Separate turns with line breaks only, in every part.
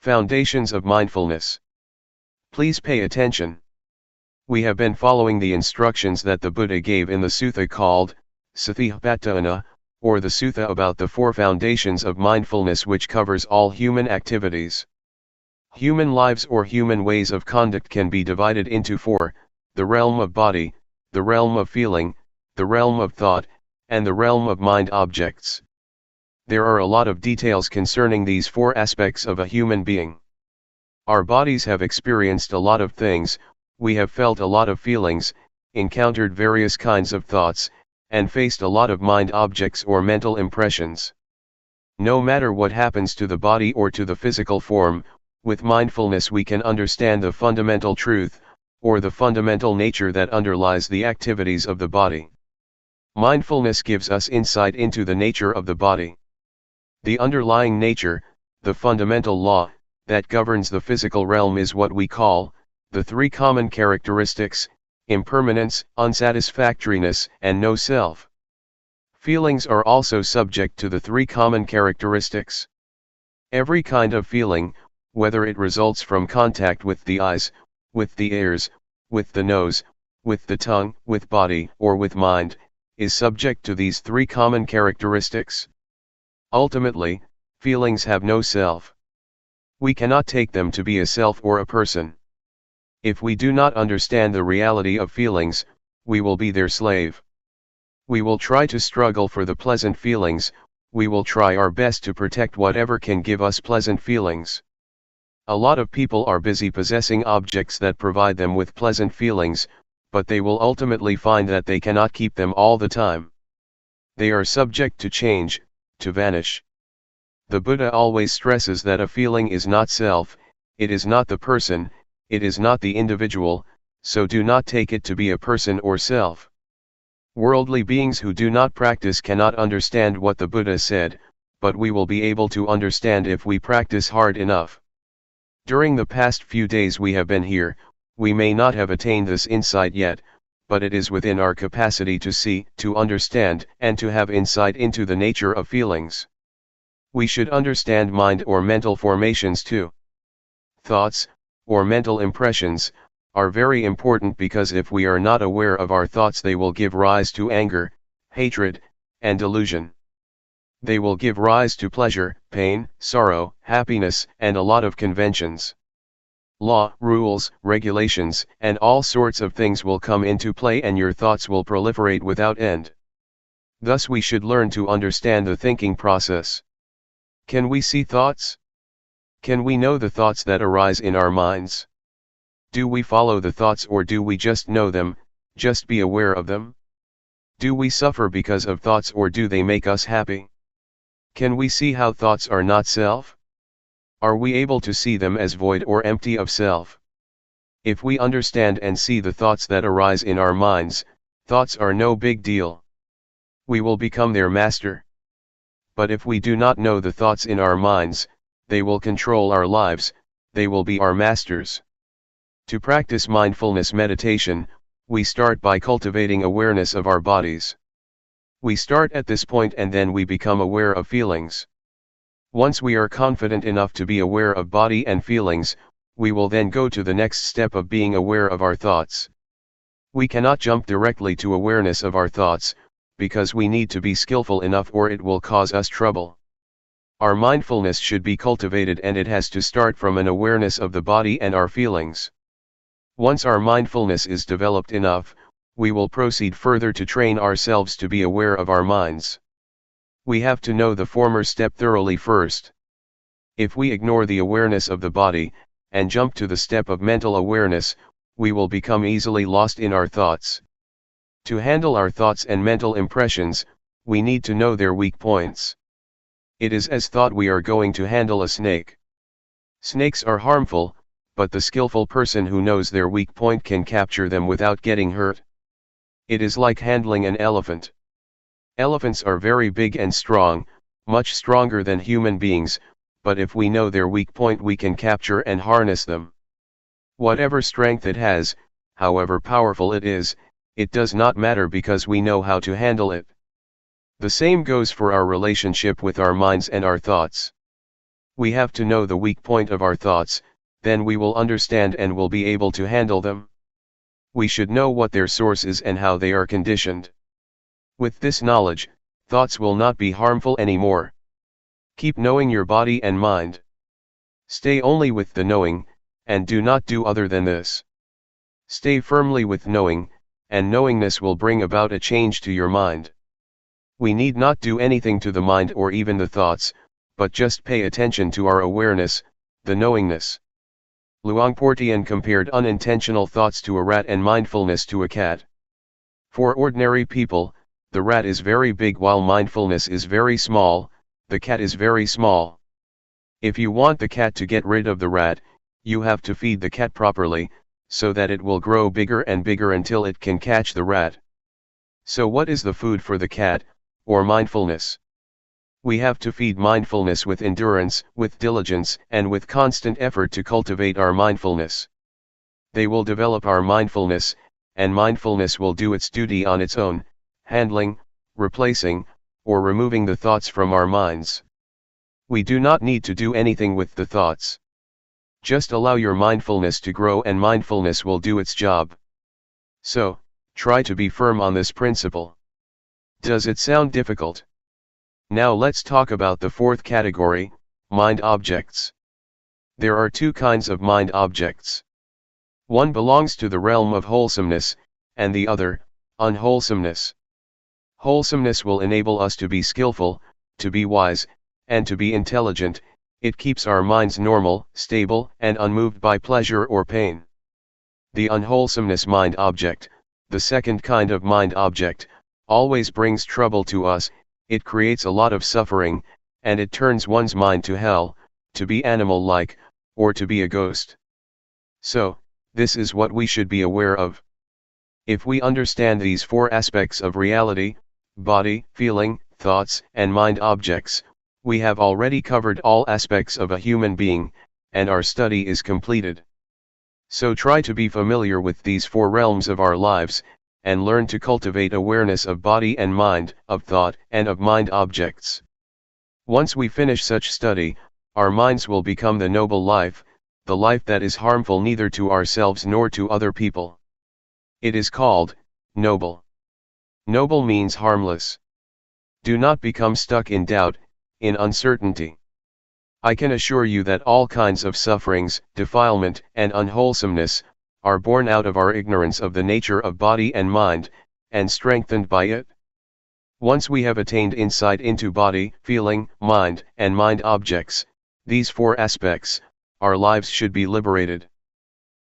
Foundations of Mindfulness. Please pay attention. We have been following the instructions that the Buddha gave in the sutta called Satipatthana, or the sutta about the four foundations of mindfulness, which covers all human activities. Human lives or human ways of conduct can be divided into four: the realm of body, the realm of feeling, the realm of thought, and the realm of mind objects. There are a lot of details concerning these four aspects of a human being. Our bodies have experienced a lot of things, we have felt a lot of feelings, encountered various kinds of thoughts, and faced a lot of mind objects or mental impressions. No matter what happens to the body or to the physical form, with mindfulness we can understand the fundamental truth, or the fundamental nature that underlies the activities of the body. Mindfulness gives us insight into the nature of the body. The underlying nature, the fundamental law, that governs the physical realm is what we call the three common characteristics: impermanence, unsatisfactoriness, and no self. Feelings are also subject to the three common characteristics. Every kind of feeling, whether it results from contact with the eyes, with the ears, with the nose, with the tongue, with body, or with mind, is subject to these three common characteristics. Ultimately, feelings have no self. We cannot take them to be a self or a person. If we do not understand the reality of feelings, we will be their slave. We will try to struggle for the pleasant feelings, we will try our best to protect whatever can give us pleasant feelings. A lot of people are busy possessing objects that provide them with pleasant feelings, but they will ultimately find that they cannot keep them all the time. They are subject to change, to vanish. The Buddha always stresses that a feeling is not self, it is not the person, it is not the individual, so do not take it to be a person or self. Worldly beings who do not practice cannot understand what the Buddha said, but we will be able to understand if we practice hard enough. During the past few days we have been here, we may not have attained this insight yet, but it is within our capacity to see, to understand, and to have insight into the nature of feelings. We should understand mind or mental formations too. Thoughts, or mental impressions, are very important because if we are not aware of our thoughts they will give rise to anger, hatred, and delusion. They will give rise to pleasure, pain, sorrow, happiness, and a lot of conventions. Law, rules, regulations, and all sorts of things will come into play and your thoughts will proliferate without end. Thus we should learn to understand the thinking process. Can we see thoughts? Can we know the thoughts that arise in our minds? Do we follow the thoughts or do we just know them, just be aware of them? Do we suffer because of thoughts or do they make us happy? Can we see how thoughts are not self? Are we able to see them as void or empty of self? If we understand and see the thoughts that arise in our minds, thoughts are no big deal. We will become their master. But if we do not know the thoughts in our minds, they will control our lives, they will be our masters. To practice mindfulness meditation, we start by cultivating awareness of our bodies. We start at this point and then we become aware of feelings. Once we are confident enough to be aware of body and feelings, we will then go to the next step of being aware of our thoughts. We cannot jump directly to awareness of our thoughts, because we need to be skillful enough or it will cause us trouble. Our mindfulness should be cultivated and it has to start from an awareness of the body and our feelings. Once our mindfulness is developed enough, we will proceed further to train ourselves to be aware of our minds. We have to know the former step thoroughly first. If we ignore the awareness of the body, and jump to the step of mental awareness, we will become easily lost in our thoughts. To handle our thoughts and mental impressions, we need to know their weak points. It is as thought we are going to handle a snake. Snakes are harmful, but the skillful person who knows their weak point can capture them without getting hurt. It is like handling an elephant. Elephants are very big and strong, much stronger than human beings, but if we know their weak point we can capture and harness them. Whatever strength it has, however powerful it is, it does not matter because we know how to handle it. The same goes for our relationship with our minds and our thoughts. We have to know the weak point of our thoughts, then we will understand and will be able to handle them. We should know what their source is and how they are conditioned. With this knowledge, thoughts will not be harmful anymore. Keep knowing your body and mind. Stay only with the knowing, and do not do other than this. Stay firmly with knowing, and knowingness will bring about a change to your mind. We need not do anything to the mind or even the thoughts, but just pay attention to our awareness, the knowingness. Luangpor Teean compared unintentional thoughts to a rat and mindfulness to a cat. For ordinary people, the rat is very big while mindfulness is very small, the cat is very small. If you want the cat to get rid of the rat, you have to feed the cat properly, so that it will grow bigger and bigger until it can catch the rat. So what is the food for the cat, or mindfulness? We have to feed mindfulness with endurance, with diligence, and with constant effort to cultivate our mindfulness. They will develop our mindfulness, and mindfulness will do its duty on its own, handling, replacing, or removing the thoughts from our minds. We do not need to do anything with the thoughts. Just allow your mindfulness to grow and mindfulness will do its job. So, try to be firm on this principle. Does it sound difficult? Now let's talk about the fourth category, mind objects. There are two kinds of mind objects. One belongs to the realm of wholesomeness, and the other, unwholesomeness. Wholesomeness will enable us to be skillful, to be wise, and to be intelligent. It keeps our minds normal, stable, and unmoved by pleasure or pain. The unwholesomeness mind object, the second kind of mind object, always brings trouble to us. It creates a lot of suffering, and it turns one's mind to hell, to be animal-like, or to be a ghost. So, this is what we should be aware of. If we understand these four aspects of reality, body, feeling, thoughts, and mind objects, we have already covered all aspects of a human being, and our study is completed. So try to be familiar with these four realms of our lives, and learn to cultivate awareness of body and mind, of thought and of mind objects. Once we finish such study, our minds will become the noble life, the life that is harmful neither to ourselves nor to other people. It is called noble. Noble means harmless. Do not become stuck in doubt, in uncertainty. I can assure you that all kinds of sufferings, defilement, and unwholesomeness are born out of our ignorance of the nature of body and mind, and strengthened by it. Once we have attained insight into body, feeling, mind, and mind objects, these four aspects, our lives should be liberated.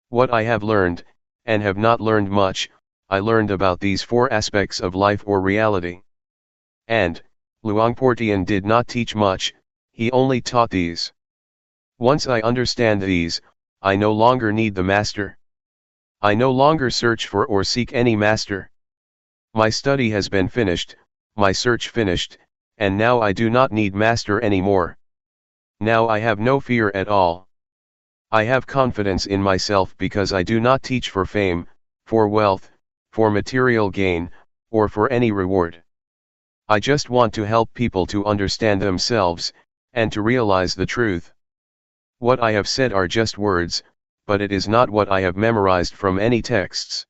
What I have learned, and have not learned much, I learned about these four aspects of life or reality. And, Luangpor Teean did not teach much, he only taught these. Once I understand these, I no longer need the master. I no longer search for or seek any master. My study has been finished, my search finished, and now I do not need master anymore. Now I have no fear at all. I have confidence in myself because I do not teach for fame, for wealth, for material gain, or for any reward. I just want to help people to understand themselves, and to realize the truth. What I have said are just words, but it is not what I have memorized from any texts.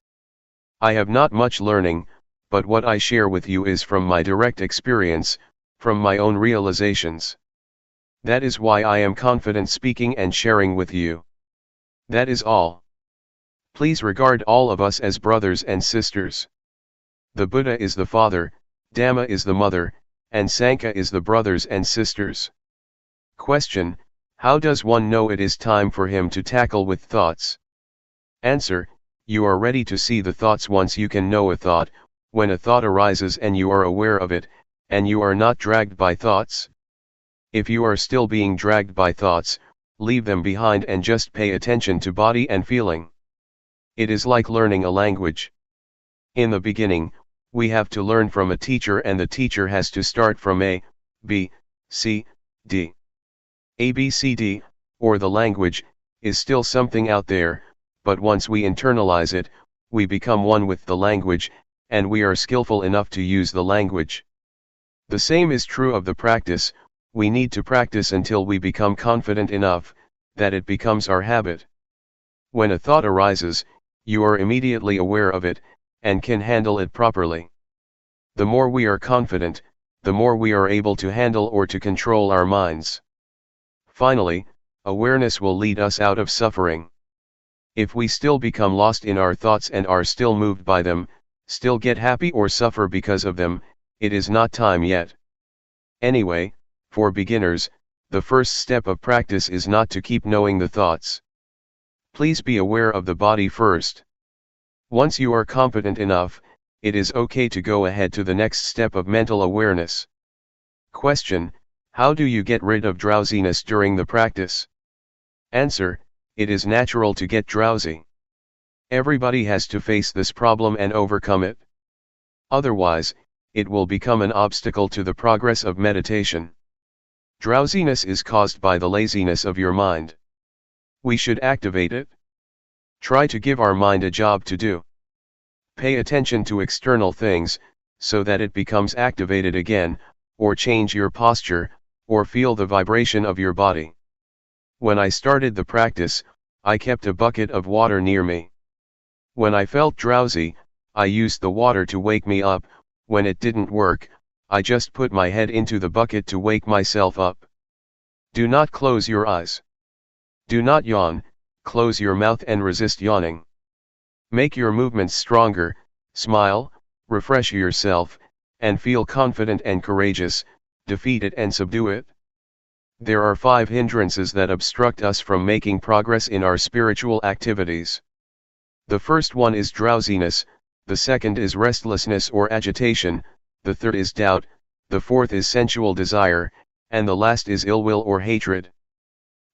I have not much learning, but what I share with you is from my direct experience, from my own realizations. That is why I am confident speaking and sharing with you. That is all. Please regard all of us as brothers and sisters. The Buddha is the father, Dhamma is the mother, and Sangha is the brothers and sisters. Question: how does one know it is time for him to tackle with thoughts? Answer: you are ready to see the thoughts once you can know a thought, when a thought arises and you are aware of it, and you are not dragged by thoughts. If you are still being dragged by thoughts, leave them behind and just pay attention to body and feeling. It is like learning a language. In the beginning, we have to learn from a teacher, and the teacher has to start from A, B, C, D. A, B, C, D, or the language, is still something out there, but once we internalize it, we become one with the language, and we are skillful enough to use the language. The same is true of the practice. We need to practice until we become confident enough that it becomes our habit. When a thought arises, you are immediately aware of it, and can handle it properly. The more we are confident, the more we are able to handle or to control our minds. Finally, awareness will lead us out of suffering. If we still become lost in our thoughts and are still moved by them, still get happy or suffer because of them, it is not time yet. Anyway, for beginners, the first step of practice is not to keep knowing the thoughts. Please be aware of the body first. Once you are competent enough, it is okay to go ahead to the next step of mental awareness. Question: how do you get rid of drowsiness during the practice? Answer: it is natural to get drowsy. Everybody has to face this problem and overcome it. Otherwise, it will become an obstacle to the progress of meditation. Drowsiness is caused by the laziness of your mind. We should activate it. Try to give our mind a job to do. Pay attention to external things, so that it becomes activated again, or change your posture, or feel the vibration of your body. When I started the practice, I kept a bucket of water near me. When I felt drowsy, I used the water to wake me up. When it didn't work, I just put my head into the bucket to wake myself up. Do not close your eyes. Do not yawn, close your mouth and resist yawning. Make your movements stronger, smile, refresh yourself, and feel confident and courageous. Defeat it and subdue it. There are 5 hindrances that obstruct us from making progress in our spiritual activities. The first one is drowsiness, the second is restlessness or agitation, the third is doubt, the fourth is sensual desire, and the last is ill will or hatred.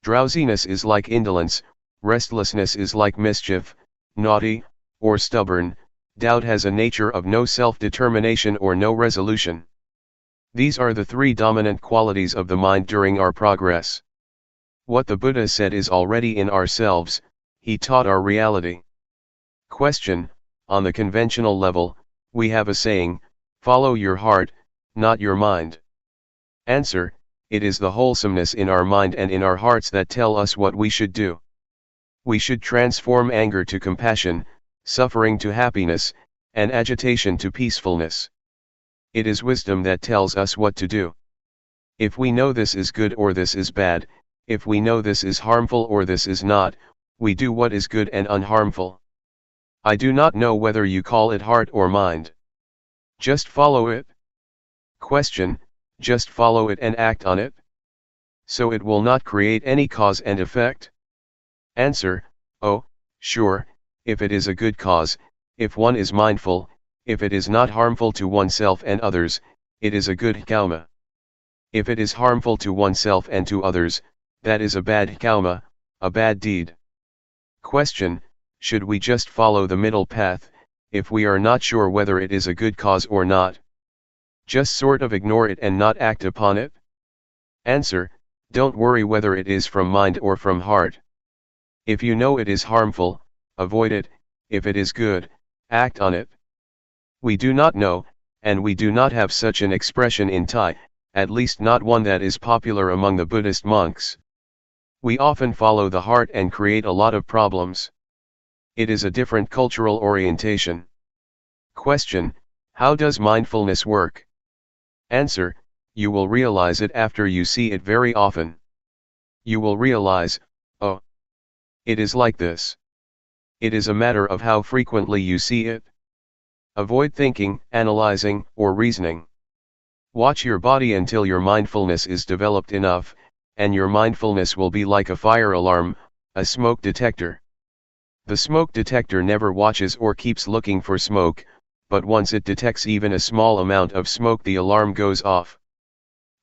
Drowsiness is like indolence, restlessness is like mischief, naughty, or stubborn, doubt has a nature of no self-determination or no resolution. These are the 3 dominant qualities of the mind during our progress. What the Buddha said is already in ourselves. He taught our reality. Question: on the conventional level, we have a saying, follow your heart, not your mind. Answer: it is the wholesomeness in our mind and in our hearts that tell us what we should do. We should transform anger to compassion, suffering to happiness, and agitation to peacefulness. It is wisdom that tells us what to do. If we know this is good or this is bad, if we know this is harmful or this is not, we do what is good and unharmful. I do not know whether you call it heart or mind. Just follow it. Question: just follow it and act on it? So it will not create any cause and effect? Answer: oh, sure, if it is a good cause, if one is mindful, if it is not harmful to oneself and others, it is a good karma. If it is harmful to oneself and to others, that is a bad karma, a bad deed. Question: should we just follow the middle path, if we are not sure whether it is a good cause or not? Just sort of ignore it and not act upon it? Answer: don't worry whether it is from mind or from heart. If you know it is harmful, avoid it. If it is good, act on it. We do not know, and we do not have such an expression in Thai, at least not one that is popular among the Buddhist monks. We often follow the heart and create a lot of problems. It is a different cultural orientation. Question: how does mindfulness work? Answer: you will realize it after you see it very often. You will realize, oh, it is like this. It is a matter of how frequently you see it. Avoid thinking, analyzing, or reasoning. Watch your body until your mindfulness is developed enough, and your mindfulness will be like a fire alarm, a smoke detector. The smoke detector never watches or keeps looking for smoke, but once it detects even a small amount of smoke, the alarm goes off.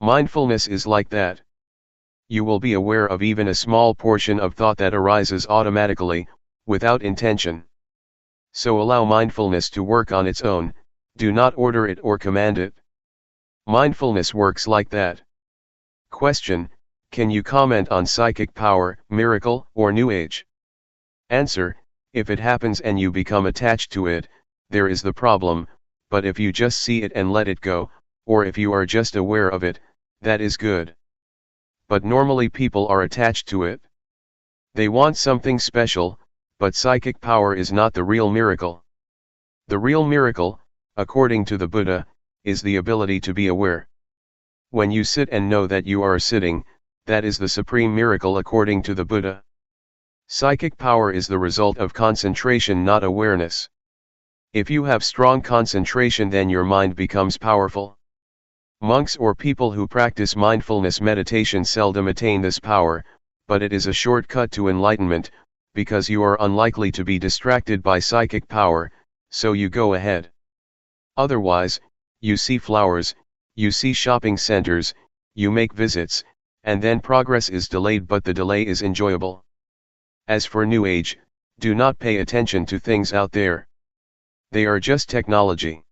Mindfulness is like that. You will be aware of even a small portion of thought that arises automatically, without intention. So allow mindfulness to work on its own, do not order it or command it. Mindfulness works like that. Question: can you comment on psychic power, miracle, or New Age? Answer: if it happens and you become attached to it, there is the problem, but if you just see it and let it go, or if you are just aware of it, that is good. But normally people are attached to it. They want something special, but psychic power is not the real miracle. The real miracle, according to the Buddha, is the ability to be aware. When you sit and know that you are sitting, that is the supreme miracle according to the Buddha. Psychic power is the result of concentration, not awareness. If you have strong concentration, then your mind becomes powerful. Monks or people who practice mindfulness meditation seldom attain this power, but it is a shortcut to enlightenment, because you are unlikely to be distracted by psychic power, so you go ahead. Otherwise, you see flowers, you see shopping centers, you make visits, and then progress is delayed, but the delay is enjoyable. As for New Age, do not pay attention to things out there. They are just technology.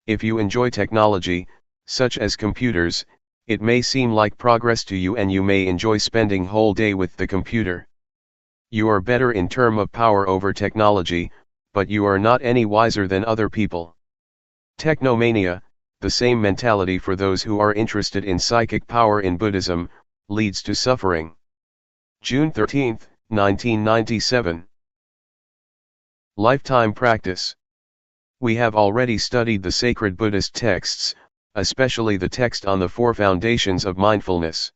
If you enjoy technology, such as computers, it may seem like progress to you and you may enjoy spending whole day with the computer. You are better in terms of power over technology, but you are not any wiser than other people. Technomania, the same mentality for those who are interested in psychic power in Buddhism, leads to suffering. June 13, 1997. Lifetime practice. We have already studied the sacred Buddhist texts, especially the text on the 4 foundations of mindfulness.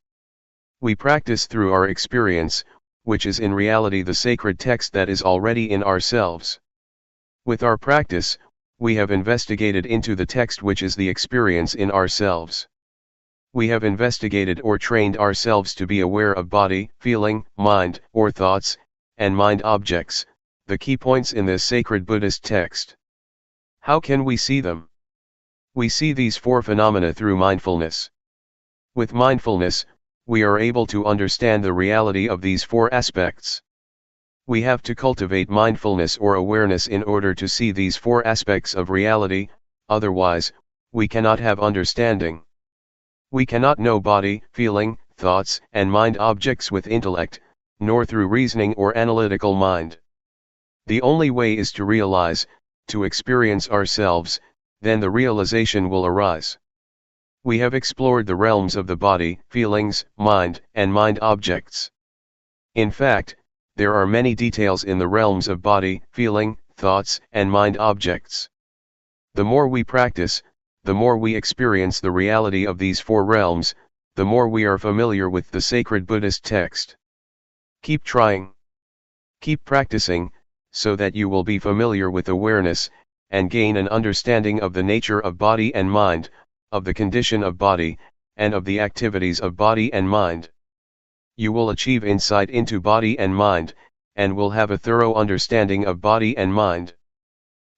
We practice through our experience, which is in reality the sacred text that is already in ourselves. With our practice, we have investigated into the text which is the experience in ourselves. We have investigated or trained ourselves to be aware of body, feeling, mind, or thoughts, and mind objects, the key points in this sacred Buddhist text. How can we see them? We see these 4 phenomena through mindfulness. With mindfulness, we are able to understand the reality of these 4 aspects. We have to cultivate mindfulness or awareness in order to see these 4 aspects of reality, otherwise, we cannot have understanding. We cannot know body, feeling, thoughts, and mind objects with intellect, nor through reasoning or analytical mind. The only way is to realize, to experience ourselves, then the realization will arise. We have explored the realms of the body, feelings, mind, and mind objects. In fact, there are many details in the realms of body, feeling, thoughts, and mind objects. The more we practice, the more we experience the reality of these 4 realms, the more we are familiar with the sacred Buddhist text. Keep trying. Keep practicing, so that you will be familiar with awareness, and gain an understanding of the nature of body and mind, of the condition of body, and of the activities of body and mind. You will achieve insight into body and mind, and will have a thorough understanding of body and mind.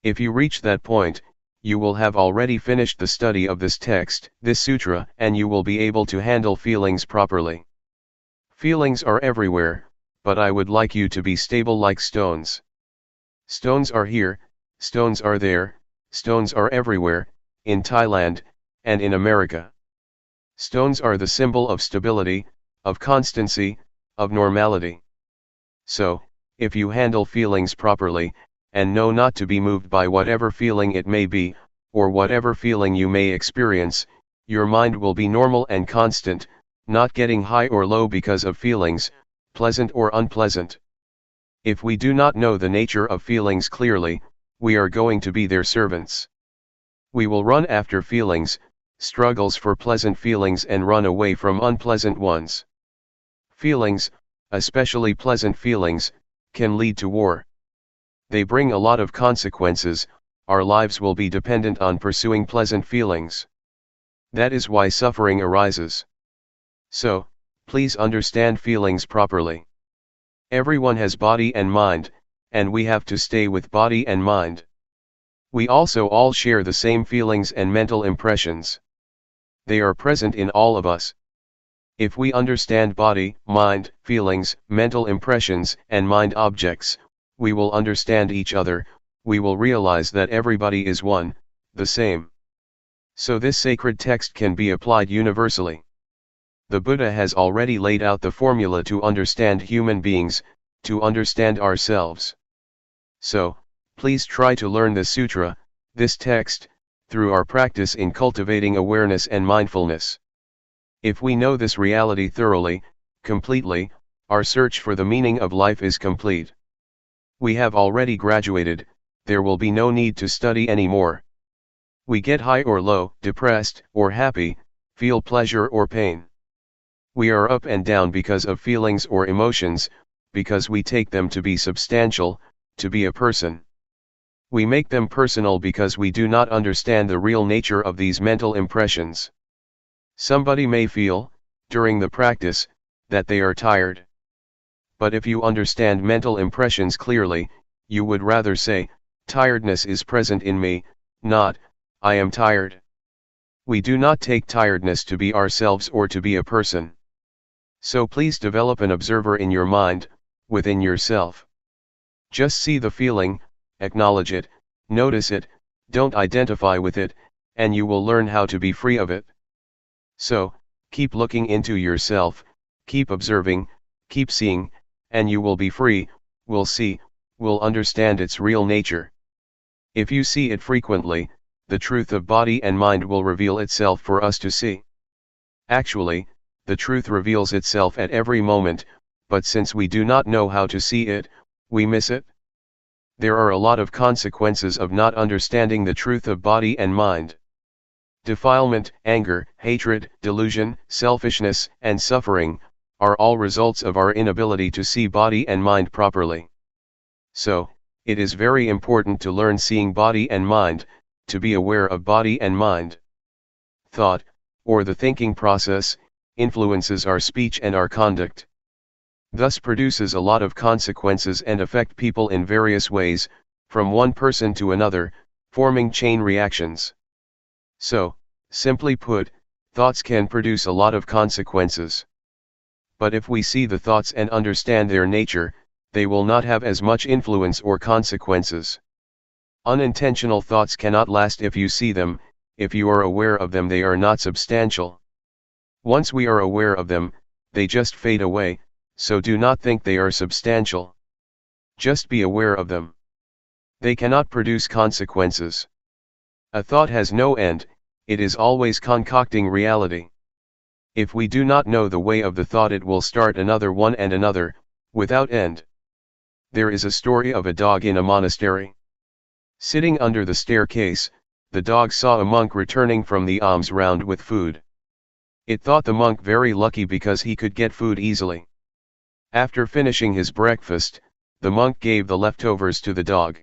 If you reach that point, you will have already finished the study of this text, this sutra, and you will be able to handle feelings properly. Feelings are everywhere, but I would like you to be stable like stones. Stones are here, stones are there, stones are everywhere, in Thailand, and in America. Stones are the symbol of stability, of constancy, of normality. So, if you handle feelings properly, and know not to be moved by whatever feeling it may be, or whatever feeling you may experience, your mind will be normal and constant, not getting high or low because of feelings, pleasant or unpleasant. If we do not know the nature of feelings clearly, we are going to be their servants. We will run after feelings, struggles for pleasant feelings and run away from unpleasant ones. Feelings, especially pleasant feelings, can lead to war. They bring a lot of consequences. Our lives will be dependent on pursuing pleasant feelings. That is why suffering arises. So, please understand feelings properly. Everyone has body and mind, and we have to stay with body and mind. We also all share the same feelings and mental impressions. They are present in all of us. If we understand body, mind, feelings, mental impressions, and mind objects, we will understand each other, we will realize that everybody is one, the same. So this sacred text can be applied universally. The Buddha has already laid out the formula to understand human beings, to understand ourselves. So, please try to learn this sutra, this text, through our practice in cultivating awareness and mindfulness. If we know this reality thoroughly, completely, our search for the meaning of life is complete. We have already graduated, there will be no need to study anymore. We get high or low, depressed or happy, feel pleasure or pain. We are up and down because of feelings or emotions, because we take them to be substantial, to be a person. We make them personal because we do not understand the real nature of these mental impressions. Somebody may feel, during the practice, that they are tired. But if you understand mental impressions clearly, you would rather say, tiredness is present in me, not, I am tired. We do not take tiredness to be ourselves or to be a person. So please develop an observer in your mind, within yourself. Just see the feeling, acknowledge it, notice it, don't identify with it, and you will learn how to be free of it. So, keep looking into yourself, keep observing, keep seeing, and you will be free, will see, will understand its real nature. If you see it frequently, the truth of body and mind will reveal itself for us to see. Actually, the truth reveals itself at every moment, but since we do not know how to see it, we miss it. There are a lot of consequences of not understanding the truth of body and mind. Defilement, anger, hatred, delusion, selfishness, and suffering, are all results of our inability to see body and mind properly. So, it is very important to learn seeing body and mind, to be aware of body and mind. Thought, or the thinking process, influences our speech and our conduct. Thus produces a lot of consequences and affect people in various ways, from one person to another, forming chain reactions. So, simply put, thoughts can produce a lot of consequences. But if we see the thoughts and understand their nature, they will not have as much influence or consequences. Unintentional thoughts cannot last if you see them, if you are aware of them they are not substantial. Once we are aware of them, they just fade away, so do not think they are substantial. Just be aware of them. They cannot produce consequences. A thought has no end, it is always concocting reality. If we do not know the way of the thought it will start another one and another, without end. There is a story of a dog in a monastery. Sitting under the staircase, the dog saw a monk returning from the alms round with food. It thought the monk very lucky because he could get food easily. After finishing his breakfast, the monk gave the leftovers to the dog.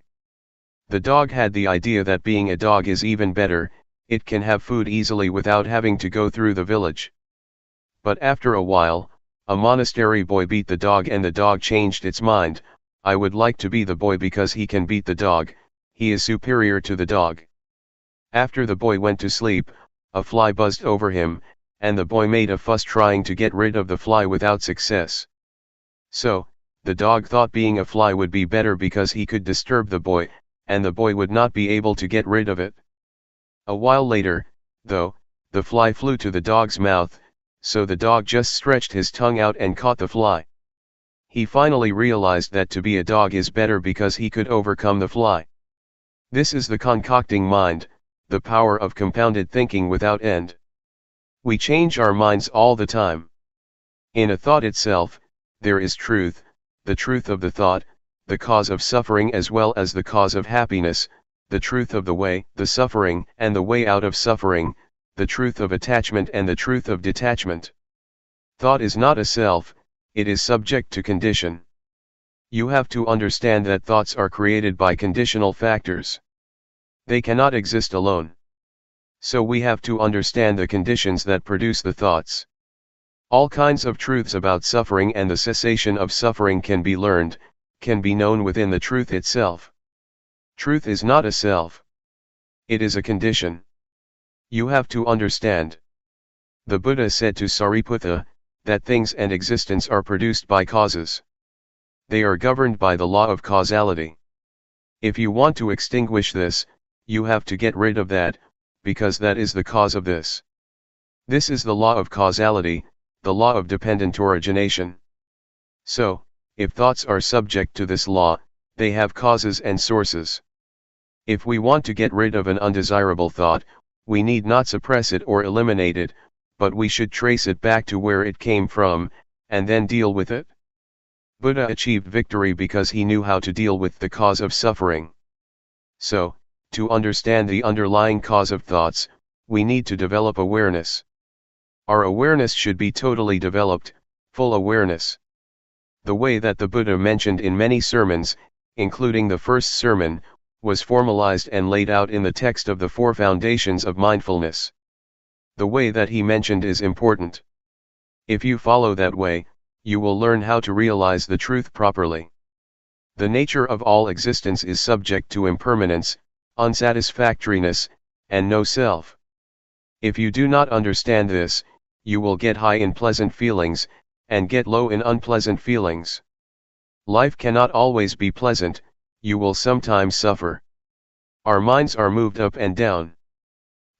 The dog had the idea that being a dog is even better, it can have food easily without having to go through the village. But after a while, a monastery boy beat the dog and the dog changed its mind, I would like to be the boy because he can beat the dog, he is superior to the dog. After the boy went to sleep, a fly buzzed over him, and the boy made a fuss trying to get rid of the fly without success. So, the dog thought being a fly would be better because he could disturb the boy, and the boy would not be able to get rid of it. A while later, though, the fly flew to the dog's mouth, so the dog just stretched his tongue out and caught the fly. He finally realized that to be a dog is better because he could overcome the fly. This is the concocting mind, the power of compounded thinking without end. We change our minds all the time. In a thought itself, there is truth, the truth of the thought, the cause of suffering as well as the cause of happiness, the truth of the way, the suffering and the way out of suffering, the truth of attachment and the truth of detachment. Thought is not a self, it is subject to condition. You have to understand that thoughts are created by conditional factors. They cannot exist alone. So we have to understand the conditions that produce the thoughts. All kinds of truths about suffering and the cessation of suffering can be learned, can be known within the truth itself. Truth is not a self. It is a condition. You have to understand. The Buddha said to Sariputta, that things and existence are produced by causes. They are governed by the law of causality. If you want to extinguish this, you have to get rid of that, because that is the cause of this. This is the law of causality, the law of dependent origination. So, if thoughts are subject to this law, they have causes and sources. If we want to get rid of an undesirable thought, we need not suppress it or eliminate it, but we should trace it back to where it came from, and then deal with it. Buddha achieved victory because he knew how to deal with the cause of suffering. So, to understand the underlying cause of thoughts, we need to develop awareness. Our awareness should be totally developed, full awareness. The way that the Buddha mentioned in many sermons, including the first sermon, was formalized and laid out in the text of the Four Foundations of Mindfulness. The way that he mentioned is important. If you follow that way, you will learn how to realize the truth properly. The nature of all existence is subject to impermanence, unsatisfactoriness, and no self. If you do not understand this, you will get high in pleasant feelings, and get low in unpleasant feelings. Life cannot always be pleasant, you will sometimes suffer. Our minds are moved up and down.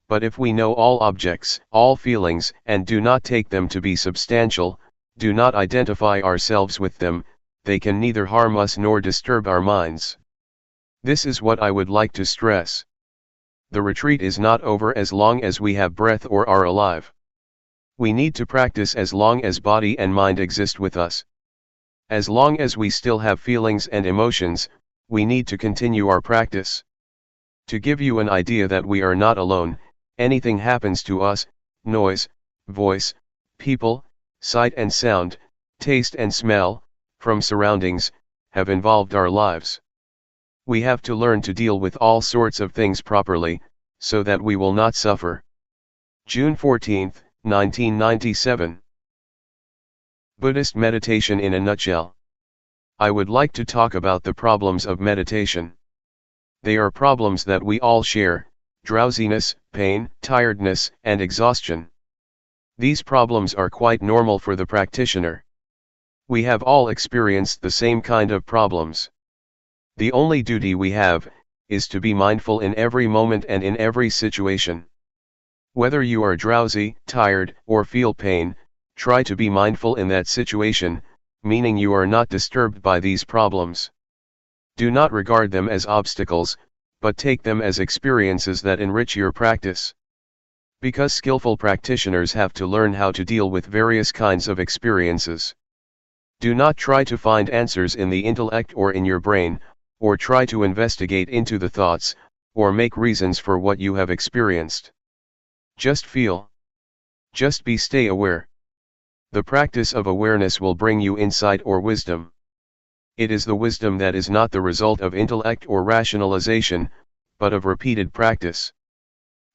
But if we know all objects, all feelings, and do not take them to be substantial, do not identify ourselves with them, they can neither harm us nor disturb our minds. This is what I would like to stress. The retreat is not over as long as we have breath or are alive. We need to practice as long as body and mind exist with us. As long as we still have feelings and emotions, we need to continue our practice. To give you an idea that we are not alone, anything happens to us, noise, voice, people, sight and sound, taste and smell, from surroundings, have involved our lives. We have to learn to deal with all sorts of things properly, so that we will not suffer. June 14, 1997. Buddhist meditation in a nutshell. I would like to talk about the problems of meditation. They are problems that we all share: drowsiness, pain, tiredness, and exhaustion. These problems are quite normal for the practitioner. We have all experienced the same kind of problems. The only duty we have is to be mindful in every moment and in every situation. Whether you are drowsy, tired, or feel pain, try to be mindful in that situation, meaning you are not disturbed by these problems. Do not regard them as obstacles, but take them as experiences that enrich your practice. Because skillful practitioners have to learn how to deal with various kinds of experiences. Do not try to find answers in the intellect or in your brain, or try to investigate into the thoughts, or make reasons for what you have experienced. Just feel. Just stay aware. The practice of awareness will bring you insight or wisdom. It is the wisdom that is not the result of intellect or rationalization, but of repeated practice.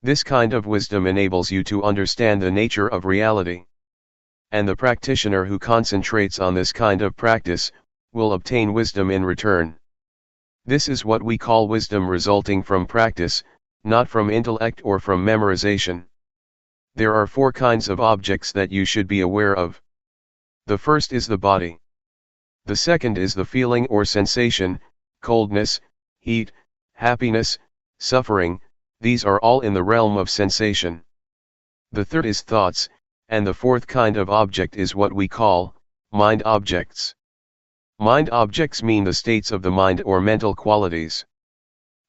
This kind of wisdom enables you to understand the nature of reality. And the practitioner who concentrates on this kind of practice, will obtain wisdom in return. This is what we call wisdom resulting from practice, not from intellect or from memorization. There are 4 kinds of objects that you should be aware of. The first is the body. The second is the feeling or sensation: coldness, heat, happiness, suffering. These are all in the realm of sensation. The third is thoughts, and the 4th kind of object is what we call mind objects. Mind objects mean the states of the mind or mental qualities.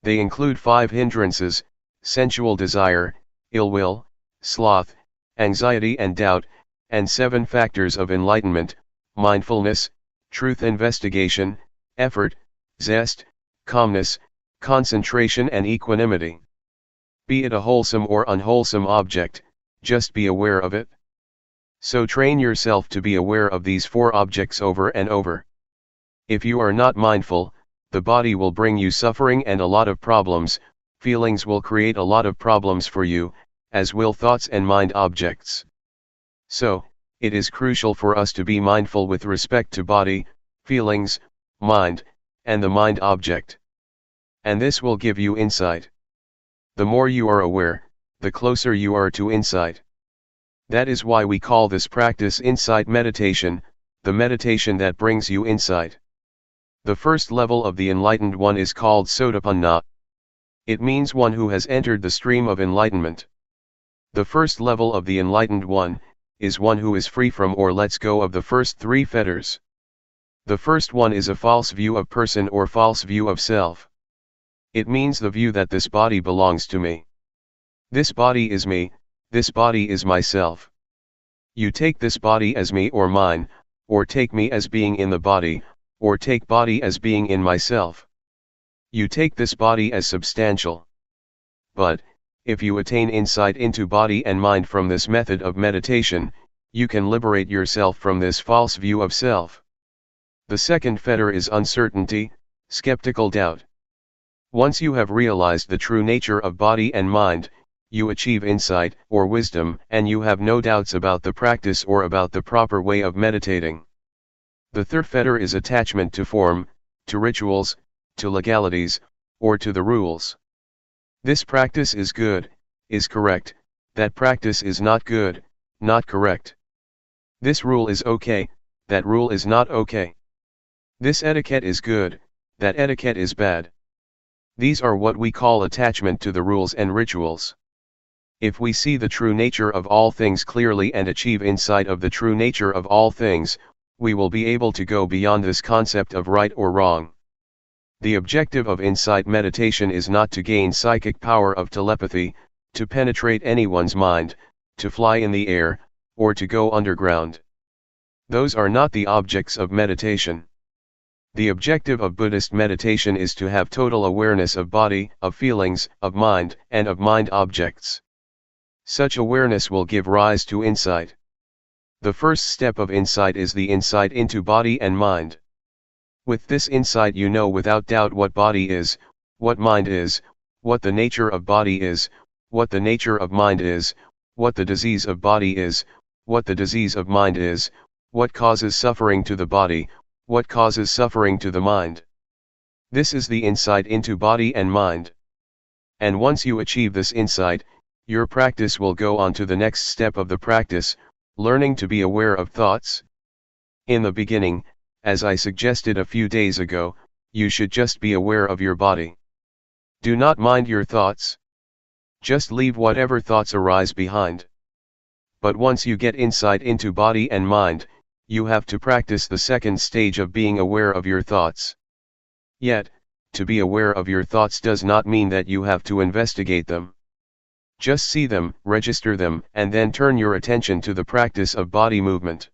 They include 5 hindrances: sensual desire, ill will, sloth, anxiety and doubt, and 7 factors of enlightenment: mindfulness, truth investigation, effort, zest, calmness, concentration and equanimity. Be it a wholesome or unwholesome object, just be aware of it. So train yourself to be aware of these 4 objects over and over. If you are not mindful, the body will bring you suffering and a lot of problems, feelings will create a lot of problems for you, as will thoughts and mind objects. So, it is crucial for us to be mindful with respect to body, feelings, mind, and the mind object. And this will give you insight. The more you are aware, the closer you are to insight. That is why we call this practice insight meditation, the meditation that brings you insight. The first level of the enlightened one is called Sotapanna. It means one who has entered the stream of enlightenment. The first level of the enlightened one is one who is free from or lets go of the first three fetters. The first one is a false view of person or false view of self. It means the view that this body belongs to me. This body is me, this body is myself. You take this body as me or mine, or take me as being in the body, or take body as being in myself. You take this body as substantial. But, if you attain insight into body and mind from this method of meditation, you can liberate yourself from this false view of self. The second fetter is uncertainty, skeptical doubt. Once you have realized the true nature of body and mind, you achieve insight or wisdom, and you have no doubts about the practice or about the proper way of meditating. The third fetter is attachment to form, to rituals, to legalities, or to the rules. This practice is good, is correct, that practice is not good, not correct. This rule is okay, that rule is not okay. This etiquette is good, that etiquette is bad. These are what we call attachment to the rules and rituals. If we see the true nature of all things clearly and achieve insight of the true nature of all things, we will be able to go beyond this concept of right or wrong. The objective of insight meditation is not to gain psychic power of telepathy, to penetrate anyone's mind, to fly in the air, or to go underground. Those are not the objects of meditation. The objective of Buddhist meditation is to have total awareness of body, of feelings, of mind, and of mind objects. Such awareness will give rise to insight. The first step of insight is the insight into body and mind. With this insight you know without doubt what body is, what mind is, what the nature of body is, what the nature of mind is, what the disease of body is, what the disease of mind is, what causes suffering to the body, what causes suffering to the mind. This is the insight into body and mind. And once you achieve this insight, your practice will go on to the next step of the practice, learning to be aware of thoughts. In the beginning, as I suggested a few days ago, you should just be aware of your body. Do not mind your thoughts. Just leave whatever thoughts arise behind. But once you get insight into body and mind, you have to practice the second stage of being aware of your thoughts. Yet, to be aware of your thoughts does not mean that you have to investigate them. Just see them, register them, and then turn your attention to the practice of body movement.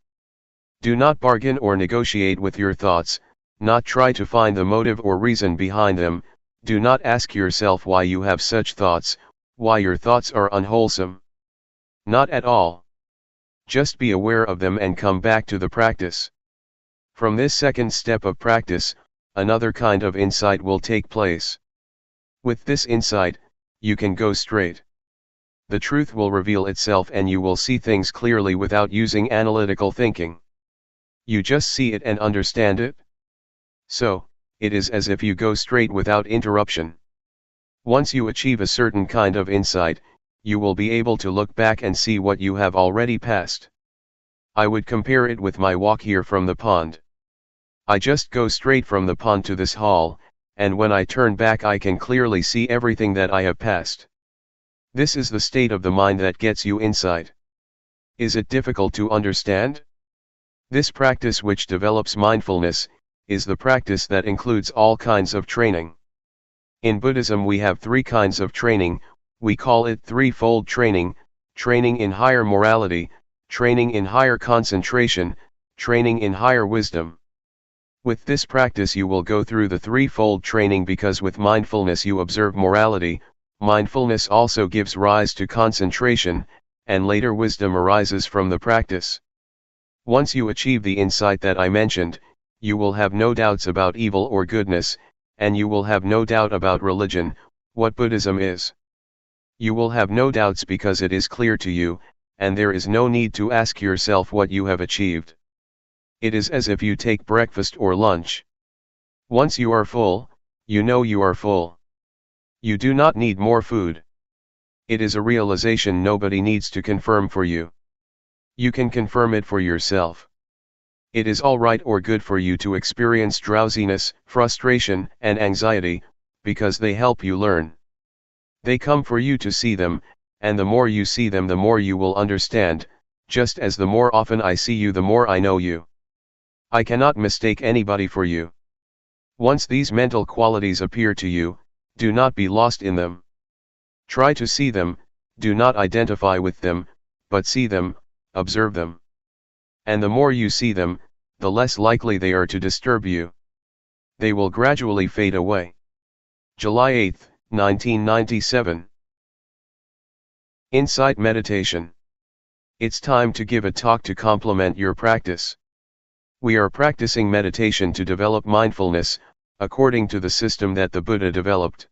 Do not bargain or negotiate with your thoughts, not try to find the motive or reason behind them, do not ask yourself why you have such thoughts, why your thoughts are unwholesome. Not at all. Just be aware of them and come back to the practice. From this second step of practice, another kind of insight will take place. With this insight, you can go straight. The truth will reveal itself and you will see things clearly without using analytical thinking. You just see it and understand it. So, it is as if you go straight without interruption. Once you achieve a certain kind of insight, you will be able to look back and see what you have already passed. I would compare it with my walk here from the pond. I just go straight from the pond to this hall, and when I turn back I can clearly see everything that I have passed. This is the state of the mind that gets you insight. Is it difficult to understand? This practice, which develops mindfulness, is the practice that includes all kinds of training. In Buddhism we have three kinds of training. We call it threefold training: training in higher morality, training in higher concentration, training in higher wisdom. With this practice you will go through the threefold training because with mindfulness you observe morality, mindfulness also gives rise to concentration, and later wisdom arises from the practice. Once you achieve the insight that I mentioned, you will have no doubts about evil or goodness, and you will have no doubt about religion, what Buddhism is. You will have no doubts because it is clear to you, and there is no need to ask yourself what you have achieved. It is as if you take breakfast or lunch. Once you are full, you know you are full. You do not need more food. It is a realization nobody needs to confirm for you. You can confirm it for yourself. It is all right or good for you to experience drowsiness, frustration, and anxiety, because they help you learn. They come for you to see them, and the more you see them the more you will understand, just as the more often I see you the more I know you. I cannot mistake anybody for you. Once these mental qualities appear to you, do not be lost in them. Try to see them, do not identify with them, but see them, observe them. And the more you see them, the less likely they are to disturb you. They will gradually fade away. July 8, 1997. Insight Meditation. It's time to give a talk to complement your practice. We are practicing meditation to develop mindfulness, according to the system that the Buddha developed.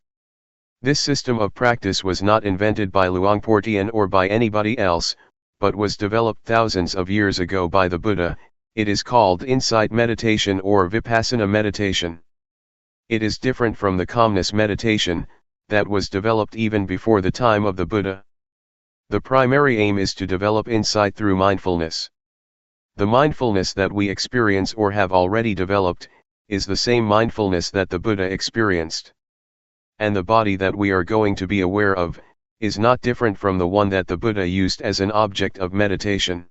This system of practice was not invented by Luangpor Teean or by anybody else, but was developed thousands of years ago by the Buddha. It is called insight meditation or Vipassana meditation. It is different from the calmness meditation, that was developed even before the time of the Buddha. The primary aim is to develop insight through mindfulness. The mindfulness that we experience or have already developed, is the same mindfulness that the Buddha experienced. And the body that we are going to be aware of, is not different from the one that the Buddha used as an object of meditation.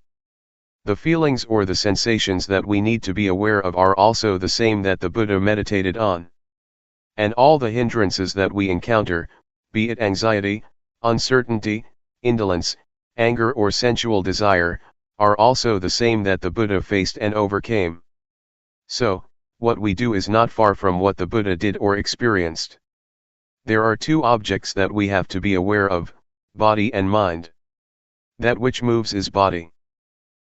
The feelings or the sensations that we need to be aware of are also the same that the Buddha meditated on. And all the hindrances that we encounter, be it anxiety, uncertainty, indolence, anger or sensual desire, are also the same that the Buddha faced and overcame. So, what we do is not far from what the Buddha did or experienced. There are two objects that we have to be aware of, body and mind. That which moves is body.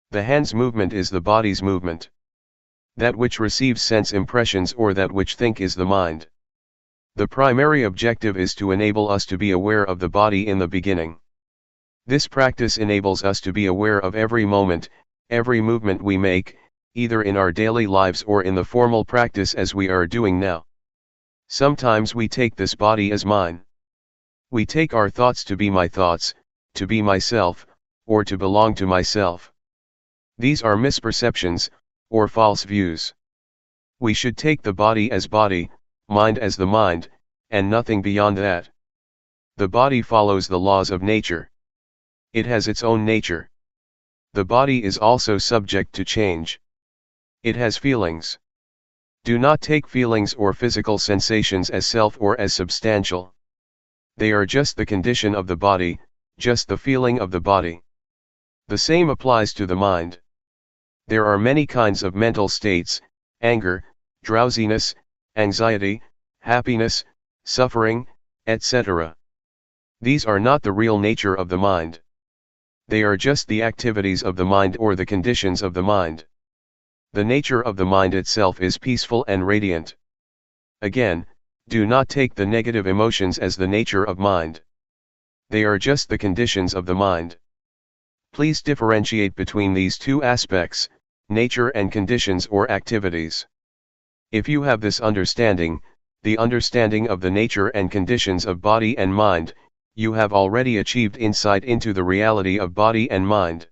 The hand's movement is the body's movement. That which receives sense impressions or that which think is the mind. The primary objective is to enable us to be aware of the body in the beginning. This practice enables us to be aware of every moment, every movement we make, either in our daily lives or in the formal practice as we are doing now. Sometimes we take this body as mine. We take our thoughts to be my thoughts, to be myself, or to belong to myself. These are misperceptions, or false views. We should take the body as body, mind as the mind, and nothing beyond that. The body follows the laws of nature. It has its own nature. The body is also subject to change. It has feelings. Do not take feelings or physical sensations as self or as substantial. They are just the condition of the body, just the feeling of the body. The same applies to the mind. There are many kinds of mental states: anger, drowsiness, anxiety, happiness, suffering, etc. These are not the real nature of the mind. They are just the activities of the mind or the conditions of the mind. The nature of the mind itself is peaceful and radiant. Again, do not take the negative emotions as the nature of mind. They are just the conditions of the mind. Please differentiate between these two aspects, nature and conditions or activities. If you have this understanding, the understanding of the nature and conditions of body and mind, you have already achieved insight into the reality of body and mind.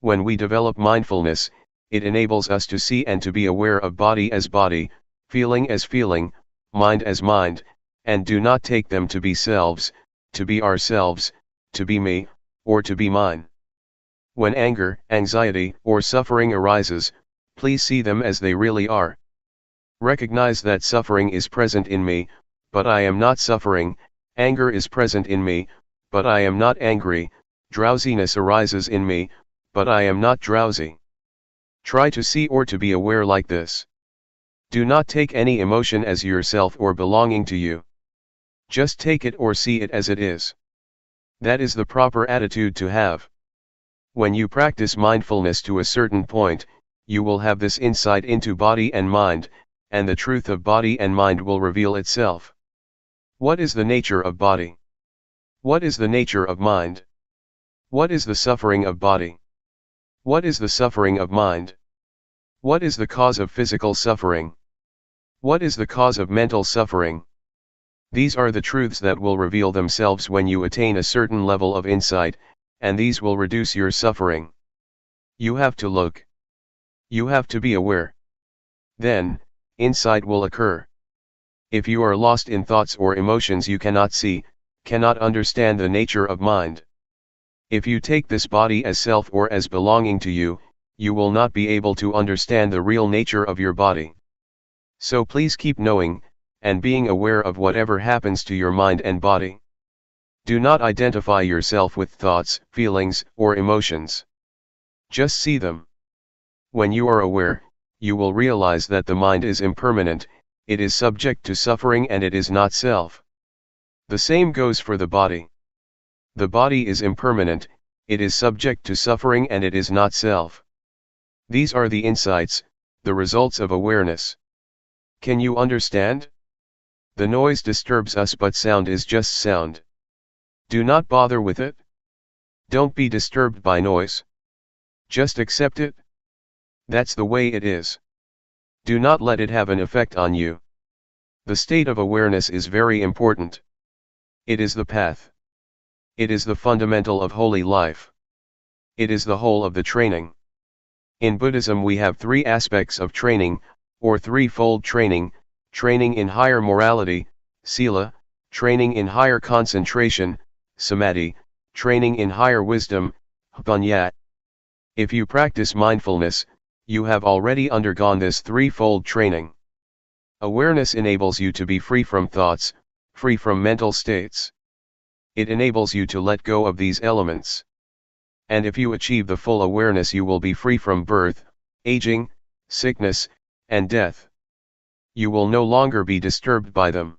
When we develop mindfulness, it enables us to see and to be aware of body as body, feeling as feeling, mind as mind, and do not take them to be selves, to be ourselves, to be me, or to be mine. When anger, anxiety, or suffering arises, please see them as they really are. Recognize that suffering is present in me, but I am not suffering. Anger is present in me, but I am not angry. Drowsiness arises in me, but I am not drowsy. Try to see or to be aware like this. Do not take any emotion as yourself or belonging to you. Just take it or see it as it is. That is the proper attitude to have. When you practice mindfulness to a certain point, you will have this insight into body and mind, and the truth of body and mind will reveal itself. What is the nature of body? What is the nature of mind? What is the suffering of body? What is the suffering of mind? What is the cause of physical suffering? What is the cause of mental suffering? These are the truths that will reveal themselves when you attain a certain level of insight, and these will reduce your suffering. You have to look. You have to be aware. Then, insight will occur. If you are lost in thoughts or emotions, you cannot see, cannot understand the nature of mind. If you take this body as self or as belonging to you, you will not be able to understand the real nature of your body. So please keep knowing, and being aware of whatever happens to your mind and body. Do not identify yourself with thoughts, feelings, or emotions. Just see them. When you are aware, you will realize that the mind is impermanent, it is subject to suffering, and it is not self. The same goes for the body. The body is impermanent, it is subject to suffering, and it is not self. These are the insights, the results of awareness. Can you understand? The noise disturbs us, but sound is just sound. Do not bother with it. Don't be disturbed by noise. Just accept it. That's the way it is. Do not let it have an effect on you. The state of awareness is very important. It is the path. It is the fundamental of holy life. It is the whole of the training. In Buddhism we have three aspects of training, or threefold training: training in higher morality, sila; training in higher concentration, samadhi; training in higher wisdom, panya. If you practice mindfulness, you have already undergone this threefold training. Awareness enables you to be free from thoughts, free from mental states. It enables you to let go of these elements. And if you achieve the full awareness, you will be free from birth, aging, sickness, and death. You will no longer be disturbed by them.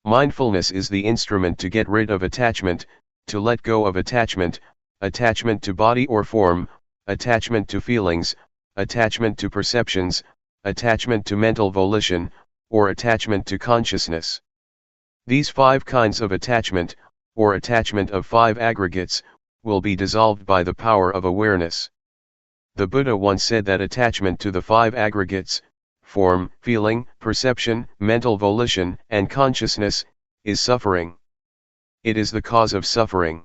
Mindfulness is the instrument to get rid of attachment, to let go of attachment, attachment to body or form, attachment to feelings, attachment to perceptions, attachment to mental volition, or attachment to consciousness. These 5 kinds of attachment, or attachment of 5 aggregates, will be dissolved by the power of awareness. The Buddha once said that attachment to the 5 aggregates, form, feeling, perception, mental volition, and consciousness, is suffering. It is the cause of suffering.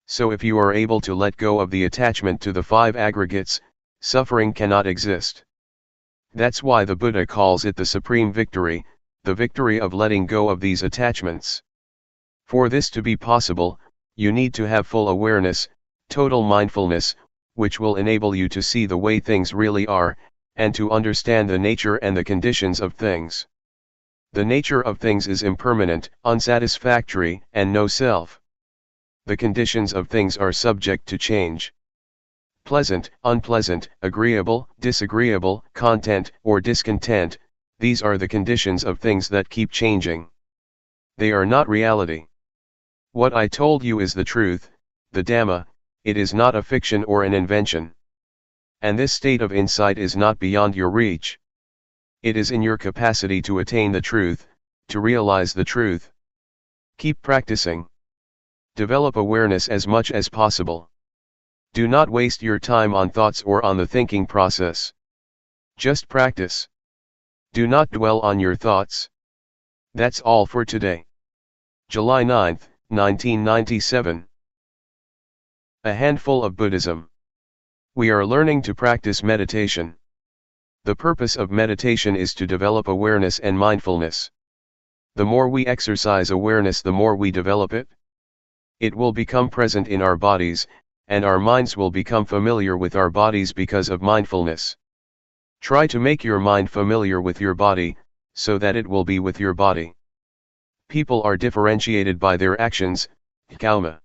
So if you are able to let go of the attachment to the 5 aggregates, suffering cannot exist. That's why the Buddha calls it the supreme victory, the victory of letting go of these attachments. For this to be possible, you need to have full awareness, total mindfulness, which will enable you to see the way things really are, and to understand the nature and the conditions of things. The nature of things is impermanent, unsatisfactory, and no self. The conditions of things are subject to change. Pleasant, unpleasant, agreeable, disagreeable, content or discontent, these are the conditions of things that keep changing. They are not reality. What I told you is the truth, the Dhamma, it is not a fiction or an invention. And this state of insight is not beyond your reach. It is in your capacity to attain the truth, to realize the truth. Keep practicing. Develop awareness as much as possible. Do not waste your time on thoughts or on the thinking process. Just practice. Do not dwell on your thoughts. That's all for today. July 9, 1997. A handful of Buddhism. We are learning to practice meditation. The purpose of meditation is to develop awareness and mindfulness. The more we exercise awareness, the more we develop it. It will become present in our bodies, and our minds will become familiar with our bodies because of mindfulness. Try to make your mind familiar with your body, so that it will be with your body. People are differentiated by their actions, karma.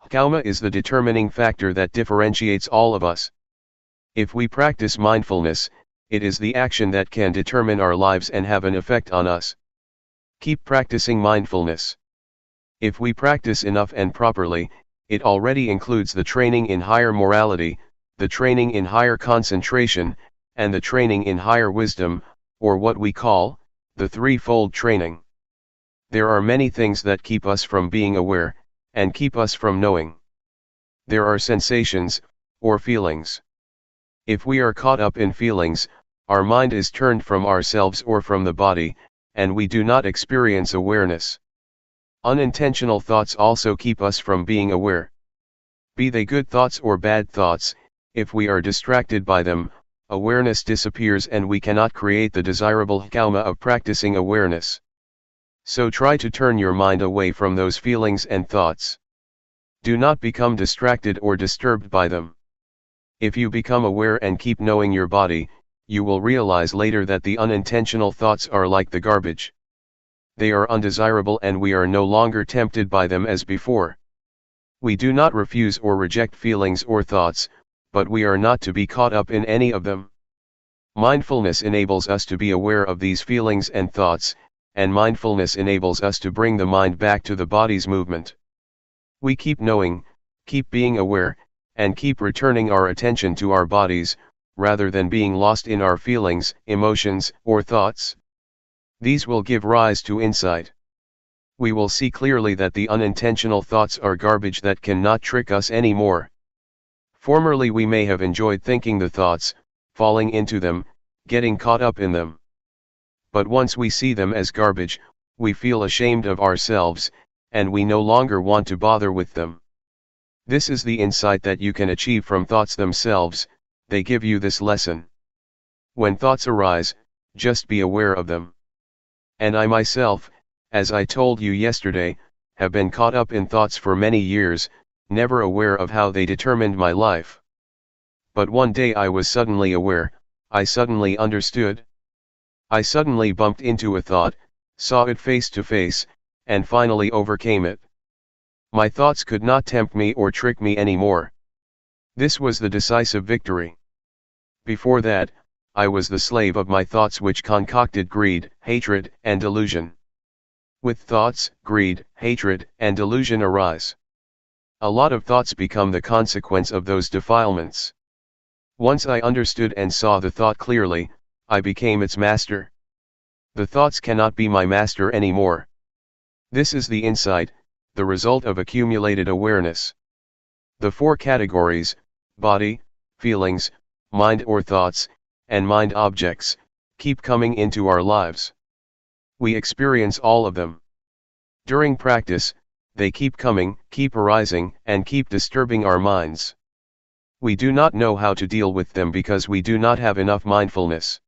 Karma is the determining factor that differentiates all of us. If we practice mindfulness, it is the action that can determine our lives and have an effect on us. Keep practicing mindfulness. If we practice enough and properly, it already includes the training in higher morality, the training in higher concentration, and the training in higher wisdom, or what we call, the threefold training. There are many things that keep us from being aware, and keep us from knowing. There are sensations, or feelings. If we are caught up in feelings, our mind is turned from ourselves or from the body, and we do not experience awareness. Unintentional thoughts also keep us from being aware. Be they good thoughts or bad thoughts, If we are distracted by them, awareness disappears and we cannot create the desirable karma of practicing awareness. So try to turn your mind away from those feelings and thoughts. Do not become distracted or disturbed by them. If you become aware and keep knowing your body, you will realize later that the unintentional thoughts are like the garbage. They are undesirable and we are no longer tempted by them as before. We do not refuse or reject feelings or thoughts, but we are not to be caught up in any of them. Mindfulness enables us to be aware of these feelings and thoughts, and mindfulness enables us to bring the mind back to the body's movement. We keep knowing, keep being aware, and keep returning our attention to our bodies, rather than being lost in our feelings, emotions, or thoughts. These will give rise to insight. We will see clearly that the unintentional thoughts are garbage that cannot trick us anymore. Formerly we may have enjoyed thinking the thoughts, falling into them, getting caught up in them. But once we see them as garbage, we feel ashamed of ourselves, and we no longer want to bother with them. This is the insight that you can achieve from thoughts themselves. They give you this lesson. When thoughts arise, just be aware of them. And I myself, as I told you yesterday, have been caught up in thoughts for many years, never aware of how they determined my life. But one day I was suddenly aware, I suddenly understood. I suddenly bumped into a thought, saw it face to face, and finally overcame it. My thoughts could not tempt me or trick me anymore. This was the decisive victory. Before that, I was the slave of my thoughts which concocted greed, hatred, and delusion. With thoughts, greed, hatred, and delusion arise. A lot of thoughts become the consequence of those defilements. Once I understood and saw the thought clearly, I became its master. The thoughts cannot be my master anymore. This is the insight, the result of accumulated awareness. The four categories, body, feelings, mind or thoughts, and mind objects, keep coming into our lives. We experience all of them. During practice, they keep coming, keep arising, and keep disturbing our minds. We do not know how to deal with them because we do not have enough mindfulness.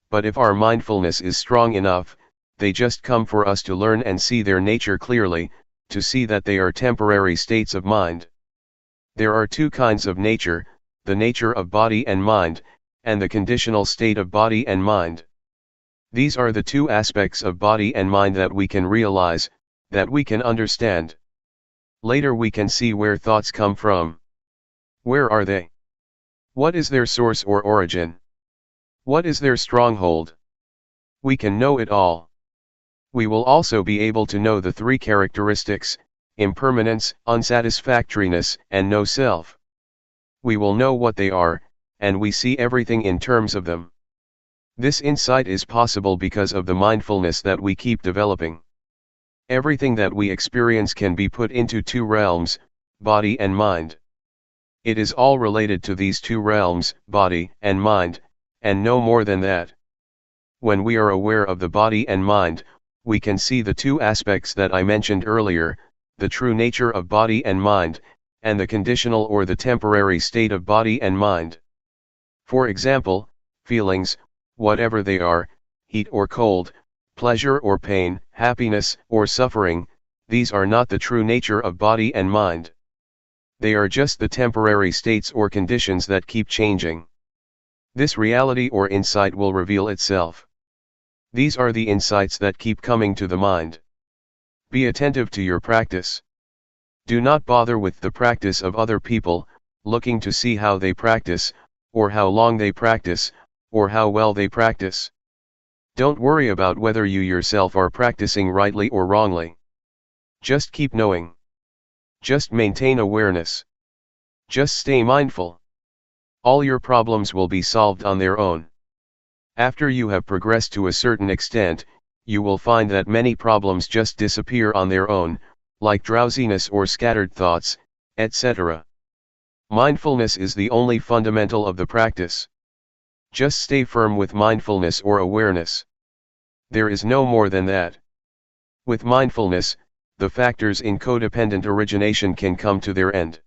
But if our mindfulness is strong enough, they just come for us to learn and see their nature clearly, to see that they are temporary states of mind. There are two kinds of nature, the nature of body and mind, and the conditional state of body and mind. These are the two aspects of body and mind that we can realize, that we can understand. Later we can see where thoughts come from. Where are they? What is their source or origin? What is their stronghold? We can know it all. We will also be able to know the three characteristics, impermanence, unsatisfactoriness, and no self. We will know what they are, and we see everything in terms of them. This insight is possible because of the mindfulness that we keep developing. Everything that we experience can be put into two realms, body and mind. It is all related to these two realms, body and mind, and no more than that. When we are aware of the body and mind, we can see the two aspects that I mentioned earlier, the true nature of body and mind, and the conditional or the temporary state of body and mind. For example, feelings, whatever they are, heat or cold, pleasure or pain, happiness or suffering, these are not the true nature of body and mind. They are just the temporary states or conditions that keep changing. This reality or insight will reveal itself. These are the insights that keep coming to the mind. Be attentive to your practice. Do not bother with the practice of other people, looking to see how they practice, or how long they practice, or how well they practice. Don't worry about whether you yourself are practicing rightly or wrongly. Just keep knowing. Just maintain awareness. Just stay mindful. All your problems will be solved on their own. After you have progressed to a certain extent, you will find that many problems just disappear on their own, like drowsiness or scattered thoughts, etc. Mindfulness is the only fundamental of the practice. Just stay firm with mindfulness or awareness. There is no more than that. With mindfulness, the factors in codependent origination can come to their end.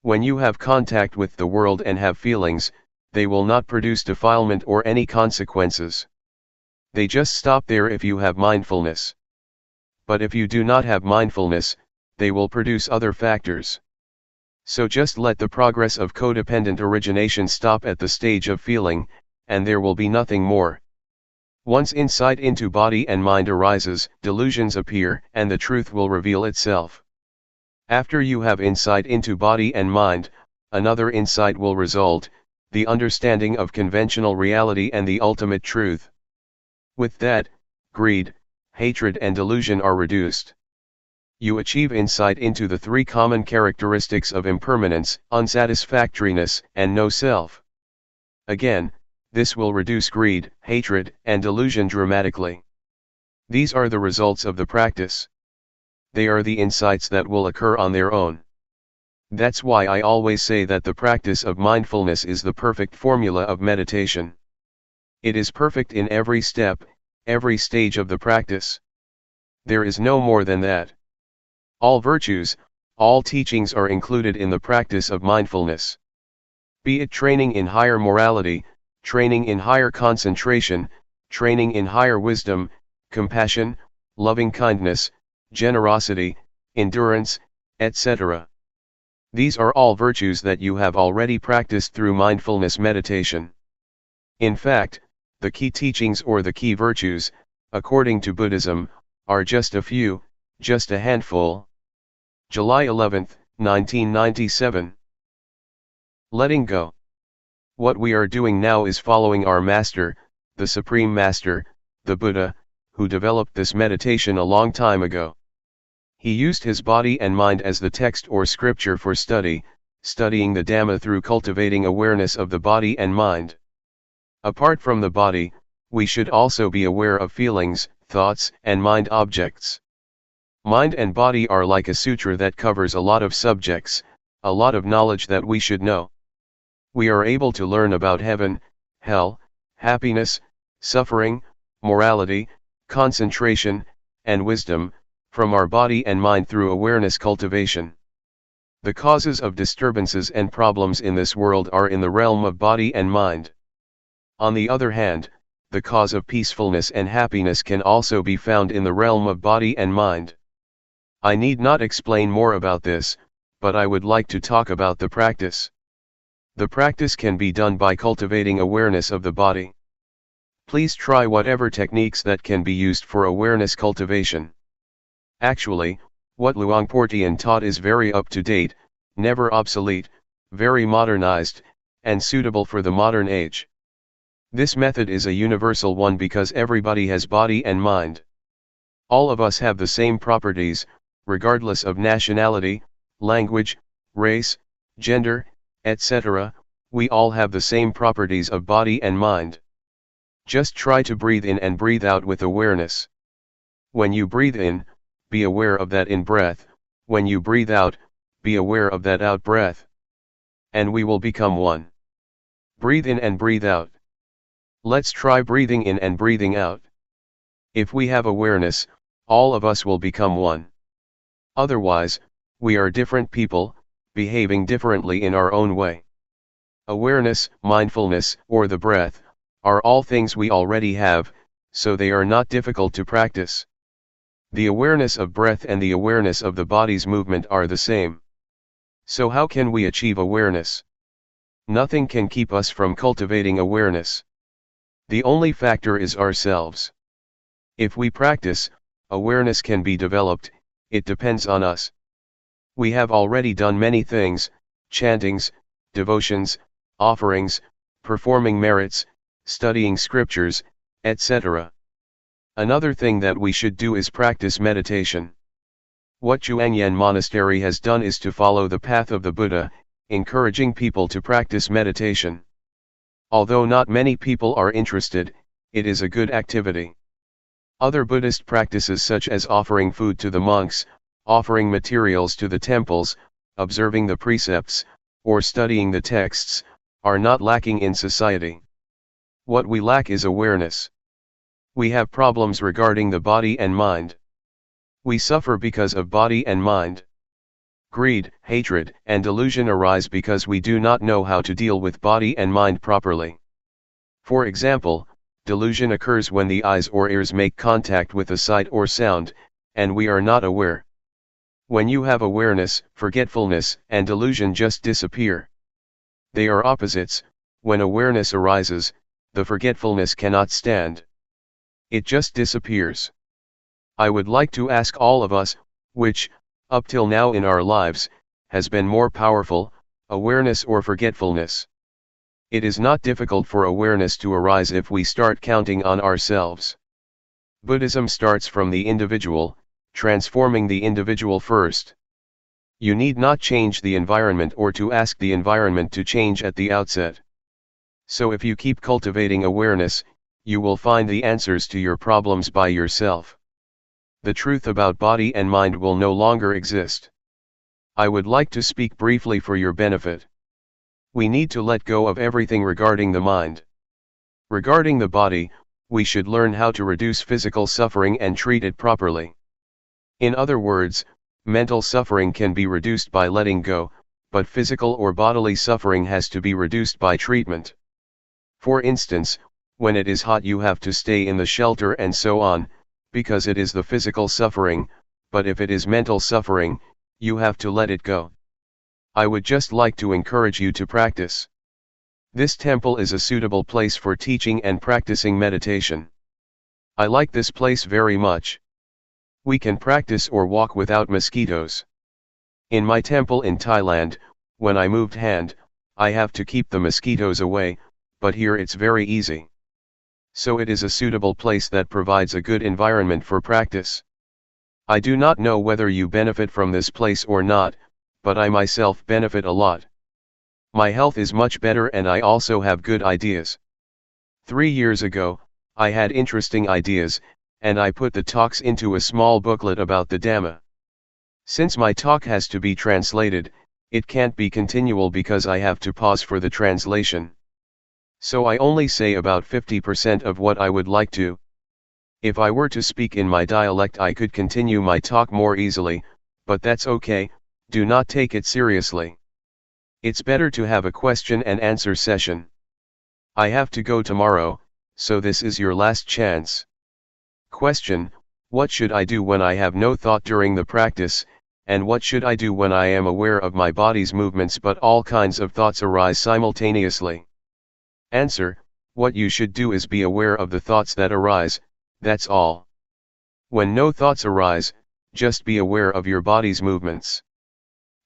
When you have contact with the world and have feelings, they will not produce defilement or any consequences. They just stop there if you have mindfulness. But if you do not have mindfulness, they will produce other factors. So just let the progress of codependent origination stop at the stage of feeling, and there will be nothing more. Once insight into body and mind arises, delusions appear, and the truth will reveal itself. After you have insight into body and mind, another insight will result, the understanding of conventional reality and the ultimate truth. With that, greed, hatred and delusion are reduced. You achieve insight into the three common characteristics of impermanence, unsatisfactoriness, and no self. Again, this will reduce greed, hatred, and delusion dramatically. These are the results of the practice. They are the insights that will occur on their own. That's why I always say that the practice of mindfulness is the perfect formula of meditation. It is perfect in every step, every stage of the practice. There is no more than that. All virtues, all teachings are included in the practice of mindfulness. Be it training in higher morality, training in higher concentration, training in higher wisdom, compassion, loving kindness, generosity, endurance, etc. These are all virtues that you have already practiced through mindfulness meditation. In fact, the key teachings or the key virtues, according to Buddhism, are just a few, just a handful. July 11, 1997. Letting go. What we are doing now is following our Master, the Supreme Master, the Buddha, who developed this meditation a long time ago. He used his body and mind as the text or scripture for studying the Dhamma through cultivating awareness of the body and mind. Apart from the body, we should also be aware of feelings, thoughts, and mind objects. Mind and body are like a sutra that covers a lot of subjects, a lot of knowledge that we should know. We are able to learn about heaven, hell, happiness, suffering, morality, concentration, and wisdom, from our body and mind through awareness cultivation. The causes of disturbances and problems in this world are in the realm of body and mind. On the other hand, the cause of peacefulness and happiness can also be found in the realm of body and mind. I need not explain more about this, but I would like to talk about the practice. The practice can be done by cultivating awareness of the body. Please try whatever techniques that can be used for awareness cultivation. Actually, what Luangpor Teean taught is very up to date, never obsolete, very modernized, and suitable for the modern age. This method is a universal one because everybody has body and mind. All of us have the same properties, regardless of nationality, language, race, gender, etc. We all have the same properties of body and mind. Just try to breathe in and breathe out with awareness. When you breathe in, be aware of that in breath, when you breathe out, be aware of that out breath. And we will become one. Breathe in and breathe out. Let's try breathing in and breathing out. If we have awareness, all of us will become one. Otherwise, we are different people, behaving differently in our own way. Awareness, mindfulness, or the breath, are all things we already have, so they are not difficult to practice. The awareness of breath and the awareness of the body's movement are the same. So how can we achieve awareness? Nothing can keep us from cultivating awareness. The only factor is ourselves. If we practice, awareness can be developed, it depends on us. We have already done many things, chantings, devotions, offerings, performing merits, studying scriptures, etc. Another thing that we should do is practice meditation. What Zhuangyan Monastery has done is to follow the path of the Buddha, encouraging people to practice meditation. Although not many people are interested, it is a good activity. Other Buddhist practices such as offering food to the monks, offering materials to the temples, observing the precepts, or studying the texts, are not lacking in society. What we lack is awareness. We have problems regarding the body and mind. We suffer because of body and mind. greed, hatred, and delusion arise because we do not know how to deal with body and mind properly. For example, delusion occurs when the eyes or ears make contact with a sight or sound, and we are not aware. When you have awareness, forgetfulness and delusion just disappear. They are opposites. When awareness arises, the forgetfulness cannot stand. It just disappears. I would like to ask all of us, which, up till now in our lives, has been more powerful, awareness or forgetfulness? It is not difficult for awareness to arise if we start counting on ourselves. Buddhism starts from the individual, transforming the individual first. You need not change the environment or to ask the environment to change at the outset. So if you keep cultivating awareness, you will find the answers to your problems by yourself. The truth about body and mind will no longer exist. I would like to speak briefly for your benefit. We need to let go of everything regarding the mind. Regarding the body, we should learn how to reduce physical suffering and treat it properly. In other words, mental suffering can be reduced by letting go, but physical or bodily suffering has to be reduced by treatment. For instance, when it is hot you have to stay in the shelter and so on, because it is the physical suffering, but if it is mental suffering, you have to let it go. I would just like to encourage you to practice. This temple is a suitable place for teaching and practicing meditation. I like this place very much. We can practice or walk without mosquitoes. In my temple in Thailand, when I moved hand, I have to keep the mosquitoes away, but here it's very easy. So it is a suitable place that provides a good environment for practice. I do not know whether you benefit from this place or not, but I myself benefit a lot. My health is much better and I also have good ideas. 3 years ago, I had interesting ideas, and I put the talks into a small booklet about the Dhamma. Since my talk has to be translated, it can't be continual because I have to pause for the translation. So I only say about 50% of what I would like to. If I were to speak in my dialect I could continue my talk more easily, but that's okay, do not take it seriously. It's better to have a question and answer session. I have to go tomorrow, so this is your last chance. Question: what should I do when I have no thought during the practice, and what should I do when I am aware of my body's movements but all kinds of thoughts arise simultaneously? Answer: what you should do is be aware of the thoughts that arise, that's all. When no thoughts arise, just be aware of your body's movements.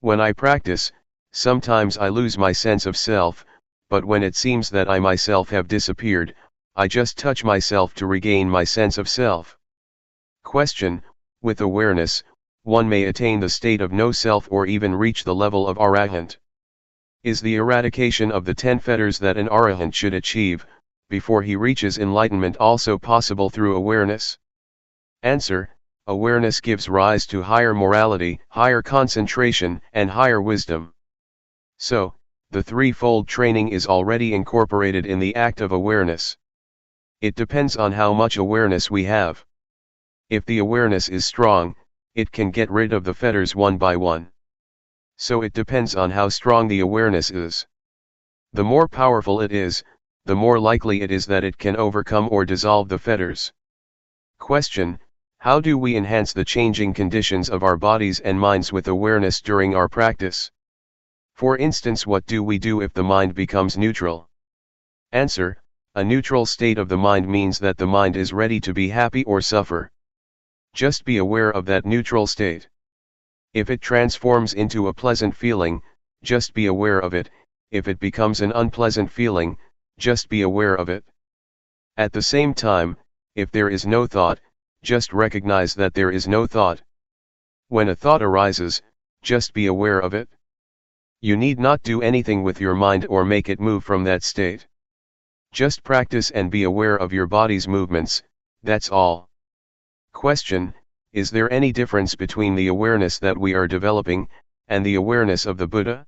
When I practice, sometimes I lose my sense of self, but when it seems that I myself have disappeared, I just touch myself to regain my sense of self. Question: with awareness, one may attain the state of no self or even reach the level of arahant. Is the eradication of the 10 fetters that an arahant should achieve, before he reaches enlightenment also possible through awareness? Answer: awareness gives rise to higher morality, higher concentration, and higher wisdom. So, the threefold training is already incorporated in the act of awareness. It depends on how much awareness we have. If the awareness is strong, it can get rid of the fetters one by one. So it depends on how strong the awareness is. The more powerful it is, the more likely it is that it can overcome or dissolve the fetters. Question: how do we enhance the changing conditions of our bodies and minds with awareness during our practice? For instance, what do we do if the mind becomes neutral? Answer: a neutral state of the mind means that the mind is ready to be happy or suffer. Just be aware of that neutral state. If it transforms into a pleasant feeling, just be aware of it. If it becomes an unpleasant feeling, just be aware of it. At the same time, if there is no thought, just recognize that there is no thought. When a thought arises, just be aware of it. You need not do anything with your mind or make it move from that state. Just practice and be aware of your body's movements, that's all. Question: is there any difference between the awareness that we are developing, and the awareness of the Buddha?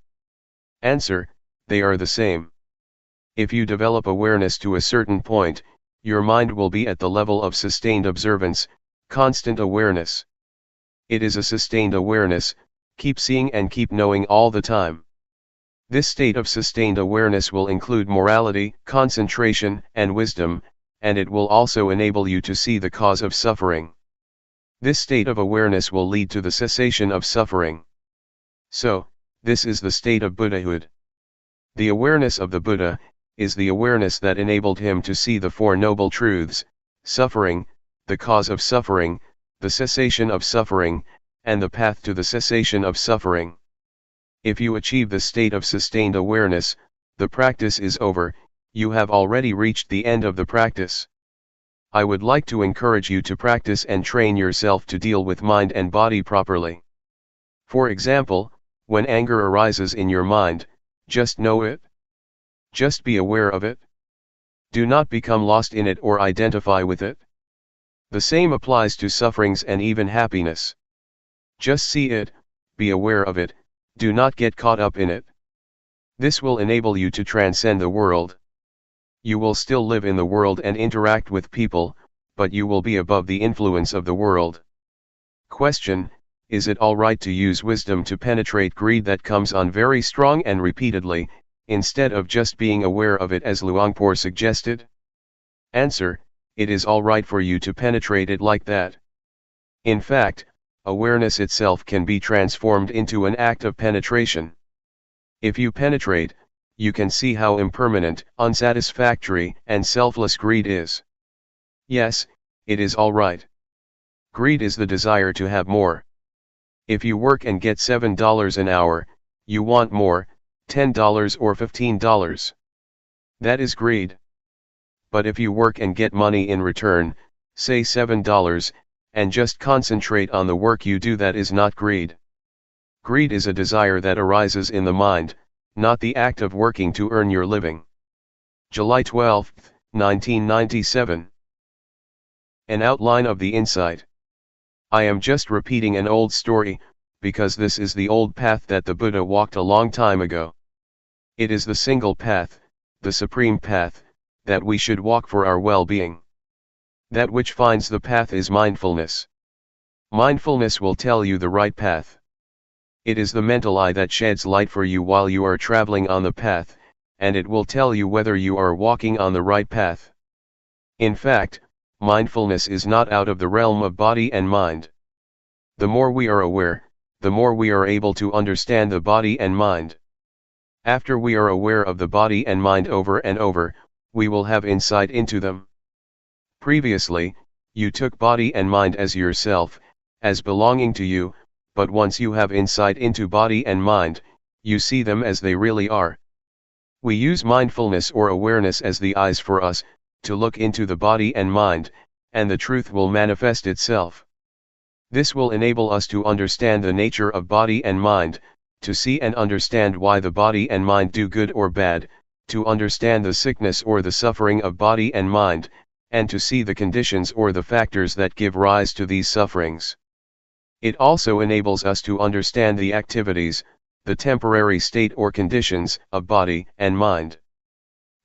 Answer: they are the same. If you develop awareness to a certain point, your mind will be at the level of sustained observance, constant awareness. It is a sustained awareness, Keep seeing and keep knowing all the time. This state of sustained awareness will include morality, concentration, and wisdom, and it will also enable you to see the cause of suffering. This state of awareness will lead to the cessation of suffering. So, this is the state of Buddhahood. The awareness of the Buddha is the awareness that enabled him to see the Four Noble Truths: suffering, the cause of suffering, the cessation of suffering, and the path to the cessation of suffering. If you achieve the state of sustained awareness, the practice is over, you have already reached the end of the practice. I would like to encourage you to practice and train yourself to deal with mind and body properly. For example, when anger arises in your mind, just know it. Just be aware of it. Do not become lost in it or identify with it. The same applies to sufferings and even happiness. Just see it, be aware of it, do not get caught up in it. This will enable you to transcend the world. You will still live in the world and interact with people, but you will be above the influence of the world. Question: is it alright to use wisdom to penetrate greed that comes on very strong and repeatedly, instead of just being aware of it as Luangpor suggested? Answer: it is alright for you to penetrate it like that. In fact, awareness itself can be transformed into an act of penetration. If you penetrate, you can see how impermanent, unsatisfactory, and selfless greed is. Yes, it is alright. Greed is the desire to have more. If you work and get $7 an hour, you want more, $10 or $15. That is greed. But if you work and get money in return, say $7, and just concentrate on the work you do, that is not greed. Greed is a desire that arises in the mind, not the act of working to earn your living. July 12, 1997. An outline of the insight. I am just repeating an old story, because this is the old path that the Buddha walked a long time ago. It is the single path, the supreme path, that we should walk for our well-being. That which finds the path is mindfulness. Mindfulness will tell you the right path. It is the mental eye that sheds light for you while you are traveling on the path, and it will tell you whether you are walking on the right path. In fact, mindfulness is not out of the realm of body and mind. The more we are aware, the more we are able to understand the body and mind. After we are aware of the body and mind over and over, we will have insight into them. Previously, you took body and mind as yourself, as belonging to you, but once you have insight into body and mind, you see them as they really are. We use mindfulness or awareness as the eyes for us, to look into the body and mind, and the truth will manifest itself. This will enable us to understand the nature of body and mind, to see and understand why the body and mind do good or bad, to understand the sickness or the suffering of body and mind, and to see the conditions or the factors that give rise to these sufferings. It also enables us to understand the activities, the temporary state or conditions, of body and mind.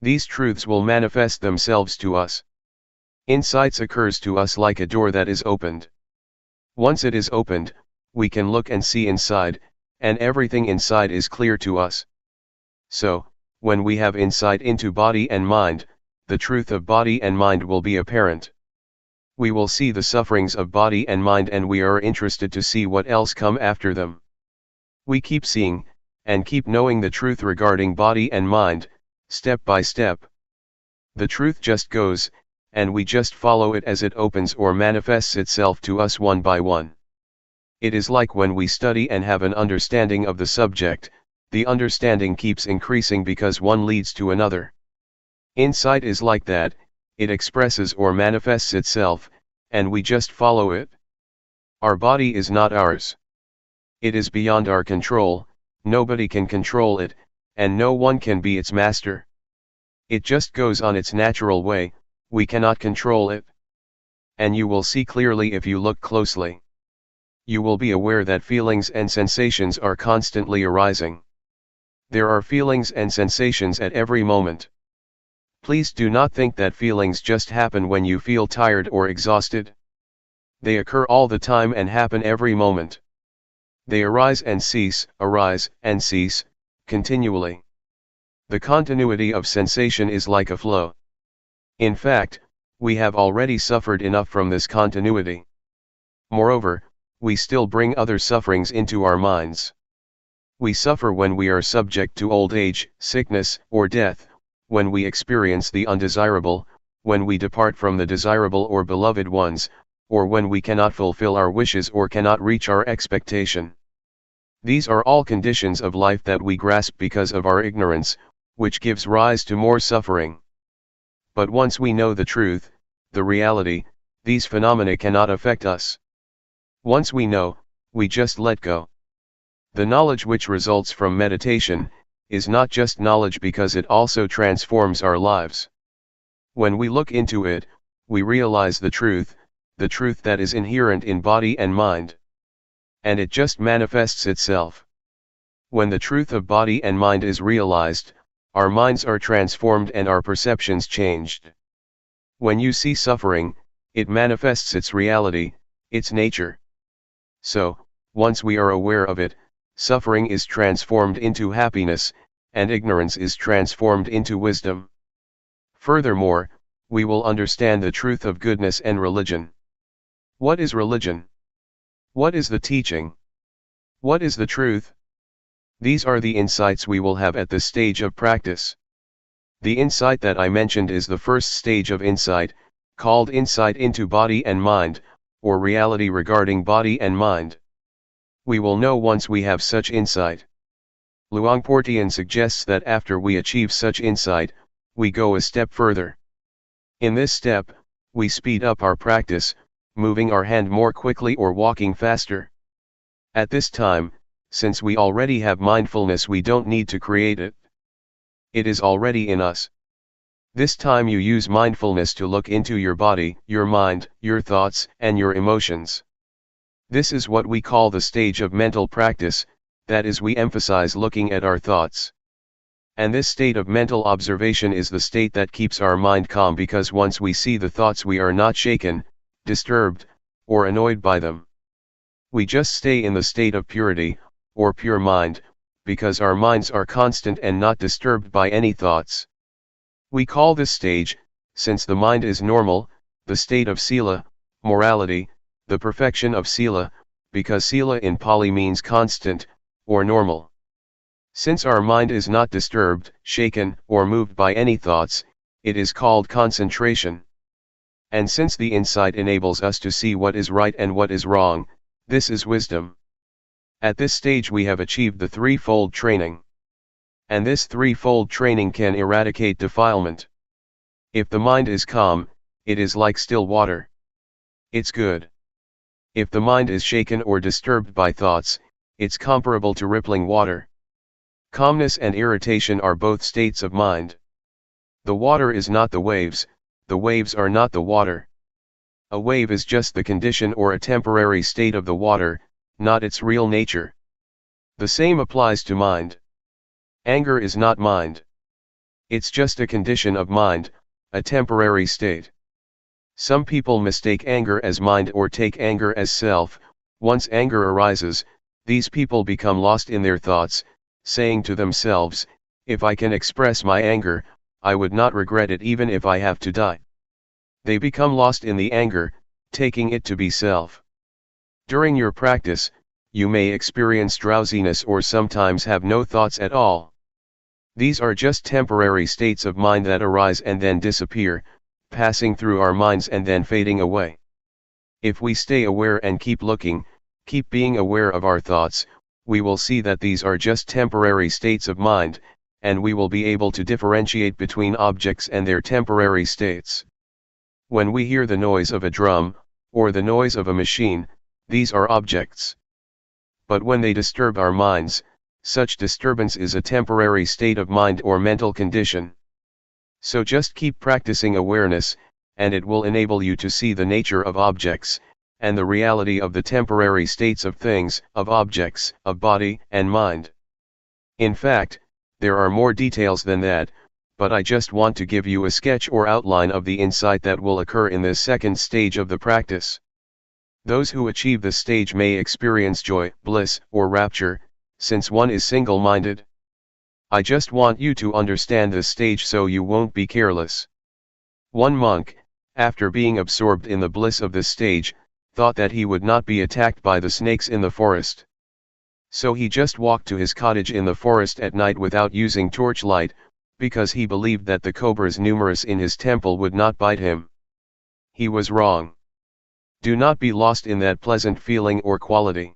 These truths will manifest themselves to us. Insights occurs to us like a door that is opened. Once it is opened, we can look and see inside, and everything inside is clear to us. So, when we have insight into body and mind, the truth of body and mind will be apparent. We will see the sufferings of body and mind, and we are interested to see what else come after them. We keep seeing, and keep knowing the truth regarding body and mind, step by step. The truth just goes, and we just follow it as it opens or manifests itself to us one by one. It is like when we study and have an understanding of the subject, the understanding keeps increasing because one leads to another. Insight is like that, it expresses or manifests itself, and we just follow it. Our body is not ours. It is beyond our control, nobody can control it, and no one can be its master. It just goes on its natural way, we cannot control it. And you will see clearly if you look closely. You will be aware that feelings and sensations are constantly arising. There are feelings and sensations at every moment. Please do not think that feelings just happen when you feel tired or exhausted. They occur all the time and happen every moment. They arise and cease, continually. The continuity of sensation is like a flow. In fact, we have already suffered enough from this continuity. Moreover, we still bring other sufferings into our minds. We suffer when we are subject to old age, sickness, or death, when we experience the undesirable, when we depart from the desirable or beloved ones, or when we cannot fulfill our wishes or cannot reach our expectation. These are all conditions of life that we grasp because of our ignorance, which gives rise to more suffering. But once we know the truth, the reality, these phenomena cannot affect us. Once we know, we just let go. The knowledge which results from meditation is not just knowledge because it also transforms our lives. When we look into it, we realize the truth that is inherent in body and mind. And it just manifests itself. When the truth of body and mind is realized, our minds are transformed and our perceptions changed. When you see suffering, it manifests its reality, its nature. So, once we are aware of it, suffering is transformed into happiness, and ignorance is transformed into wisdom. Furthermore, we will understand the truth of goodness and religion. What is religion? What is the teaching? What is the truth? These are the insights we will have at this stage of practice. The insight that I mentioned is the first stage of insight, called insight into body and mind, or reality regarding body and mind. We will know once we have such insight. Luangpor Teean suggests that after we achieve such insight, we go a step further. In this step, we speed up our practice, moving our hand more quickly or walking faster. At this time, since we already have mindfulness, we don't need to create it. It is already in us. This time you use mindfulness to look into your body, your mind, your thoughts, and your emotions. This is what we call the stage of mental practice, that is, we emphasize looking at our thoughts. And this state of mental observation is the state that keeps our mind calm, because once we see the thoughts we are not shaken, disturbed, or annoyed by them. We just stay in the state of purity, or pure mind, because our minds are constant and not disturbed by any thoughts. We call this stage, since the mind is normal, the state of sila, morality, the perfection of sila, because sila in Pali means constant, or normal. Since our mind is not disturbed, shaken, or moved by any thoughts, it is called concentration. And since the insight enables us to see what is right and what is wrong, this is wisdom. At this stage we have achieved the threefold training. And this threefold training can eradicate defilement. If the mind is calm, it is like still water. It's good. If the mind is shaken or disturbed by thoughts, it's comparable to rippling water. Calmness and irritation are both states of mind. The water is not the waves are not the water. A wave is just the condition or a temporary state of the water, not its real nature. The same applies to mind. Anger is not mind. It's just a condition of mind, a temporary state. Some people mistake anger as mind or take anger as self. Once anger arises, these people become lost in their thoughts, saying to themselves, "If I can express my anger, I would not regret it even if I have to die." They become lost in the anger, taking it to be self. During your practice, you may experience drowsiness or sometimes have no thoughts at all. These are just temporary states of mind that arise and then disappear, passing through our minds and then fading away. If we stay aware and keep looking, keep being aware of our thoughts, we will see that these are just temporary states of mind, and we will be able to differentiate between objects and their temporary states. When we hear the noise of a drum, or the noise of a machine, these are objects. But when they disturb our minds, such disturbance is a temporary state of mind or mental condition. So just keep practicing awareness, and it will enable you to see the nature of objects, and the reality of the temporary states of things, of objects, of body and mind. In fact, there are more details than that, but I just want to give you a sketch or outline of the insight that will occur in this second stage of the practice. Those who achieve this stage may experience joy, bliss, or rapture, since one is single-minded. I just want you to understand this stage so you won't be careless. One monk, after being absorbed in the bliss of this stage, thought that he would not be attacked by the snakes in the forest. So he just walked to his cottage in the forest at night without using torchlight, because he believed that the cobras numerous in his temple would not bite him. He was wrong. Do not be lost in that pleasant feeling or quality.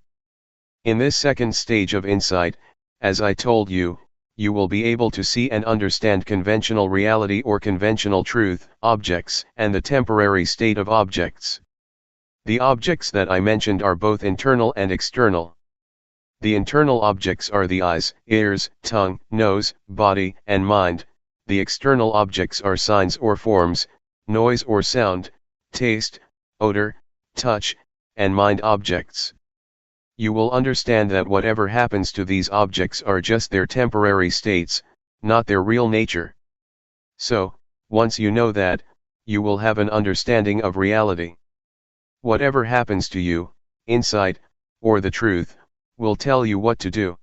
In this second stage of insight, as I told you, you will be able to see and understand conventional reality or conventional truth, objects, and the temporary state of objects. The objects that I mentioned are both internal and external. The internal objects are the eyes, ears, tongue, nose, body, and mind. The external objects are signs or forms, noise or sound, taste, odor, touch, and mind objects. You will understand that whatever happens to these objects are just their temporary states, not their real nature. So, once you know that, you will have an understanding of reality. Whatever happens to you, insight, or the truth, will tell you what to do.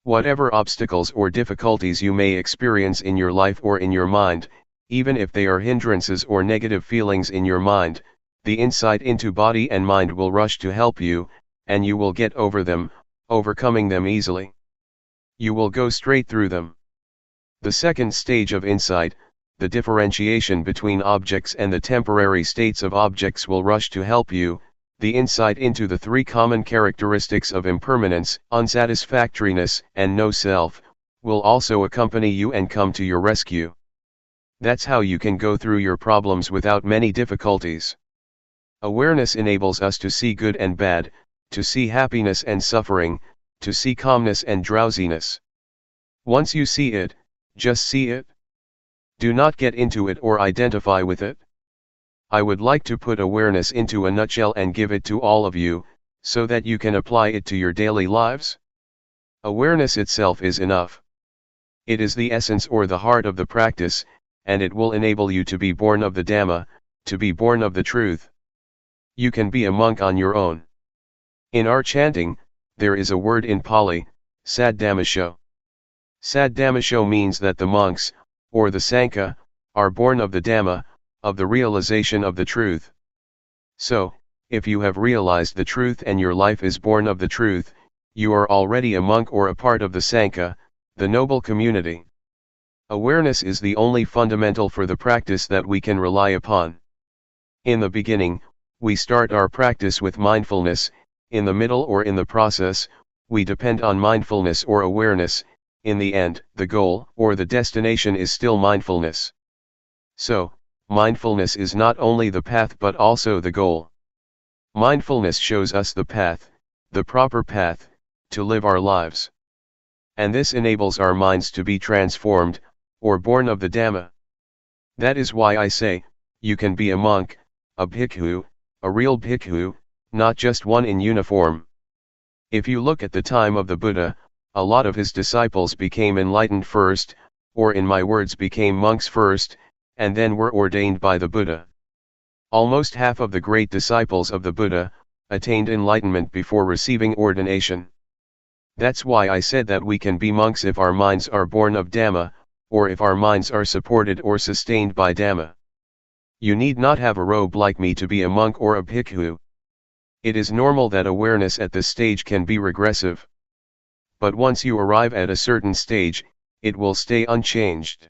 Whatever obstacles or difficulties you may experience in your life or in your mind, even if they are hindrances or negative feelings in your mind, the insight into body and mind will rush to help you, and you will get over them, overcoming them easily. You will go straight through them. The second stage of insight, the differentiation between objects and the temporary states of objects, will rush to help you. The insight into the three common characteristics of impermanence, unsatisfactoriness, and no self, will also accompany you and come to your rescue. That's how you can go through your problems without many difficulties. Awareness enables us to see good and bad, to see happiness and suffering, to see calmness and drowsiness. Once you see it, just see it. Do not get into it or identify with it. I would like to put awareness into a nutshell and give it to all of you, so that you can apply it to your daily lives. Awareness itself is enough. It is the essence or the heart of the practice, and it will enable you to be born of the Dhamma, to be born of the truth. You can be a monk on your own. In our chanting, there is a word in Pali, Saddhammasho. Saddhammasho means that the monks, or the Sangha, are born of the Dhamma, of the realization of the truth. So, if you have realized the truth and your life is born of the truth, you are already a monk or a part of the Sangha, the noble community. Awareness is the only fundamental for the practice that we can rely upon. In the beginning, we start our practice with mindfulness. In the middle or in the process, we depend on mindfulness or awareness. In the end, the goal or the destination is still mindfulness. So, mindfulness is not only the path but also the goal. Mindfulness shows us the path, the proper path, to live our lives. And this enables our minds to be transformed, or born of the Dhamma. That is why I say, you can be a monk, a bhikkhu, a real bhikkhu, not just one in uniform. If you look at the time of the Buddha, a lot of his disciples became enlightened first, or in my words became monks first, and then were ordained by the Buddha. Almost half of the great disciples of the Buddha attained enlightenment before receiving ordination. That's why I said that we can be monks if our minds are born of Dhamma, or if our minds are supported or sustained by Dhamma. You need not have a robe like me to be a monk or a bhikkhu. It is normal that awareness at this stage can be regressive. But once you arrive at a certain stage, it will stay unchanged.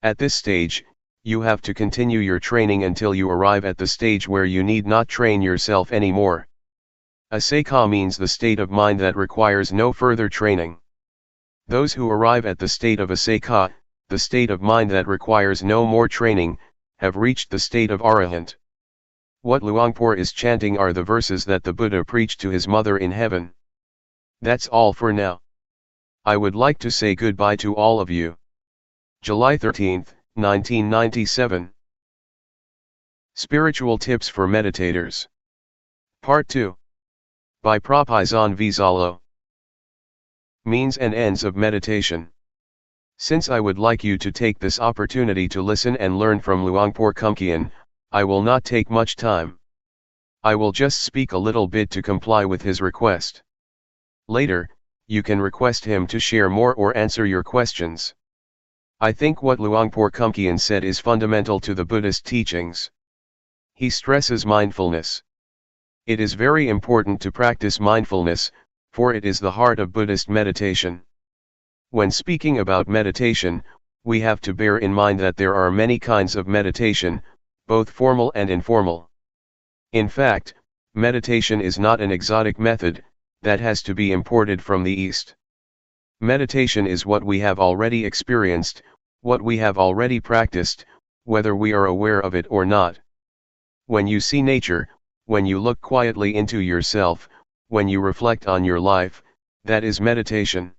At this stage, you have to continue your training until you arrive at the stage where you need not train yourself anymore. Asakha means the state of mind that requires no further training. Those who arrive at the state of asakha, the state of mind that requires no more training, have reached the state of arahant. What Luangpor is chanting are the verses that the Buddha preached to his mother in heaven. That's all for now. I would like to say goodbye to all of you. July 13, 1997. Spiritual Tips for Meditators. Part 2. By Propizan Vizalo. Means and Ends of Meditation. Since I would like you to take this opportunity to listen and learn from Luangpor Teean, I will not take much time. I will just speak a little bit to comply with his request. Later, you can request him to share more or answer your questions. I think what Luangpor Teean said is fundamental to the Buddhist teachings. He stresses mindfulness. It is very important to practice mindfulness, for it is the heart of Buddhist meditation. When speaking about meditation, we have to bear in mind that there are many kinds of meditation, both formal and informal. In fact, meditation is not an exotic method that has to be imported from the East. Meditation is what we have already experienced, what we have already practiced, whether we are aware of it or not. When you see nature, when you look quietly into yourself, when you reflect on your life, that is meditation.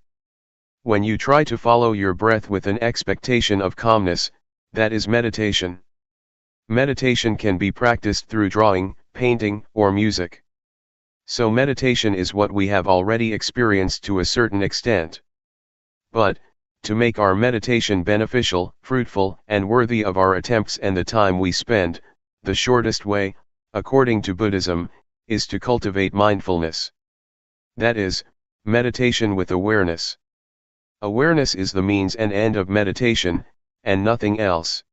When you try to follow your breath with an expectation of calmness, that is meditation. Meditation can be practiced through drawing, painting, or music. So meditation is what we have already experienced to a certain extent. But, to make our meditation beneficial, fruitful, and worthy of our attempts and the time we spend, the shortest way, according to Buddhism, is to cultivate mindfulness. That is, meditation with awareness. Awareness is the means and end of meditation, and nothing else.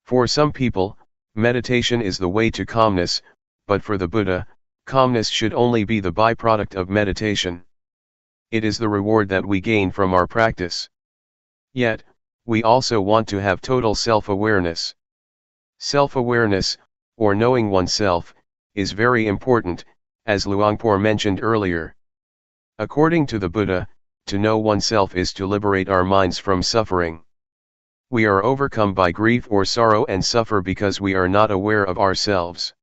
For some people, meditation is the way to calmness, but for the Buddha, calmness should only be the byproduct of meditation. It is the reward that we gain from our practice. Yet, we also want to have total self-awareness. Self-awareness, or knowing oneself, is very important, as Luangpor mentioned earlier. According to the Buddha, to know oneself is to liberate our minds from suffering. We are overcome by grief or sorrow and suffer because we are not aware of ourselves.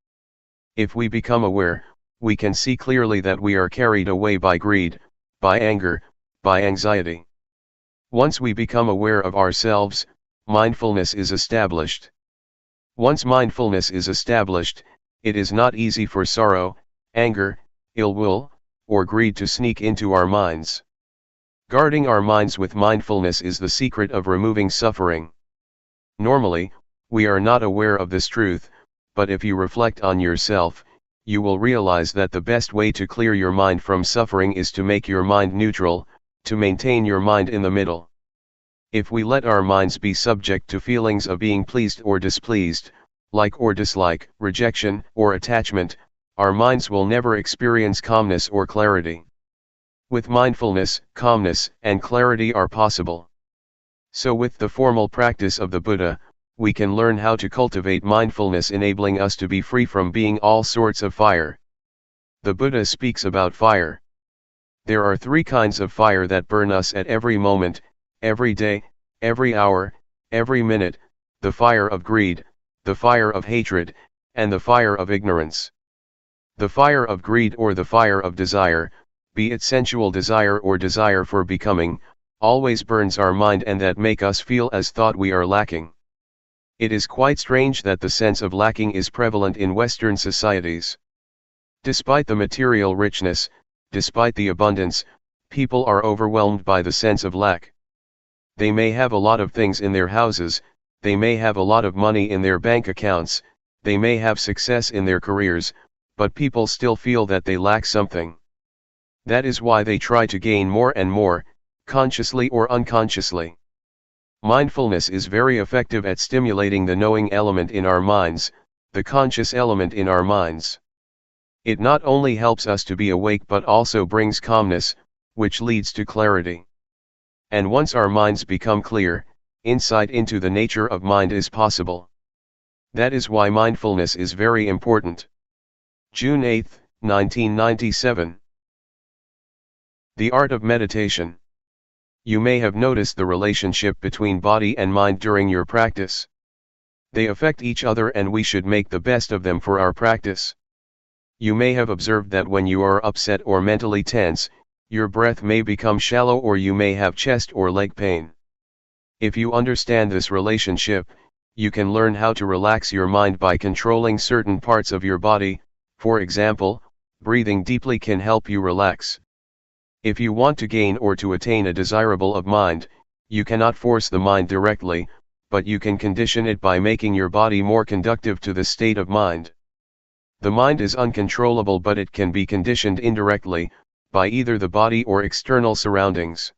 If we become aware, we can see clearly that we are carried away by greed, by anger, by anxiety. Once we become aware of ourselves, mindfulness is established. Once mindfulness is established, it is not easy for sorrow, anger, ill will, or greed to sneak into our minds. Guarding our minds with mindfulness is the secret of removing suffering. Normally, we are not aware of this truth, but if you reflect on yourself, you will realize that the best way to clear your mind from suffering is to make your mind neutral, to maintain your mind in the middle. If we let our minds be subject to feelings of being pleased or displeased, like or dislike, rejection or attachment, our minds will never experience calmness or clarity. With mindfulness, calmness and clarity are possible. So with the formal practice of the Buddha, we can learn how to cultivate mindfulness, enabling us to be free from being all sorts of fire. The Buddha speaks about fire. There are three kinds of fire that burn us at every moment, every day, every hour, every minute: the fire of greed, the fire of hatred, and the fire of ignorance. The fire of greed or the fire of desire, be it sensual desire or desire for becoming, always burns our mind and that make us feel as thought we are lacking. It is quite strange that the sense of lacking is prevalent in Western societies. Despite the material richness, despite the abundance, people are overwhelmed by the sense of lack. They may have a lot of things in their houses, they may have a lot of money in their bank accounts, they may have success in their careers, but people still feel that they lack something. That is why they try to gain more and more, consciously or unconsciously. Mindfulness is very effective at stimulating the knowing element in our minds, the conscious element in our minds. It not only helps us to be awake but also brings calmness, which leads to clarity. And once our minds become clear, insight into the nature of mind is possible. That is why mindfulness is very important. June 8, 1997. The art of meditation. You may have noticed the relationship between body and mind during your practice. They affect each other and we should make the best of them for our practice. You may have observed that when you are upset or mentally tense, your breath may become shallow or you may have chest or leg pain. If you understand this relationship, you can learn how to relax your mind by controlling certain parts of your body. For example, breathing deeply can help you relax. If you want to gain or to attain a desirable of mind, you cannot force the mind directly, but you can condition it by making your body more conducive to the state of mind. The mind is uncontrollable, but it can be conditioned indirectly, by either the body or external surroundings.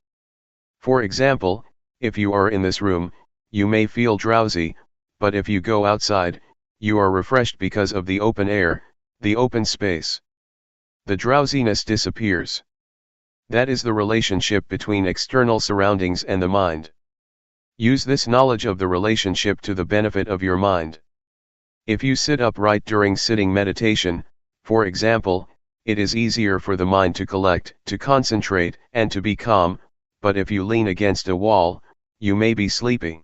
For example, if you are in this room, you may feel drowsy, but if you go outside, you are refreshed because of the open air, the open space. The drowsiness disappears. That is the relationship between external surroundings and the mind. Use this knowledge of the relationship to the benefit of your mind. If you sit upright during sitting meditation, for example, it is easier for the mind to collect, to concentrate, and to be calm, but if you lean against a wall, you may be sleeping.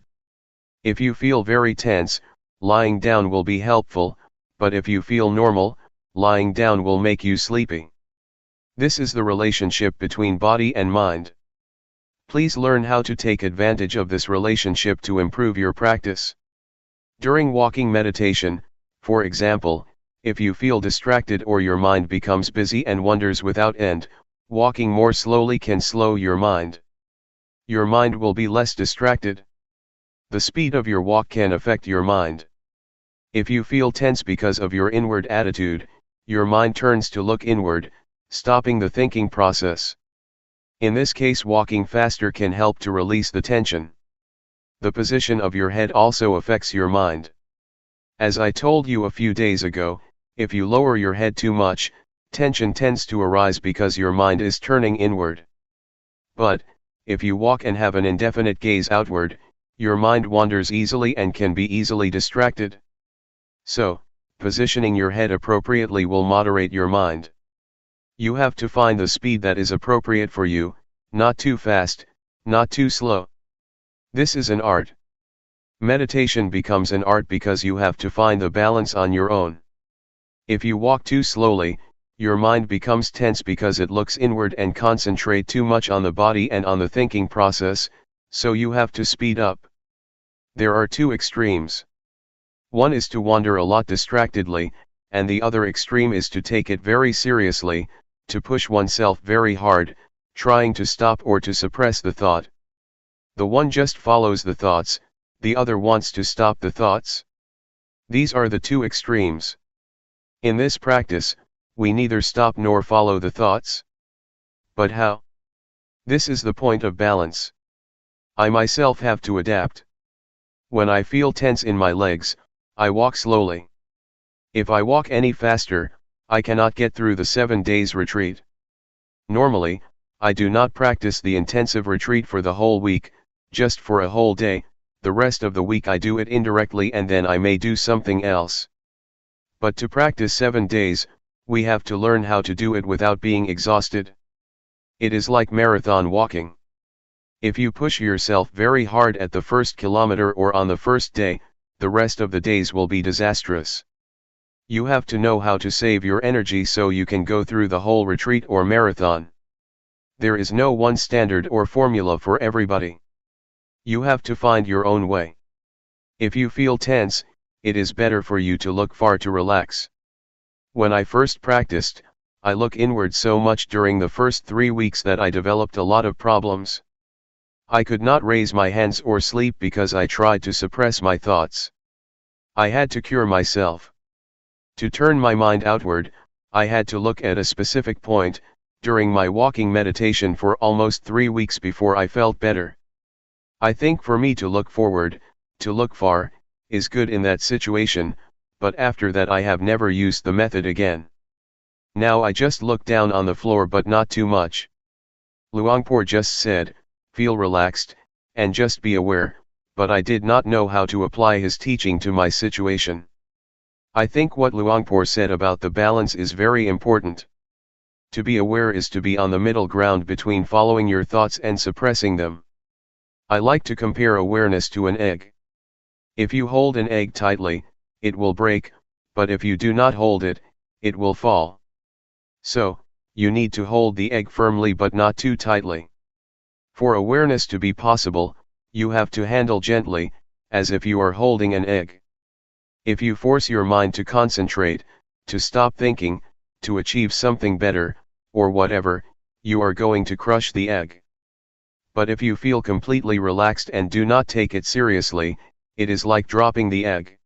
If you feel very tense, lying down will be helpful, but if you feel normal, lying down will make you sleepy. This is the relationship between body and mind. Please learn how to take advantage of this relationship to improve your practice. During walking meditation, for example, if you feel distracted or your mind becomes busy and wanders without end, walking more slowly can slow your mind. Your mind will be less distracted. The speed of your walk can affect your mind. If you feel tense because of your inward attitude, your mind turns to look inward, stopping the thinking process. In this case, walking faster can help to release the tension. The position of your head also affects your mind. As I told you a few days ago, if you lower your head too much, tension tends to arise because your mind is turning inward. But, if you walk and have an indefinite gaze outward, your mind wanders easily and can be easily distracted. So, positioning your head appropriately will moderate your mind. You have to find the speed that is appropriate for you, not too fast, not too slow. This is an art. Meditation becomes an art because you have to find the balance on your own. If you walk too slowly, your mind becomes tense because it looks inward and concentrate too much on the body and on the thinking process, so you have to speed up. There are two extremes. One is to wander a lot distractedly, and the other extreme is to take it very seriously, to push oneself very hard, trying to stop or to suppress the thought. The one just follows the thoughts, the other wants to stop the thoughts. These are the two extremes. In this practice, we neither stop nor follow the thoughts. But how? This is the point of balance. I myself have to adapt. When I feel tense in my legs, I walk slowly. If I walk any faster, I cannot get through the 7 days retreat. Normally, I do not practice the intensive retreat for the whole week, just for a whole day. The rest of the week I do it indirectly and then I may do something else. But to practice 7 days, we have to learn how to do it without being exhausted. It is like marathon walking. If you push yourself very hard at the first kilometer or on the first day, the rest of the days will be disastrous. You have to know how to save your energy so you can go through the whole retreat or marathon. There is no one standard or formula for everybody. You have to find your own way. If you feel tense, it is better for you to look far to relax. When I first practiced, I look inward so much during the first 3 weeks that I developed a lot of problems. I could not raise my hands or sleep because I tried to suppress my thoughts. I had to cure myself. To turn my mind outward, I had to look at a specific point, during my walking meditation for almost 3 weeks before I felt better. I think for me to look forward, to look far, is good in that situation, but after that I have never used the method again. Now I just look down on the floor but not too much. Luangpor just said, feel relaxed, and just be aware, but I did not know how to apply his teaching to my situation. I think what Luangpor said about the balance is very important. To be aware is to be on the middle ground between following your thoughts and suppressing them. I like to compare awareness to an egg. If you hold an egg tightly, it will break, but if you do not hold it, it will fall. So, you need to hold the egg firmly but not too tightly. For awareness to be possible, you have to handle gently, as if you are holding an egg. If you force your mind to concentrate, to stop thinking, to achieve something better, or whatever, you are going to crush the egg. But if you feel completely relaxed and do not take it seriously, it is like dropping the egg.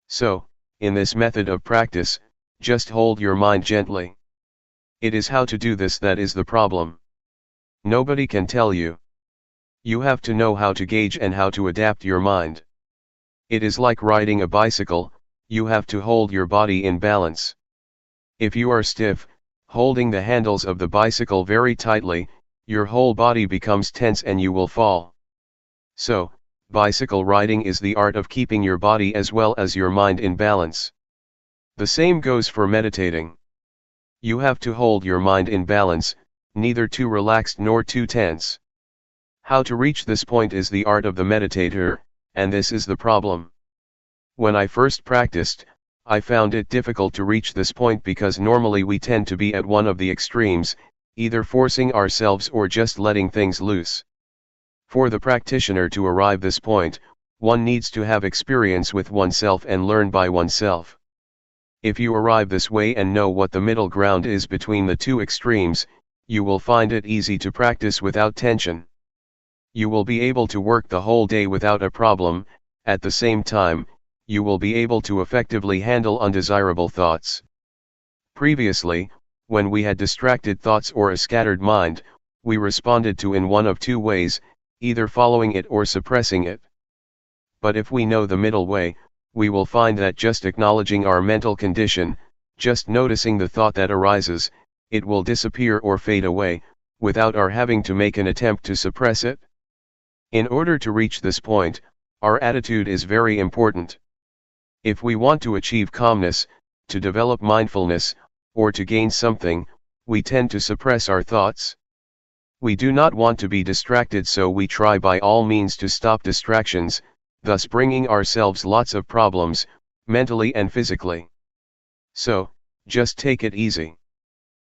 So, in this method of practice, just hold your mind gently. It is how to do this that is the problem. Nobody can tell you. You have to know how to gauge and how to adapt your mind. It is like riding a bicycle, you have to hold your body in balance. If you are stiff, holding the handles of the bicycle very tightly, your whole body becomes tense and you will fall. So, bicycle riding is the art of keeping your body as well as your mind in balance. The same goes for meditating. You have to hold your mind in balance, neither too relaxed nor too tense. How to reach this point is the art of the meditator, and this is the problem. When I first practiced, I found it difficult to reach this point because normally we tend to be at one of the extremes, either forcing ourselves or just letting things loose. For the practitioner to arrive this point, one needs to have experience with oneself and learn by oneself. If you arrive this way and know what the middle ground is between the two extremes, you will find it easy to practice without tension. You will be able to work the whole day without a problem. At the same time, you will be able to effectively handle undesirable thoughts. Previously, when we had distracted thoughts or a scattered mind, we responded to in one of two ways, either following it or suppressing it. But if we know the middle way, we will find that just acknowledging our mental condition, just noticing the thought that arises, it will disappear or fade away, without our having to make an attempt to suppress it. In order to reach this point, our attitude is very important. If we want to achieve calmness, to develop mindfulness, or to gain something, we tend to suppress our thoughts. We do not want to be distracted, so we try by all means to stop distractions, thus bringing ourselves lots of problems, mentally and physically. So, just take it easy.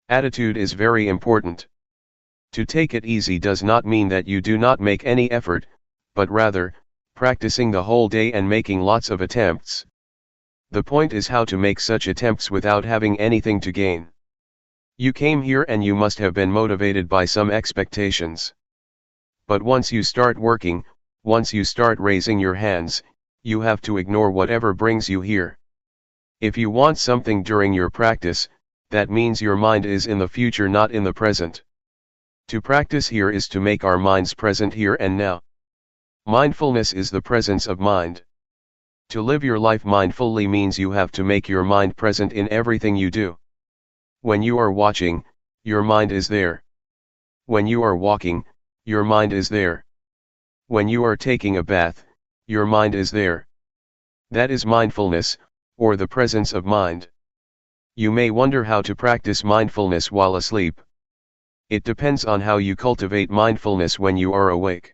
Attitude is very important. To take it easy does not mean that you do not make any effort, but rather, practicing the whole day and making lots of attempts. The point is how to make such attempts without having anything to gain. You came here and you must have been motivated by some expectations. But once you start working, once you start raising your hands, you have to ignore whatever brings you here. If you want something during your practice, that means your mind is in the future, not in the present. To practice here is to make our minds present here and now. Mindfulness is the presence of mind. To live your life mindfully means you have to make your mind present in everything you do. When you are watching, your mind is there. When you are walking, your mind is there. When you are taking a bath, your mind is there. That is mindfulness, or the presence of mind. You may wonder how to practice mindfulness while asleep. It depends on how you cultivate mindfulness when you are awake.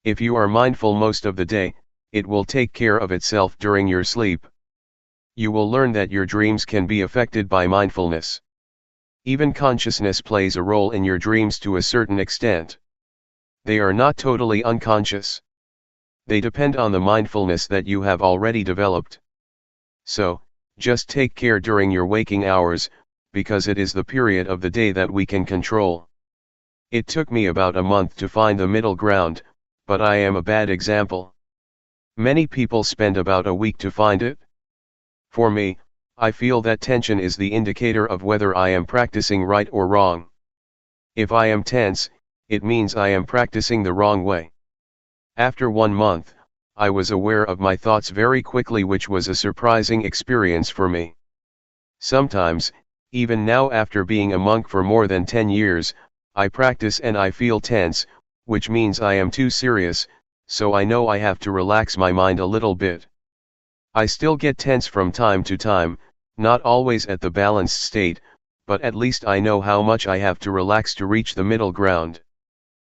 If you are mindful most of the day, it will take care of itself during your sleep. You will learn that your dreams can be affected by mindfulness. Even consciousness plays a role in your dreams to a certain extent. They are not totally unconscious. They depend on the mindfulness that you have already developed. So, just take care during your waking hours, because it is the period of the day that we can control. It took me about a month to find the middle ground, but I am a bad example. Many people spend about a week to find it. For me, I feel that tension is the indicator of whether I am practicing right or wrong. If I am tense, it means I am practicing the wrong way. After 1 month, I was aware of my thoughts very quickly, which was a surprising experience for me. Sometimes, even now after being a monk for more than 10 years, I practice and I feel tense, which means I am too serious, so I know I have to relax my mind a little bit. I still get tense from time to time, not always at the balanced state, but at least I know how much I have to relax to reach the middle ground.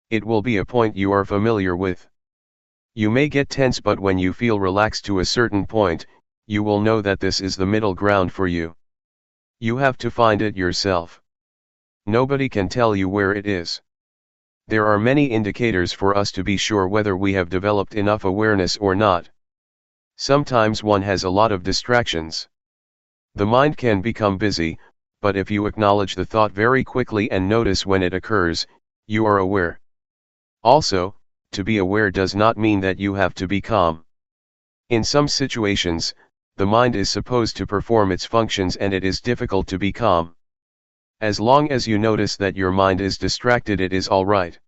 It will be a point you are familiar with. You may get tense, but when you feel relaxed to a certain point, you will know that this is the middle ground for you. You have to find it yourself. Nobody can tell you where it is. There are many indicators for us to be sure whether we have developed enough awareness or not. Sometimes one has a lot of distractions. The mind can become busy, but if you acknowledge the thought very quickly and notice when it occurs, you are aware. Also, to be aware does not mean that you have to be calm. In some situations, the mind is supposed to perform its functions and it is difficult to be calm. As long as you notice that your mind is distracted, it is all right.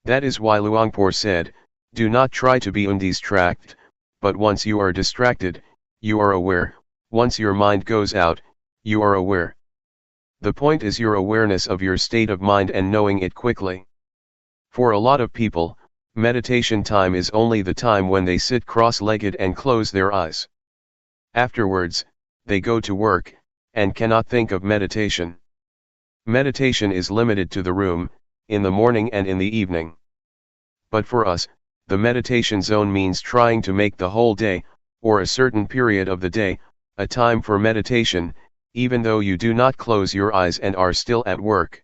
That is why Luangpor said, do not try to be undistracted, but once you are distracted, you are aware. Once your mind goes out, you are aware. The point is your awareness of your state of mind and knowing it quickly. For a lot of people, meditation time is only the time when they sit cross-legged and close their eyes. Afterwards, they go to work, and cannot think of meditation. Meditation is limited to the room, in the morning and in the evening. But for us, the meditation zone means trying to make the whole day, or a certain period of the day, a time for meditation, even though you do not close your eyes and are still at work.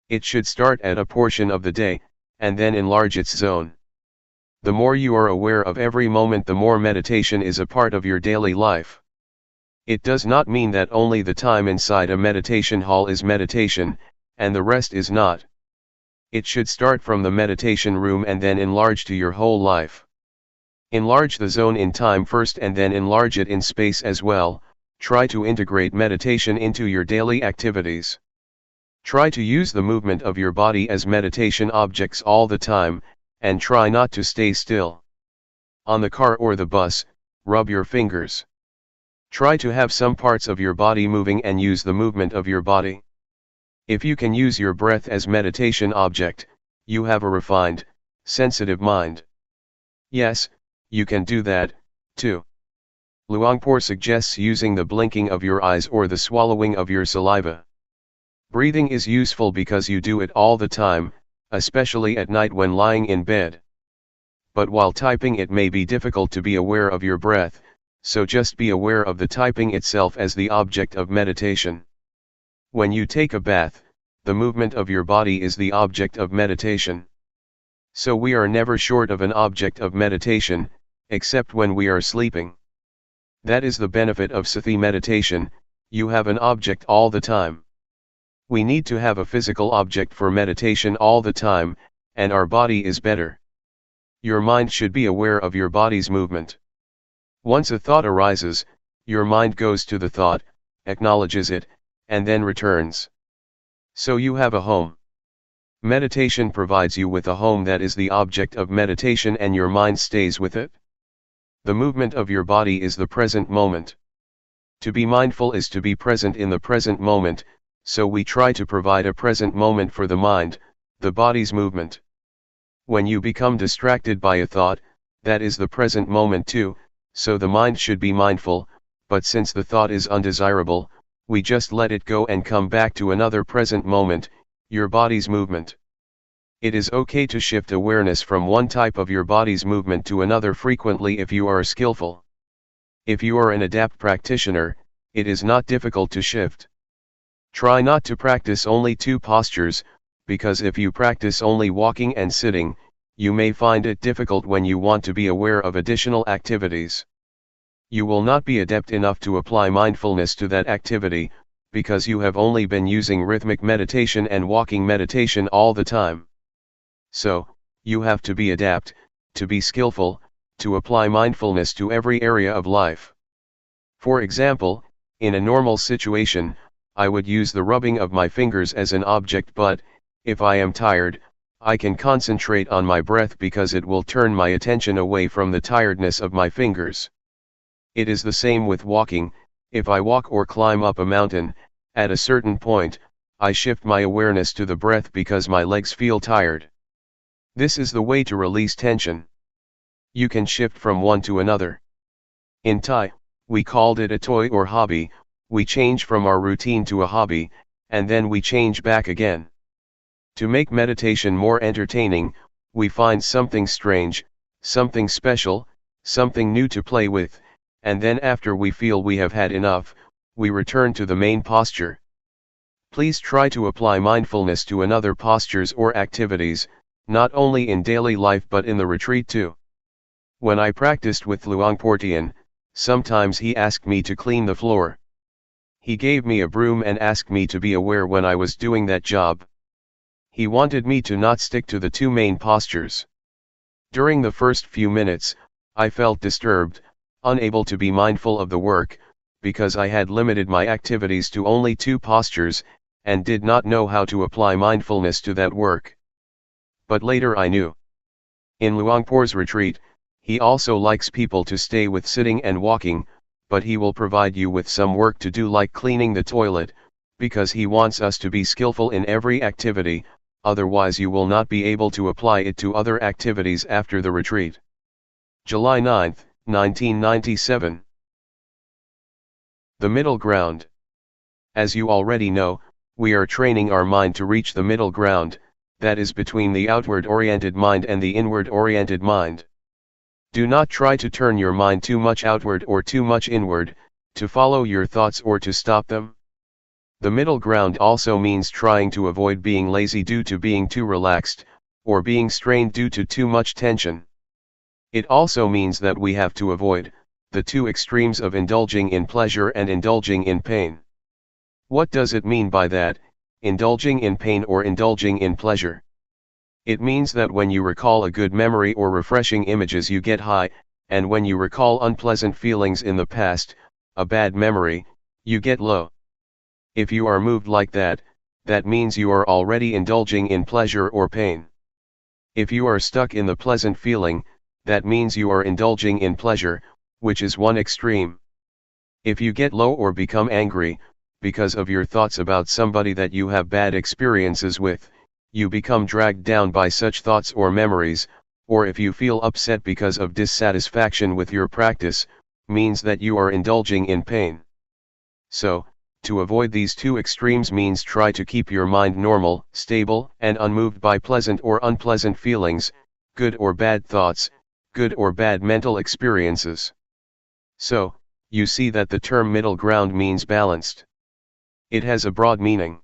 It should start at a portion of the day, and then enlarge its zone. The more you are aware of every moment, the more meditation is a part of your daily life. It does not mean that only the time inside a meditation hall is meditation, and the rest is not. It should start from the meditation room and then enlarge to your whole life. Enlarge the zone in time first and then enlarge it in space as well. Try to integrate meditation into your daily activities. Try to use the movement of your body as meditation objects all the time, and try not to stay still. On the car or the bus, rub your fingers. Try to have some parts of your body moving and use the movement of your body. If you can use your breath as meditation object, you have a refined, sensitive mind. Yes, you can do that, too. Luangpor suggests using the blinking of your eyes or the swallowing of your saliva. Breathing is useful because you do it all the time, especially at night when lying in bed. But while typing, it may be difficult to be aware of your breath, so just be aware of the typing itself as the object of meditation. When you take a bath, the movement of your body is the object of meditation. So we are never short of an object of meditation, except when we are sleeping. That is the benefit of Sati meditation, you have an object all the time. We need to have a physical object for meditation all the time, and our body is better. Your mind should be aware of your body's movement. Once a thought arises, your mind goes to the thought, acknowledges it, and then returns. So you have a home. Meditation provides you with a home that is the object of meditation and your mind stays with it. The movement of your body is the present moment. To be mindful is to be present in the present moment, so we try to provide a present moment for the mind, the body's movement. When you become distracted by a thought, that is the present moment too, so the mind should be mindful, but since the thought is undesirable, we just let it go and come back to another present moment, your body's movement. It is okay to shift awareness from one type of your body's movement to another frequently if you are skillful. If you are an adept practitioner, it is not difficult to shift. Try not to practice only two postures, because if you practice only walking and sitting, you may find it difficult when you want to be aware of additional activities. You will not be adept enough to apply mindfulness to that activity, because you have only been using rhythmic meditation and walking meditation all the time. So, you have to be adept, to be skillful, to apply mindfulness to every area of life. For example, in a normal situation, I would use the rubbing of my fingers as an object, but, if I am tired, I can concentrate on my breath because it will turn my attention away from the tiredness of my fingers. It is the same with walking. If I walk or climb up a mountain, at a certain point, I shift my awareness to the breath because my legs feel tired. This is the way to release tension. You can shift from one to another. In Thai, we called it a toy or hobby. We change from our routine to a hobby, and then we change back again. To make meditation more entertaining, we find something strange, something special, something new to play with, and then after we feel we have had enough, we return to the main posture. Please try to apply mindfulness to another postures or activities, not only in daily life but in the retreat too. When I practiced with Luangpor Teean, sometimes he asked me to clean the floor. He gave me a broom and asked me to be aware when I was doing that job. He wanted me to not stick to the two main postures. During the first few minutes, I felt disturbed. unable to be mindful of the work, because I had limited my activities to only 2 postures, and did not know how to apply mindfulness to that work. But later I knew. In Luangpor's retreat, he also likes people to stay with sitting and walking, but he will provide you with some work to do like cleaning the toilet, because he wants us to be skillful in every activity, otherwise you will not be able to apply it to other activities after the retreat. July 9, 1997. The middle ground. As you already know, we are training our mind to reach the middle ground, that is between the outward-oriented mind and the inward-oriented mind. Do not try to turn your mind too much outward or too much inward, to follow your thoughts or to stop them. The middle ground also means trying to avoid being lazy due to being too relaxed, or being strained due to too much tension. It also means that we have to avoid the 2 extremes of indulging in pleasure and indulging in pain. What does it mean by that, indulging in pain or indulging in pleasure? It means that when you recall a good memory or refreshing images you get high, and when you recall unpleasant feelings in the past, a bad memory, you get low. If you are moved like that, that means you are already indulging in pleasure or pain. If you are stuck in the pleasant feeling, that means you are indulging in pleasure, which is one extreme. If you get low or become angry, because of your thoughts about somebody that you have bad experiences with, you become dragged down by such thoughts or memories, or if you feel upset because of dissatisfaction with your practice, means that you are indulging in pain. So, to avoid these 2 extremes means try to keep your mind normal, stable, and unmoved by pleasant or unpleasant feelings, good or bad thoughts, good or bad mental experiences. So, you see that the term middle ground means balanced. It has a broad meaning.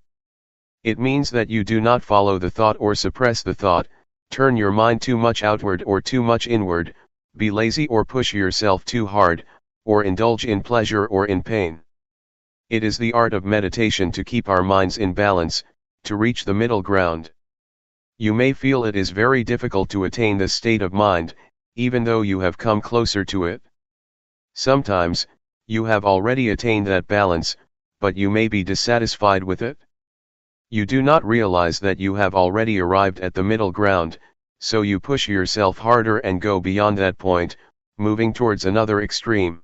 It means that you do not follow the thought or suppress the thought, turn your mind too much outward or too much inward, be lazy or push yourself too hard, or indulge in pleasure or in pain. It is the art of meditation to keep our minds in balance, to reach the middle ground. You may feel it is very difficult to attain this state of mind, even though you have come closer to it. Sometimes, you have already attained that balance, but you may be dissatisfied with it. You do not realize that you have already arrived at the middle ground, so you push yourself harder and go beyond that point, moving towards another extreme.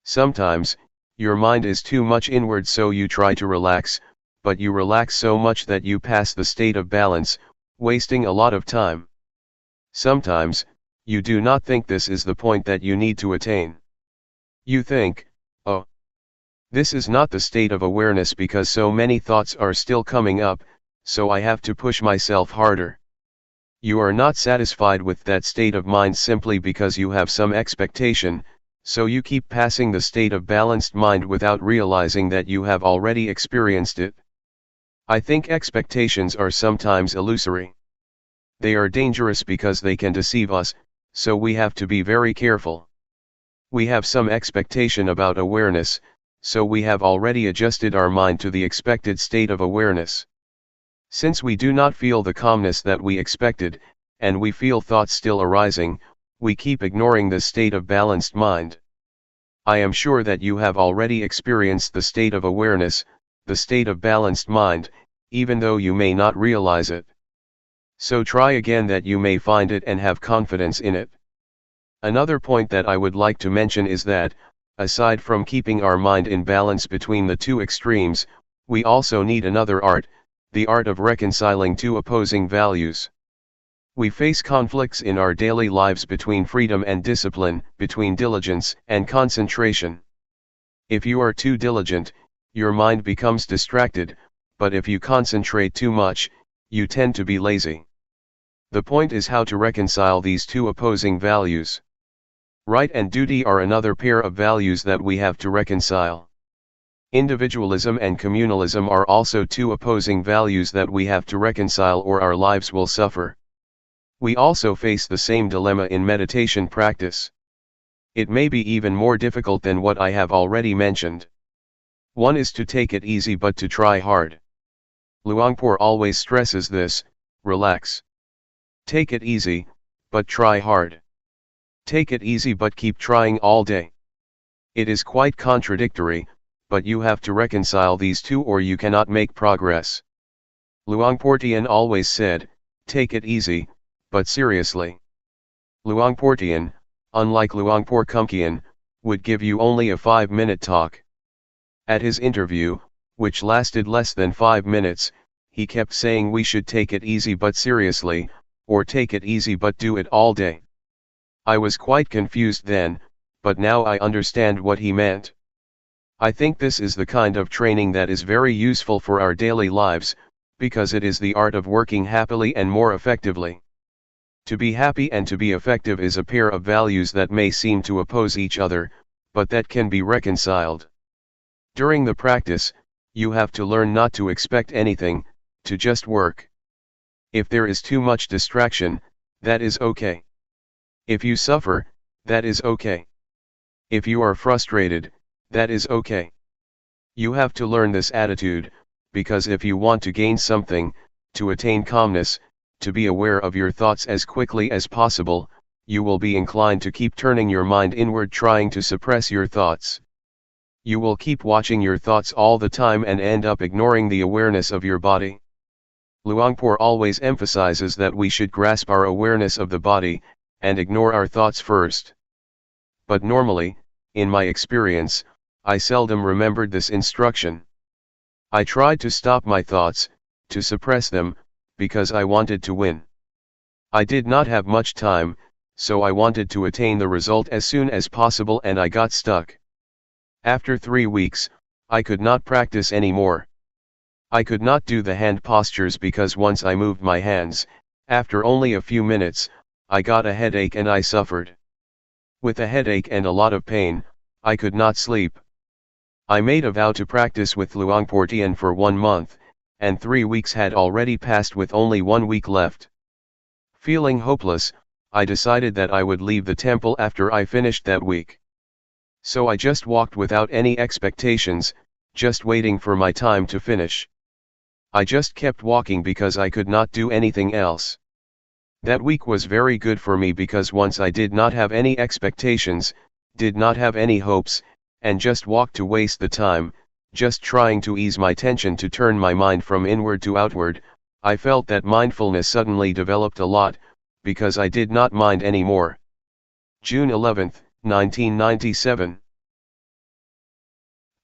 Sometimes, your mind is too much inward so you try to relax, but you relax so much that you pass the state of balance, wasting a lot of time. Sometimes, you do not think this is the point that you need to attain. You think, oh, this is not the state of awareness because so many thoughts are still coming up, so I have to push myself harder. You are not satisfied with that state of mind simply because you have some expectation, so you keep passing the state of balanced mind without realizing that you have already experienced it. I think expectations are sometimes illusory. They are dangerous because they can deceive us, so we have to be very careful. We have some expectation about awareness, so we have already adjusted our mind to the expected state of awareness. Since we do not feel the calmness that we expected, and we feel thoughts still arising, we keep ignoring this state of balanced mind. I am sure that you have already experienced the state of awareness, the state of balanced mind, even though you may not realize it. So try again that you may find it and have confidence in it. Another point that I would like to mention is that, aside from keeping our mind in balance between the 2 extremes, we also need another art, the art of reconciling 2 opposing values. We face conflicts in our daily lives between freedom and discipline, between diligence and concentration. If you are too diligent, your mind becomes distracted, but if you concentrate too much, you tend to be lazy. The point is how to reconcile these 2 opposing values. Right and duty are another pair of values that we have to reconcile. Individualism and communalism are also 2 opposing values that we have to reconcile or our lives will suffer. We also face the same dilemma in meditation practice. It may be even more difficult than what I have already mentioned. One is to take it easy but to try hard. Luangpor always stresses this, relax. Take it easy, but try hard. Take it easy but keep trying all day. It is quite contradictory, but you have to reconcile these two or you cannot make progress. Luangpor Teean always said, take it easy, but seriously. Luangpor Teean, unlike Luangpor Teean, would give you only a 5-minute talk. At his interview, which lasted less than 5 minutes, he kept saying we should take it easy but seriously, or take it easy but do it all day. I was quite confused then, but now I understand what he meant. I think this is the kind of training that is very useful for our daily lives, because it is the art of working happily and more effectively. To be happy and to be effective is a pair of values that may seem to oppose each other, but that can be reconciled. During the practice, you have to learn not to expect anything, to just work. If there is too much distraction, that is okay. If you suffer, that is okay. If you are frustrated, that is okay. You have to learn this attitude, because if you want to gain something, to attain calmness, to be aware of your thoughts as quickly as possible, you will be inclined to keep turning your mind inward trying to suppress your thoughts. You will keep watching your thoughts all the time and end up ignoring the awareness of your body. Luangpor always emphasizes that we should grasp our awareness of the body, and ignore our thoughts first. But normally, in my experience, I seldom remembered this instruction. I tried to stop my thoughts, to suppress them, because I wanted to win. I did not have much time, so I wanted to attain the result as soon as possible and I got stuck. After 3 weeks, I could not practice anymore. I could not do the hand postures because once I moved my hands, after only a few minutes, I got a headache and I suffered. With a headache and a lot of pain, I could not sleep. I made a vow to practice with Luangpor Teean for 1 month, and 3 weeks had already passed with only 1 week left. Feeling hopeless, I decided that I would leave the temple after I finished that week. So I just walked without any expectations, just waiting for my time to finish. I just kept walking because I could not do anything else. That week was very good for me because once I did not have any expectations, did not have any hopes, and just walked to waste the time, just trying to ease my tension to turn my mind from inward to outward, I felt that mindfulness suddenly developed a lot, because I did not mind anymore. June 11, 1997.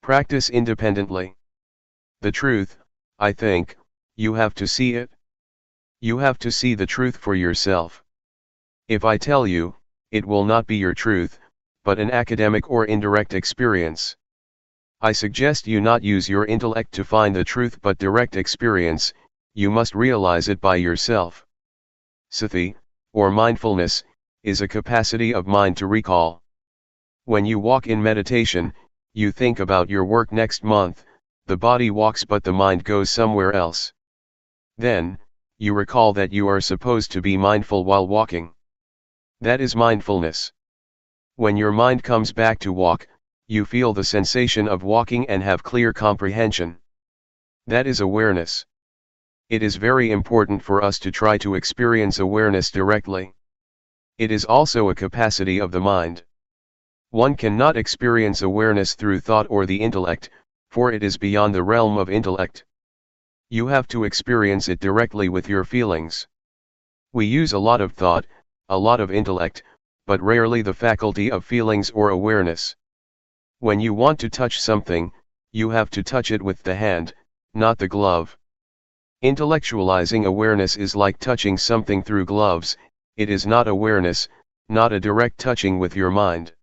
Practice independently. The truth, I think, you have to see it. You have to see the truth for yourself. If I tell you, it will not be your truth, but an academic or indirect experience. I suggest you not use your intellect to find the truth but direct experience, you must realize it by yourself. Sati, or mindfulness, is a capacity of mind to recall. When you walk in meditation, you think about your work next month, the body walks but the mind goes somewhere else. Then, you recall that you are supposed to be mindful while walking. That is mindfulness. When your mind comes back to walk, you feel the sensation of walking and have clear comprehension. That is awareness. It is very important for us to try to experience awareness directly. It is also a capacity of the mind. One cannot experience awareness through thought or the intellect, for it is beyond the realm of intellect. You have to experience it directly with your feelings. We use a lot of thought, a lot of intellect, but rarely the faculty of feelings or awareness. When you want to touch something, you have to touch it with the hand, not the glove. Intellectualizing awareness is like touching something through gloves, it is not awareness, not a direct touching with your mind.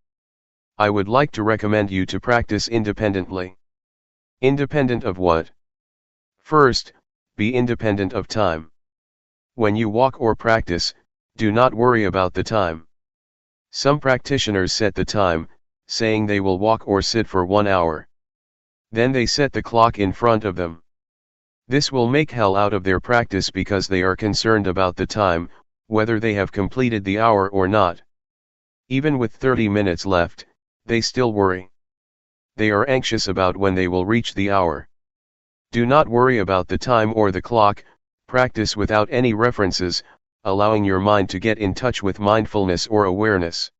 I would like to recommend you to practice independently. Independent of what? First, be independent of time. When you walk or practice, do not worry about the time. Some practitioners set the time, saying they will walk or sit for 1 hour. Then they set the clock in front of them. This will make hell out of their practice because they are concerned about the time, whether they have completed the hour or not. Even with 30 minutes left, they still worry. They are anxious about when they will reach the hour. Do not worry about the time or the clock, practice without any references, allowing your mind to get in touch with mindfulness or awareness.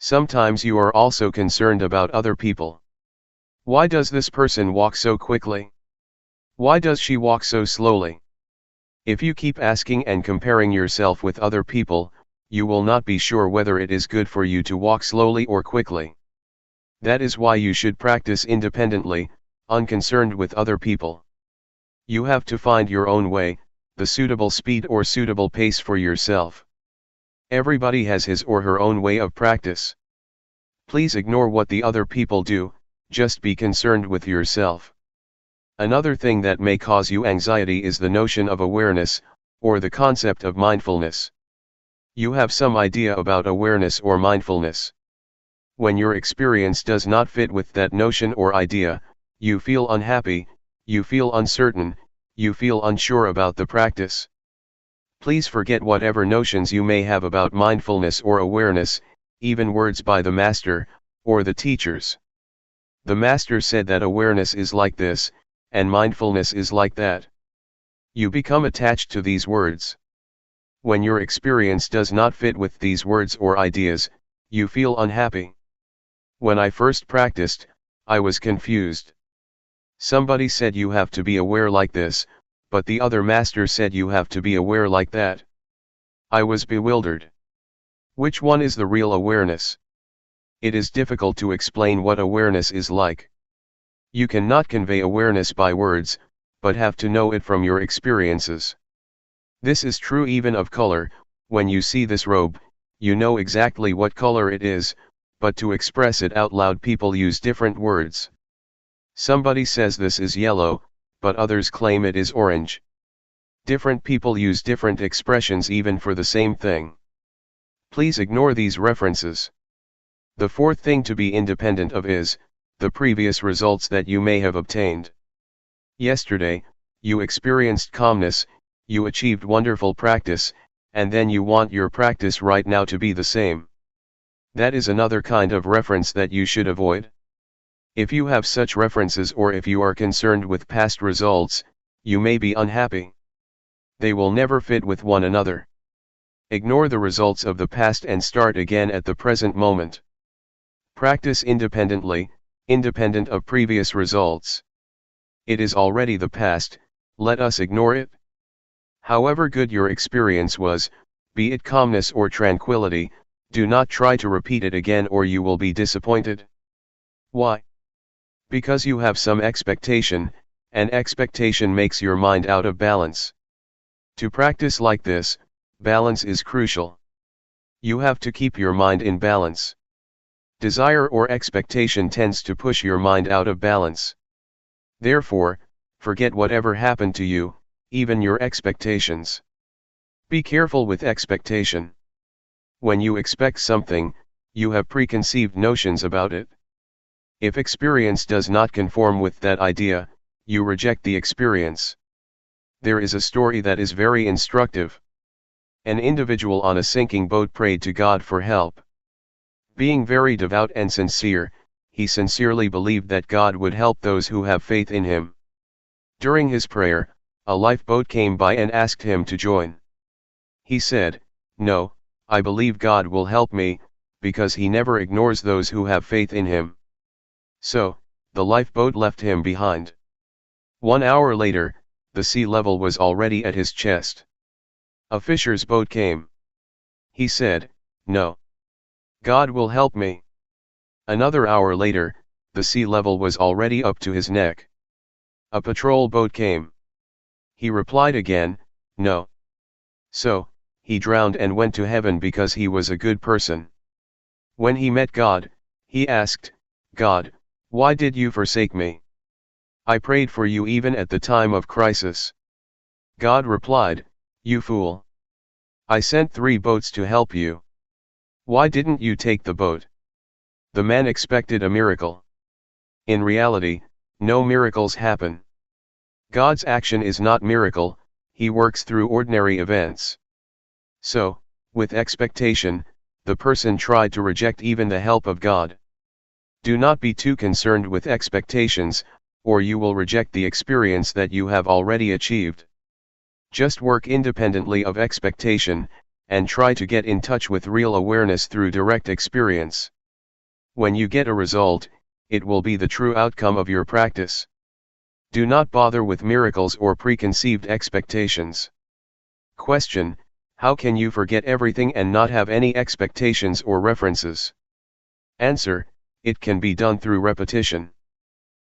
Sometimes you are also concerned about other people. Why does this person walk so quickly? Why does she walk so slowly? If you keep asking and comparing yourself with other people, you will not be sure whether it is good for you to walk slowly or quickly. That is why you should practice independently, unconcerned with other people. You have to find your own way, the suitable speed or suitable pace for yourself. Everybody has his or her own way of practice. Please ignore what the other people do, just be concerned with yourself. Another thing that may cause you anxiety is the notion of awareness, or the concept of mindfulness. You have some idea about awareness or mindfulness. When your experience does not fit with that notion or idea, you feel unhappy, you feel uncertain, you feel unsure about the practice. Please forget whatever notions you may have about mindfulness or awareness, even words by the master, or the teachers. The master said that awareness is like this, and mindfulness is like that. You become attached to these words. When your experience does not fit with these words or ideas, you feel unhappy. When I first practiced, I was confused. Somebody said you have to be aware like this, but the other master said you have to be aware like that. I was bewildered. Which one is the real awareness? It is difficult to explain what awareness is like. You cannot convey awareness by words, but have to know it from your experiences. This is true even of color. When you see this robe, you know exactly what color it is, but to express it out loud people use different words. Somebody says this is yellow, but others claim it is orange. Different people use different expressions even for the same thing. Please ignore these references. The fourth thing to be independent of is the previous results that you may have obtained. Yesterday, you experienced calmness, you achieved wonderful practice, and then you want your practice right now to be the same. That is another kind of reference that you should avoid. If you have such references or if you are concerned with past results, you may be unhappy. They will never fit with one another. Ignore the results of the past and start again at the present moment. Practice independently, independent of previous results. It is already the past, let us ignore it. However good your experience was, be it calmness or tranquility, do not try to repeat it again or you will be disappointed. Why? Because you have some expectation, and expectation makes your mind out of balance. To practice like this, balance is crucial. You have to keep your mind in balance. Desire or expectation tends to push your mind out of balance. Therefore, forget whatever happened to you, even your expectations. Be careful with expectation. When you expect something, you have preconceived notions about it. If experience does not conform with that idea, you reject the experience. There is a story that is very instructive. An individual on a sinking boat prayed to God for help. Being very devout and sincere, he sincerely believed that God would help those who have faith in him. During his prayer, a lifeboat came by and asked him to join. He said, "No, I believe God will help me, because he never ignores those who have faith in him." So, the lifeboat left him behind. 1 hour later, the sea level was already at his chest. A fisher's boat came. He said, "No. God will help me." Another hour later, the sea level was already up to his neck. A patrol boat came. He replied again, "No." So, he drowned and went to heaven because he was a good person. When he met God, he asked, "God, why did you forsake me? I prayed for you even at the time of crisis." God replied, "You fool. I sent 3 boats to help you. Why didn't you take the boat?" The man expected a miracle. In reality, no miracles happen. God's action is not miracle, he works through ordinary events. So, with expectation, the person tried to reject even the help of God. Do not be too concerned with expectations, or you will reject the experience that you have already achieved. Just work independently of expectation, and try to get in touch with real awareness through direct experience. When you get a result, it will be the true outcome of your practice. Do not bother with miracles or preconceived expectations. Question: how can you forget everything and not have any expectations or references? Answer: it can be done through repetition.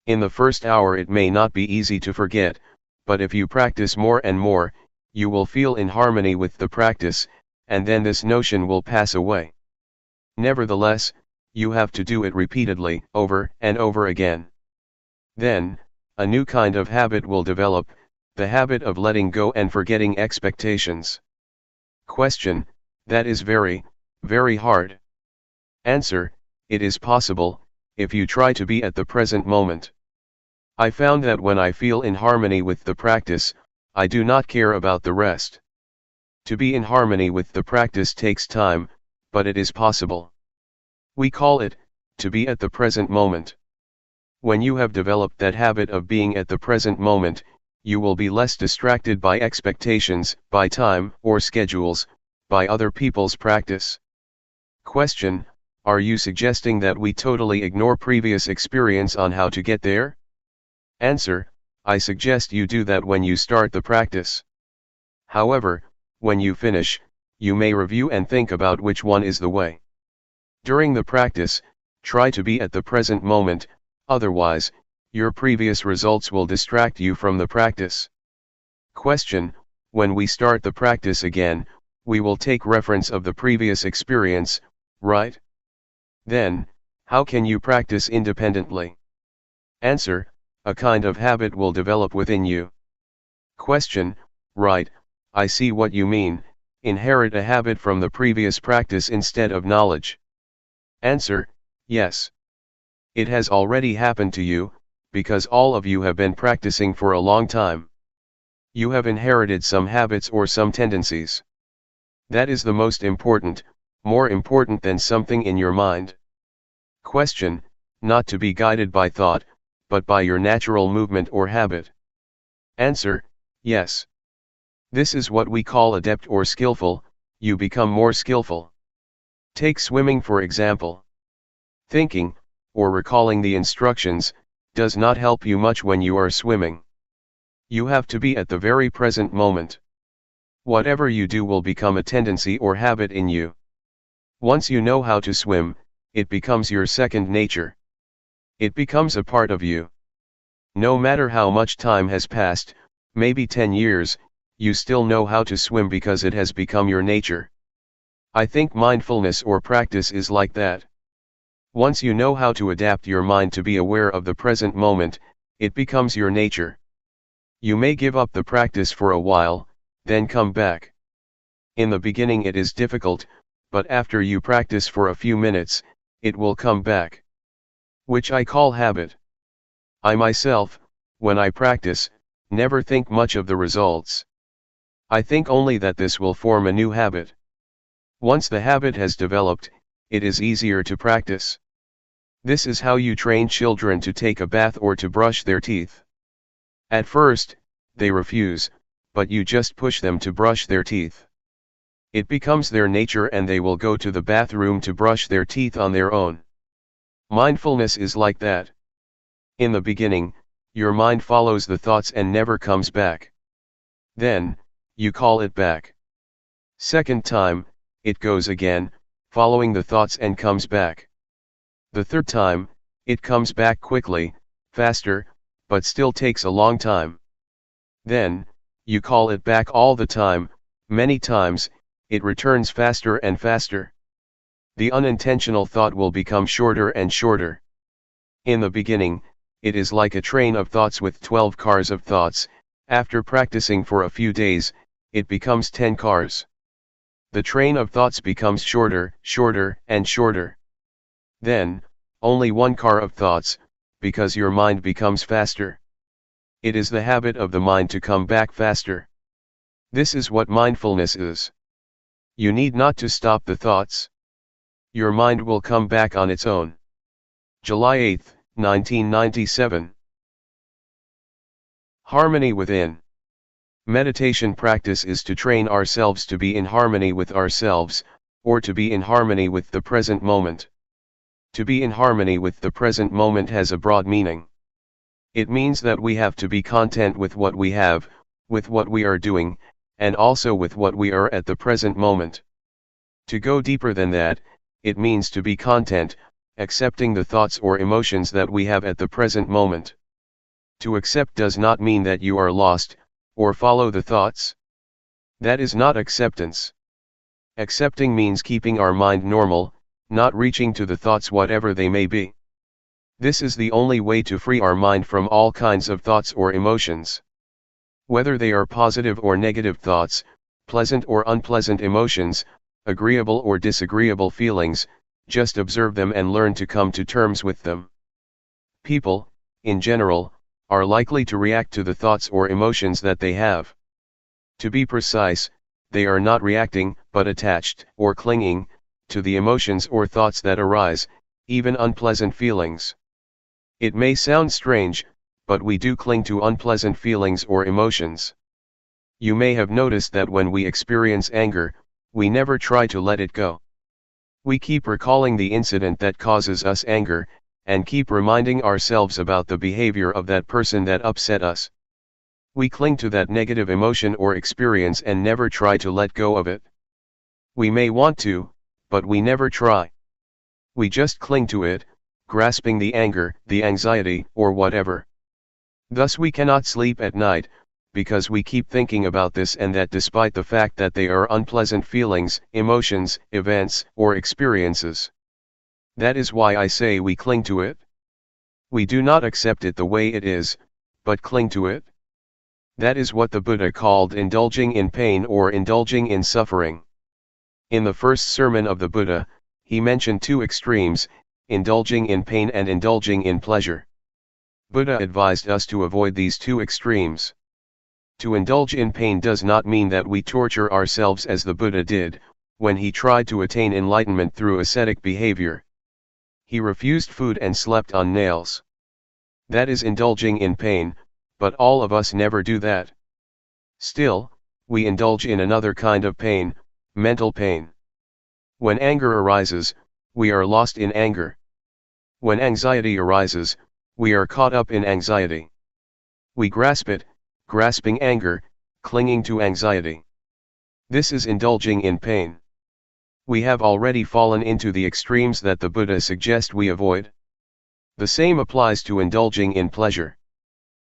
In the first hour it may not be easy to forget, but if you practice more and more, you will feel in harmony with the practice, and then this notion will pass away. Nevertheless, you have to do it repeatedly, over and over again. Then, a new kind of habit will develop, the habit of letting go and forgetting expectations. Question: that is very, very hard. Answer: it is possible, if you try to be at the present moment. I found that when I feel in harmony with the practice, I do not care about the rest. To be in harmony with the practice takes time, but it is possible. We call it, to be at the present moment. When you have developed that habit of being at the present moment, you will be less distracted by expectations, by time or schedules, by other people's practice. Question: are you suggesting that we totally ignore previous experience on how to get there? Answer: I suggest you do that when you start the practice. However, when you finish, you may review and think about which one is the way. During the practice, try to be at the present moment, otherwise, your previous results will distract you from the practice. Question: when we start the practice again, we will take reference of the previous experience, right? Then, how can you practice independently? Answer: a kind of habit will develop within you. Question: right, I see what you mean, inherit a habit from the previous practice instead of knowledge. Answer: yes. It has already happened to you, because all of you have been practicing for a long time. You have inherited some habits or some tendencies. That is the most important, more important than something in your mind. Question: not to be guided by thought, but by your natural movement or habit. Answer: yes. This is what we call adept or skillful. You become more skillful. Take swimming for example. Thinking, or recalling the instructions, does not help you much when you are swimming. You have to be at the very present moment. Whatever you do will become a tendency or habit in you. Once you know how to swim, it becomes your second nature. It becomes a part of you. No matter how much time has passed, maybe 10 years, you still know how to swim because it has become your nature. I think mindfulness or practice is like that. Once you know how to adapt your mind to be aware of the present moment, it becomes your nature. You may give up the practice for a while, then come back. In the beginning it is difficult, but after you practice for a few minutes, it will come back. Which I call habit. I myself, when I practice, never think much of the results. I think only that this will form a new habit. Once the habit has developed, it is easier to practice. This is how you train children to take a bath or to brush their teeth. At first, they refuse, but you just push them to brush their teeth. It becomes their nature and they will go to the bathroom to brush their teeth on their own. Mindfulness is like that. In the beginning, your mind follows the thoughts and never comes back. Then, you call it back. Second time, it goes again, following the thoughts and comes back. The third time, it comes back quickly, faster, but still takes a long time. Then, you call it back all the time, many times, it returns faster and faster. The unintentional thought will become shorter and shorter. In the beginning, it is like a train of thoughts with 12 cars of thoughts. After practicing for a few days, it becomes 10 cars. The train of thoughts becomes shorter, shorter, and shorter. Then, only one car of thoughts, because your mind becomes faster. It is the habit of the mind to come back faster. This is what mindfulness is. You need not to stop the thoughts. Your mind will come back on its own. July 8, 1997. Harmony within. Meditation practice is to train ourselves to be in harmony with ourselves, or to be in harmony with the present moment. To be in harmony with the present moment has a broad meaning. It means that we have to be content with what we have, with what we are doing, and also with what we are at the present moment. To go deeper than that, it means to be content, accepting the thoughts or emotions that we have at the present moment. To accept does not mean that you are lost, or follow the thoughts. That is not acceptance. Accepting means keeping our mind normal, not reaching to the thoughts whatever they may be. This is the only way to free our mind from all kinds of thoughts or emotions. Whether they are positive or negative thoughts, pleasant or unpleasant emotions, agreeable or disagreeable feelings, just observe them and learn to come to terms with them. People, in general, are likely to react to the thoughts or emotions that they have. To be precise, they are not reacting, but attached, or clinging, to the emotions or thoughts that arise, even unpleasant feelings. It may sound strange, but we do cling to unpleasant feelings or emotions. You may have noticed that when we experience anger, we never try to let it go. We keep recalling the incident that causes us anger, and keep reminding ourselves about the behavior of that person that upset us. We cling to that negative emotion or experience and never try to let go of it. We may want to, but we never try. We just cling to it, grasping the anger, the anxiety, or whatever. Thus we cannot sleep at night, because we keep thinking about this and that despite the fact that they are unpleasant feelings, emotions, events, or experiences. That is why I say we cling to it. We do not accept it the way it is, but cling to it. That is what the Buddha called indulging in pain or indulging in suffering. In the first sermon of the Buddha, he mentioned two extremes, indulging in pain and indulging in pleasure. Buddha advised us to avoid these two extremes. To indulge in pain does not mean that we torture ourselves as the Buddha did, when he tried to attain enlightenment through ascetic behavior. He refused food and slept on nails. That is indulging in pain, but all of us never do that. Still, we indulge in another kind of pain, mental pain. When anger arises, we are lost in anger. When anxiety arises, we are caught up in anxiety. We grasp it, grasping anger, clinging to anxiety. This is indulging in pain. We have already fallen into the extremes that the Buddha suggests we avoid. The same applies to indulging in pleasure.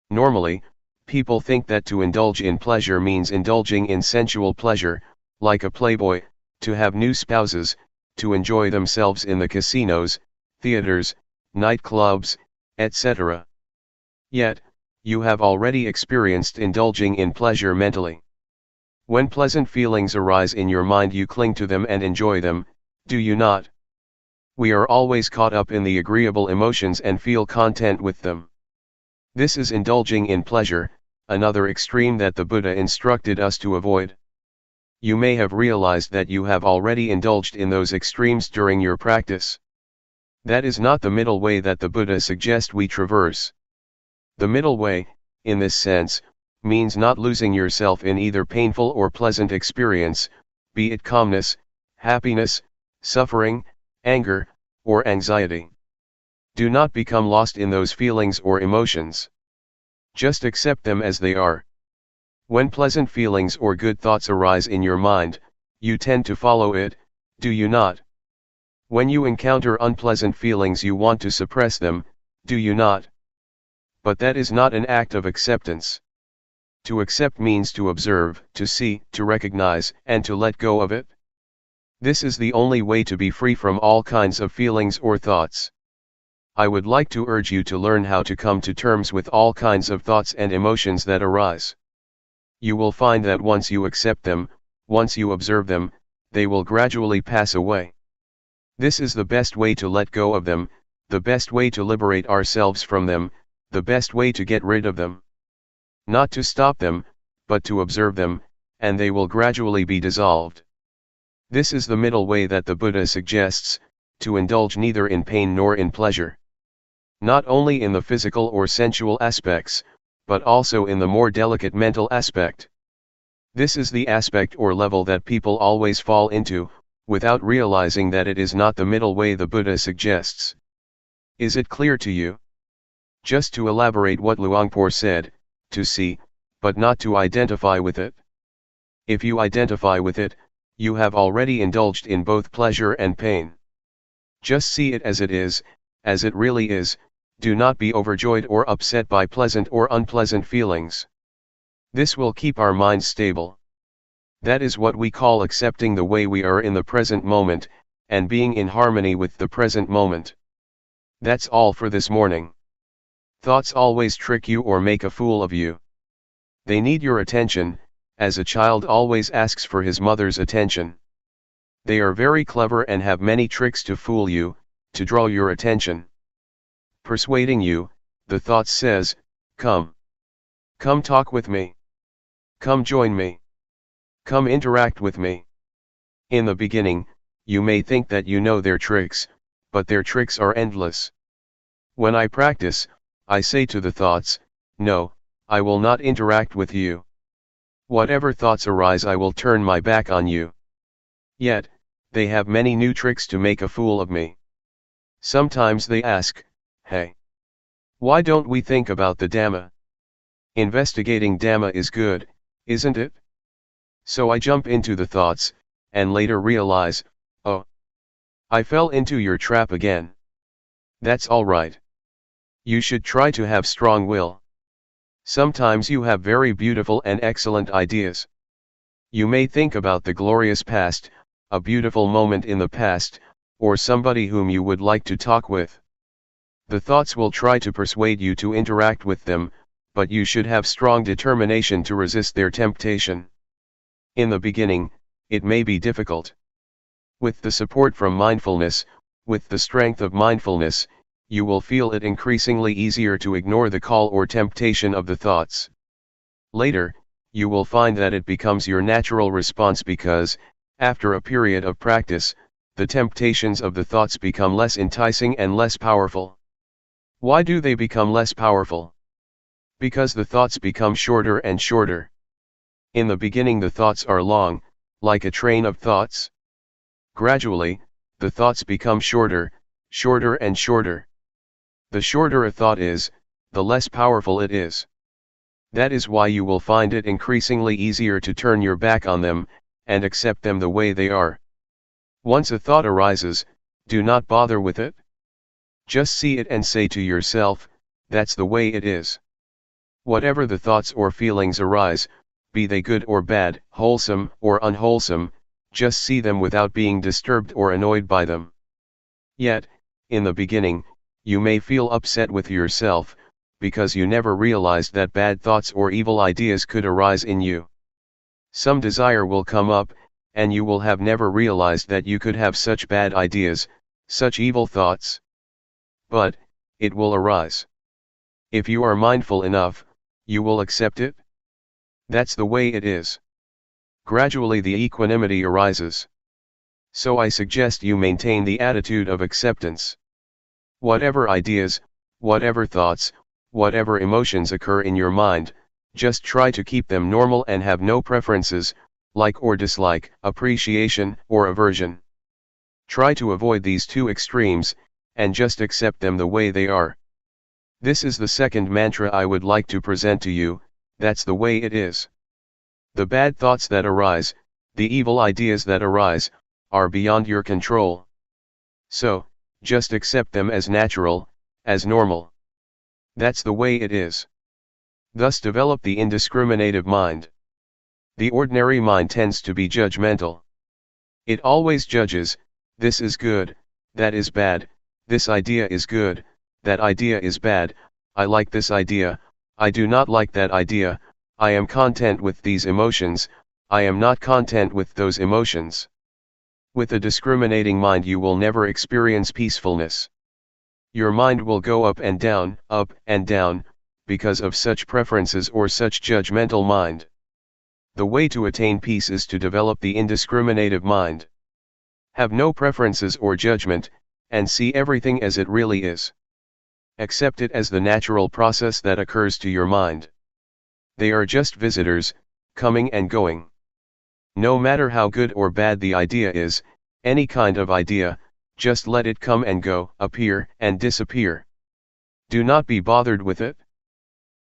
Normally, people think that to indulge in pleasure means indulging in sensual pleasure, like a playboy, to have new spouses, to enjoy themselves in the casinos, theaters, nightclubs, etc. Yet, you have already experienced indulging in pleasure mentally. When pleasant feelings arise in your mind, you cling to them and enjoy them, do you not? We are always caught up in the agreeable emotions and feel content with them. This is indulging in pleasure, another extreme that the Buddha instructed us to avoid. You may have realized that you have already indulged in those extremes during your practice. That is not the middle way that the Buddha suggests we traverse. The middle way, in this sense, means not losing yourself in either painful or pleasant experience, be it calmness, happiness, suffering, anger, or anxiety. Do not become lost in those feelings or emotions. Just accept them as they are. When pleasant feelings or good thoughts arise in your mind, you tend to follow it, do you not? When you encounter unpleasant feelings, you want to suppress them, do you not? But that is not an act of acceptance. To accept means to observe, to see, to recognize, and to let go of it. This is the only way to be free from all kinds of feelings or thoughts. I would like to urge you to learn how to come to terms with all kinds of thoughts and emotions that arise. You will find that once you accept them, once you observe them, they will gradually pass away. This is the best way to let go of them, the best way to liberate ourselves from them, the best way to get rid of them. Not to stop them, but to observe them, and they will gradually be dissolved. This is the middle way that the Buddha suggests, to indulge neither in pain nor in pleasure. Not only in the physical or sensual aspects, but also in the more delicate mental aspect. This is the aspect or level that people always fall into, without realizing that it is not the middle way the Buddha suggests. Is it clear to you? Just to elaborate what Luangpor said, to see, but not to identify with it. If you identify with it, you have already indulged in both pleasure and pain. Just see it as it really is, do not be overjoyed or upset by pleasant or unpleasant feelings. This will keep our minds stable. That is what we call accepting the way we are in the present moment, and being in harmony with the present moment. That's all for this morning. Thoughts always trick you or make a fool of you. They need your attention, as a child always asks for his mother's attention. They are very clever and have many tricks to fool you, to draw your attention. Persuading you, the thought says, come. Come talk with me. Come join me. Come interact with me. In the beginning, you may think that you know their tricks, but their tricks are endless. When I practice, I say to the thoughts, no, I will not interact with you. Whatever thoughts arise, I will turn my back on you. Yet, they have many new tricks to make a fool of me. Sometimes they ask, hey, why don't we think about the Dhamma? Investigating Dhamma is good, isn't it? So I jump into the thoughts, and later realize, oh, I fell into your trap again. That's all right. You should try to have strong will. Sometimes you have very beautiful and excellent ideas. You may think about the glorious past, a beautiful moment in the past, or somebody whom you would like to talk with. The thoughts will try to persuade you to interact with them, but you should have strong determination to resist their temptation. In the beginning, it may be difficult. With the support from mindfulness, with the strength of mindfulness, you will feel it increasingly easier to ignore the call or temptation of the thoughts. Later, you will find that it becomes your natural response because, after a period of practice, the temptations of the thoughts become less enticing and less powerful. Why do they become less powerful? Because the thoughts become shorter and shorter. In the beginning the thoughts are long, like a train of thoughts. Gradually, the thoughts become shorter, shorter and shorter. The shorter a thought is, the less powerful it is. That is why you will find it increasingly easier to turn your back on them, and accept them the way they are. Once a thought arises, do not bother with it. Just see it and say to yourself, that's the way it is. Whatever the thoughts or feelings arise, be they good or bad, wholesome or unwholesome, just see them without being disturbed or annoyed by them. Yet, in the beginning, you may feel upset with yourself, because you never realized that bad thoughts or evil ideas could arise in you. Some desire will come up, and you will have never realized that you could have such bad ideas, such evil thoughts. But, it will arise. If you are mindful enough, you will accept it. That's the way it is. Gradually the equanimity arises. So I suggest you maintain the attitude of acceptance. Whatever ideas, whatever thoughts, whatever emotions occur in your mind, just try to keep them normal and have no preferences, like or dislike, appreciation or aversion. Try to avoid these two extremes, and just accept them the way they are. This is the second mantra I would like to present to you, that's the way it is. The bad thoughts that arise, the evil ideas that arise, are beyond your control. So, just accept them as natural, as normal. That's the way it is. Thus develop the indiscriminative mind. The ordinary mind tends to be judgmental. It always judges, this is good, that is bad, this idea is good, that idea is bad, I like this idea, I do not like that idea, I am content with these emotions, I am not content with those emotions. With a discriminating mind you will never experience peacefulness. Your mind will go up and down, because of such preferences or such judgmental mind. The way to attain peace is to develop the indiscriminative mind. Have no preferences or judgment, and see everything as it really is. Accept it as the natural process that occurs to your mind. They are just visitors, coming and going. No matter how good or bad the idea is, any kind of idea, just let it come and go, appear and disappear. Do not be bothered with it.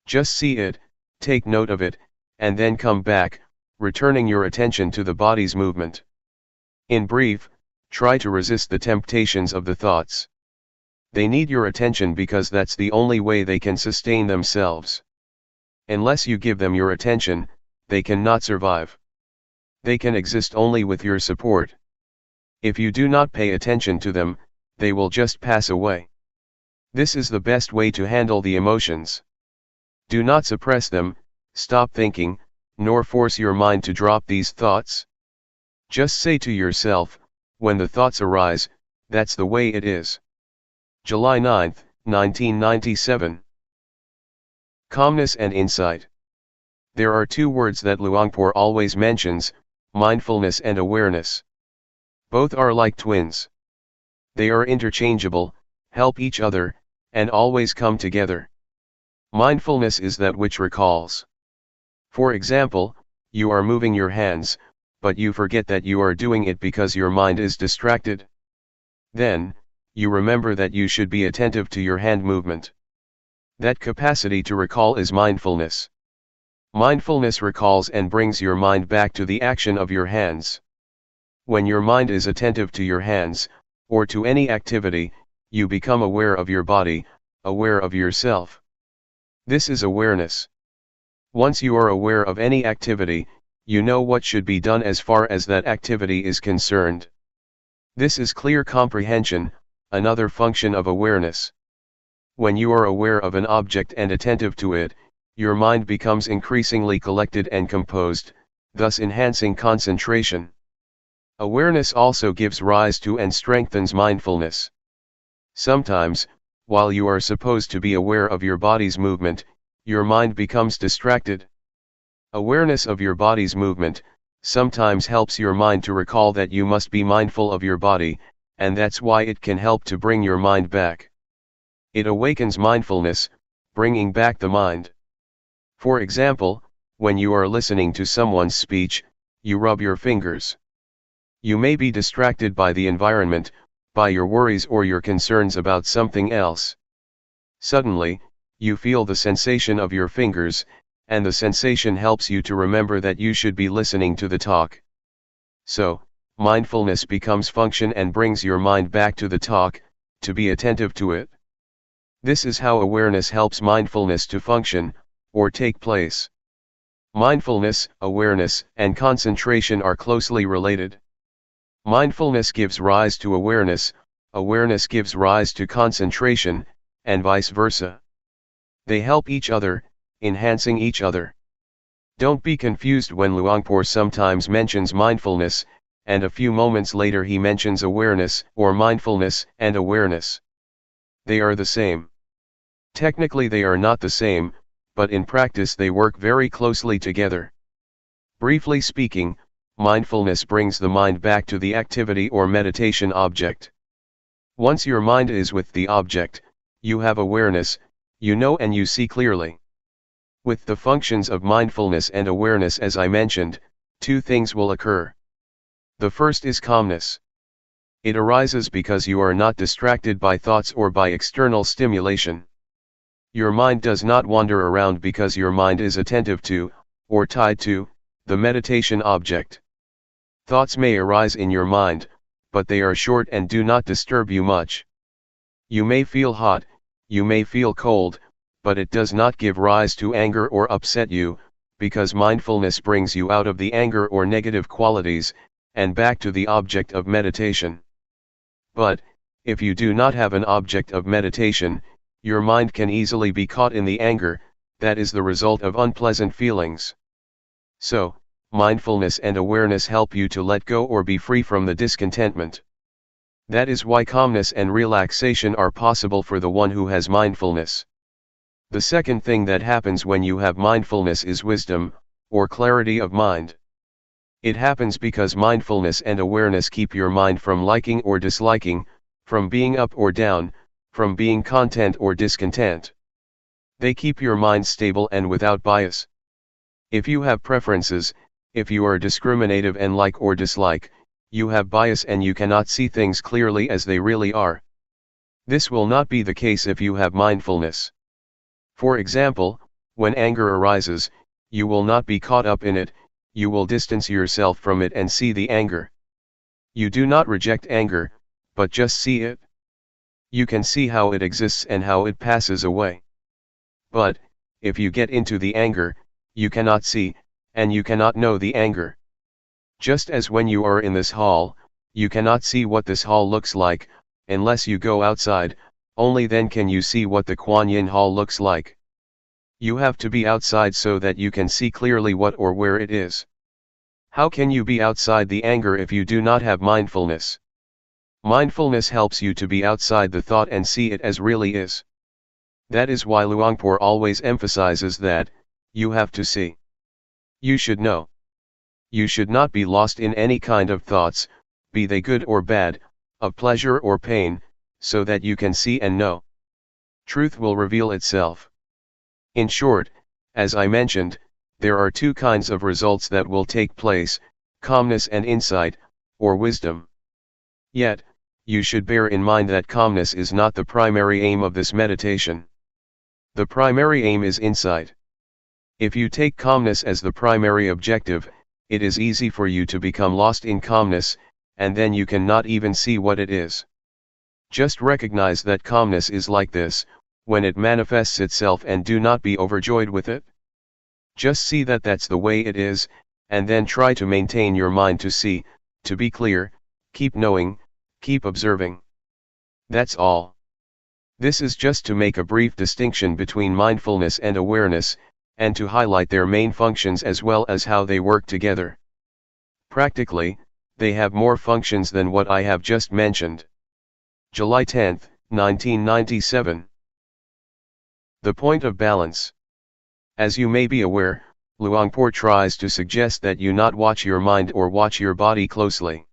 Just see it, take note of it, and then come back, returning your attention to the body's movement. In brief, try to resist the temptations of the thoughts. They need your attention because that's the only way they can sustain themselves. Unless you give them your attention, they cannot survive. They can exist only with your support. If you do not pay attention to them, they will just pass away. This is the best way to handle the emotions. Do not suppress them, stop thinking, nor force your mind to drop these thoughts. Just say to yourself, when the thoughts arise, that's the way it is. July 9, 1997. Calmness and insight. There are two words that Luangpor always mentions, mindfulness and awareness. Both are like twins. They are interchangeable, help each other, and always come together. Mindfulness is that which recalls. For example, you are moving your hands, but you forget that you are doing it because your mind is distracted. Then, you remember that you should be attentive to your hand movement. That capacity to recall is mindfulness. Mindfulness recalls and brings your mind back to the action of your hands. When your mind is attentive to your hands, or to any activity, you become aware of your body, aware of yourself. This is awareness. Once you are aware of any activity, you know what should be done as far as that activity is concerned. This is clear comprehension, another function of awareness. When you are aware of an object and attentive to it, your mind becomes increasingly collected and composed, thus enhancing concentration. Awareness also gives rise to and strengthens mindfulness. Sometimes, while you are supposed to be aware of your body's movement, your mind becomes distracted. Awareness of your body's movement sometimes helps your mind to recall that you must be mindful of your body, and that's why it can help to bring your mind back. It awakens mindfulness, bringing back the mind. For example, when you are listening to someone's speech, you rub your fingers. You may be distracted by the environment, by your worries or your concerns about something else. Suddenly, you feel the sensation of your fingers, and the sensation helps you to remember that you should be listening to the talk. So, mindfulness becomes function and brings your mind back to the talk, to be attentive to it. This is how awareness helps mindfulness to function, or take place. Mindfulness, awareness, and concentration are closely related. Mindfulness gives rise to awareness, awareness gives rise to concentration, and vice versa. They help each other, enhancing each other. Don't be confused when Luangpor sometimes mentions mindfulness, and a few moments later he mentions awareness or mindfulness and awareness. They are the same. Technically they are not the same, but in practice they work very closely together. Briefly speaking, mindfulness brings the mind back to the activity or meditation object. Once your mind is with the object, you have awareness, you know and you see clearly. With the functions of mindfulness and awareness as I mentioned, two things will occur. The first is calmness. It arises because you are not distracted by thoughts or by external stimulation. Your mind does not wander around because your mind is attentive to, or tied to, the meditation object. Thoughts may arise in your mind, but they are short and do not disturb you much. You may feel hot, you may feel cold, but it does not give rise to anger or upset you, because mindfulness brings you out of the anger or negative qualities, and back to the object of meditation. But, if you do not have an object of meditation, your mind can easily be caught in the anger, that is the result of unpleasant feelings. So, mindfulness and awareness help you to let go or be free from the discontentment. That is why calmness and relaxation are possible for the one who has mindfulness. The second thing that happens when you have mindfulness is wisdom, or clarity of mind. It happens because mindfulness and awareness keep your mind from liking or disliking, from being up or down, from being content or discontent. They keep your mind stable and without bias. If you have preferences, if you are discriminative and like or dislike, you have bias and you cannot see things clearly as they really are. This will not be the case if you have mindfulness. For example, when anger arises, you will not be caught up in it, you will distance yourself from it and see the anger. You do not reject anger, but just see it. You can see how it exists and how it passes away. But, if you get into the anger, you cannot see, and you cannot know the anger. Just as when you are in this hall, you cannot see what this hall looks like, unless you go outside, only then can you see what the Kuan Yin hall looks like. You have to be outside so that you can see clearly what or where it is. How can you be outside the anger if you do not have mindfulness? Mindfulness helps you to be outside the thought and see it as really is. That is why Luangpor always emphasizes that, you have to see. You should know. You should not be lost in any kind of thoughts, be they good or bad, of pleasure or pain, so that you can see and know. Truth will reveal itself. In short, as I mentioned, there are two kinds of results that will take place, calmness and insight, or wisdom. Yet, you should bear in mind that calmness is not the primary aim of this meditation. The primary aim is insight. If you take calmness as the primary objective, it is easy for you to become lost in calmness, and then you cannot even see what it is. Just recognize that calmness is like this, when it manifests itself, and do not be overjoyed with it. Just see that that's the way it is, and then try to maintain your mind to see, to be clear, keep knowing, keep observing. That's all. This is just to make a brief distinction between mindfulness and awareness, and to highlight their main functions as well as how they work together. Practically, they have more functions than what I have just mentioned. July 10, 1997. The point of balance. As you may be aware, Luangpor tries to suggest that you not watch your mind or watch your body closely.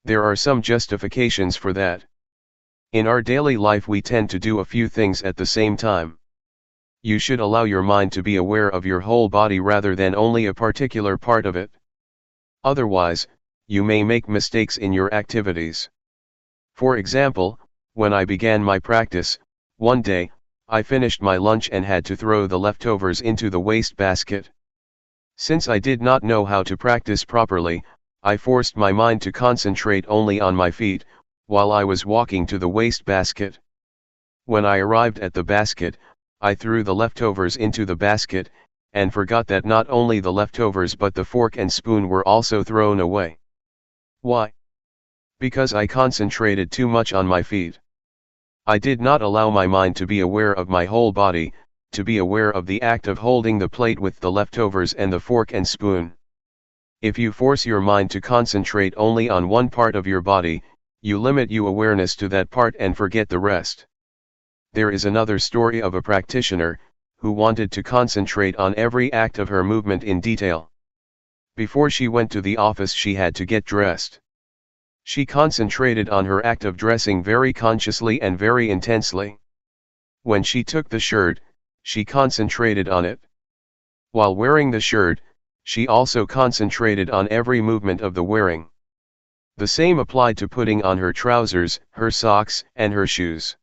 There are some justifications for that. In our daily life we tend to do a few things at the same time. You should allow your mind to be aware of your whole body rather than only a particular part of it. Otherwise, you may make mistakes in your activities. For example, when I began my practice, one day, I finished my lunch and had to throw the leftovers into the waste basket. Since I did not know how to practice properly, I forced my mind to concentrate only on my feet, while I was walking to the waste basket. When I arrived at the basket, I threw the leftovers into the basket, and forgot that not only the leftovers but the fork and spoon were also thrown away. Why? Because I concentrated too much on my feet. I did not allow my mind to be aware of my whole body, to be aware of the act of holding the plate with the leftovers and the fork and spoon. If you force your mind to concentrate only on one part of your body, you limit your awareness to that part and forget the rest. There is another story of a practitioner, who wanted to concentrate on every act of her movement in detail. Before she went to the office she had to get dressed. She concentrated on her act of dressing very consciously and very intensely. When she took the shirt, she concentrated on it. While wearing the shirt, she also concentrated on every movement of the wearing. The same applied to putting on her trousers, her socks, and her shoes.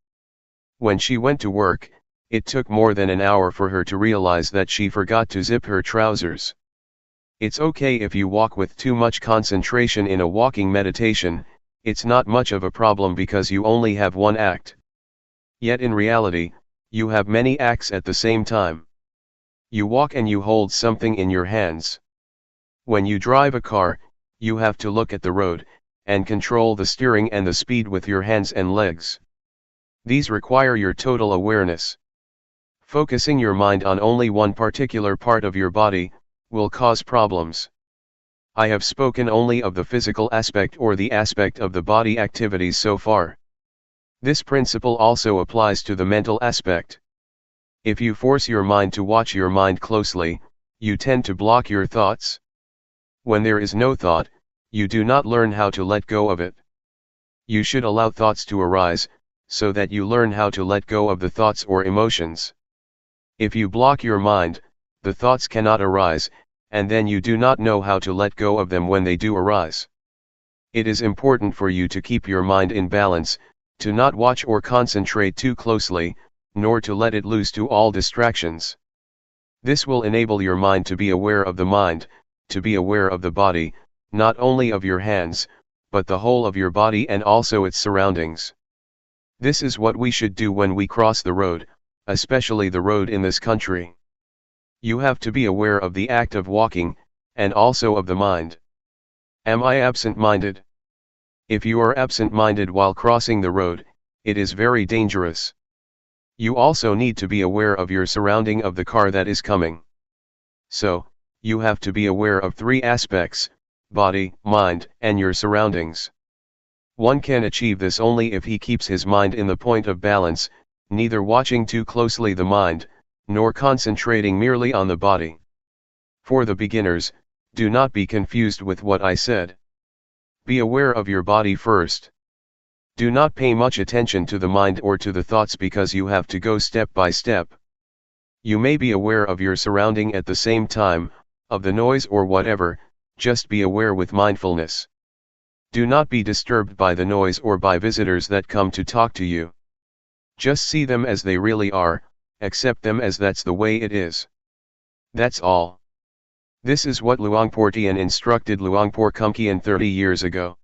When she went to work, it took more than an hour for her to realize that she forgot to zip her trousers. It's okay if you walk with too much concentration in a walking meditation, it's not much of a problem because you only have one act. Yet in reality, you have many acts at the same time. You walk and you hold something in your hands. When you drive a car, you have to look at the road, and control the steering and the speed with your hands and legs. These require your total awareness. Focusing your mind on only one particular part of your body will cause problems. I have spoken only of the physical aspect or the aspect of the body activities so far. This principle also applies to the mental aspect. If you force your mind to watch your mind closely, you tend to block your thoughts. When there is no thought, you do not learn how to let go of it. You should allow thoughts to arise, so that you learn how to let go of the thoughts or emotions. If you block your mind, the thoughts cannot arise, and then you do not know how to let go of them when they do arise. It is important for you to keep your mind in balance, to not watch or concentrate too closely, nor to let it loose to all distractions. This will enable your mind to be aware of the mind, to be aware of the body, not only of your hands, but the whole of your body and also its surroundings. This is what we should do when we cross the road, especially the road in this country. You have to be aware of the act of walking, and also of the mind. Am I absent-minded? If you are absent-minded while crossing the road, it is very dangerous. You also need to be aware of your surrounding of the car that is coming. So, you have to be aware of three aspects: body, mind, and your surroundings. One can achieve this only if he keeps his mind in the point of balance, neither watching too closely the mind, nor concentrating merely on the body. For the beginners, do not be confused with what I said. Be aware of your body first. Do not pay much attention to the mind or to the thoughts because you have to go step by step. You may be aware of your surrounding at the same time, of the noise or whatever, just be aware with mindfulness. Do not be disturbed by the noise or by visitors that come to talk to you. Just see them as they really are, accept them as that's the way it is. That's all. This is what Luangpor Teean instructed Luangpor Teean 30 years ago.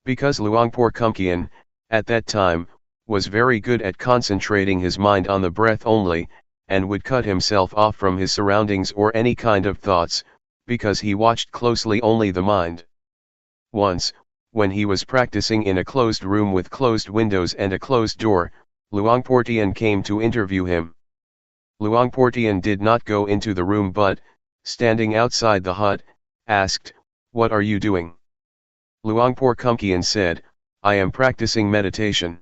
Because Luangpor Teean, at that time, was very good at concentrating his mind on the breath only, and would cut himself off from his surroundings or any kind of thoughts, because he watched closely only the mind. Once, when he was practicing in a closed room with closed windows and a closed door, Luangpor Teean came to interview him. Luangpor Teean did not go into the room but, standing outside the hut, asked, "What are you doing?" Luangpor Teean said, "I am practicing meditation."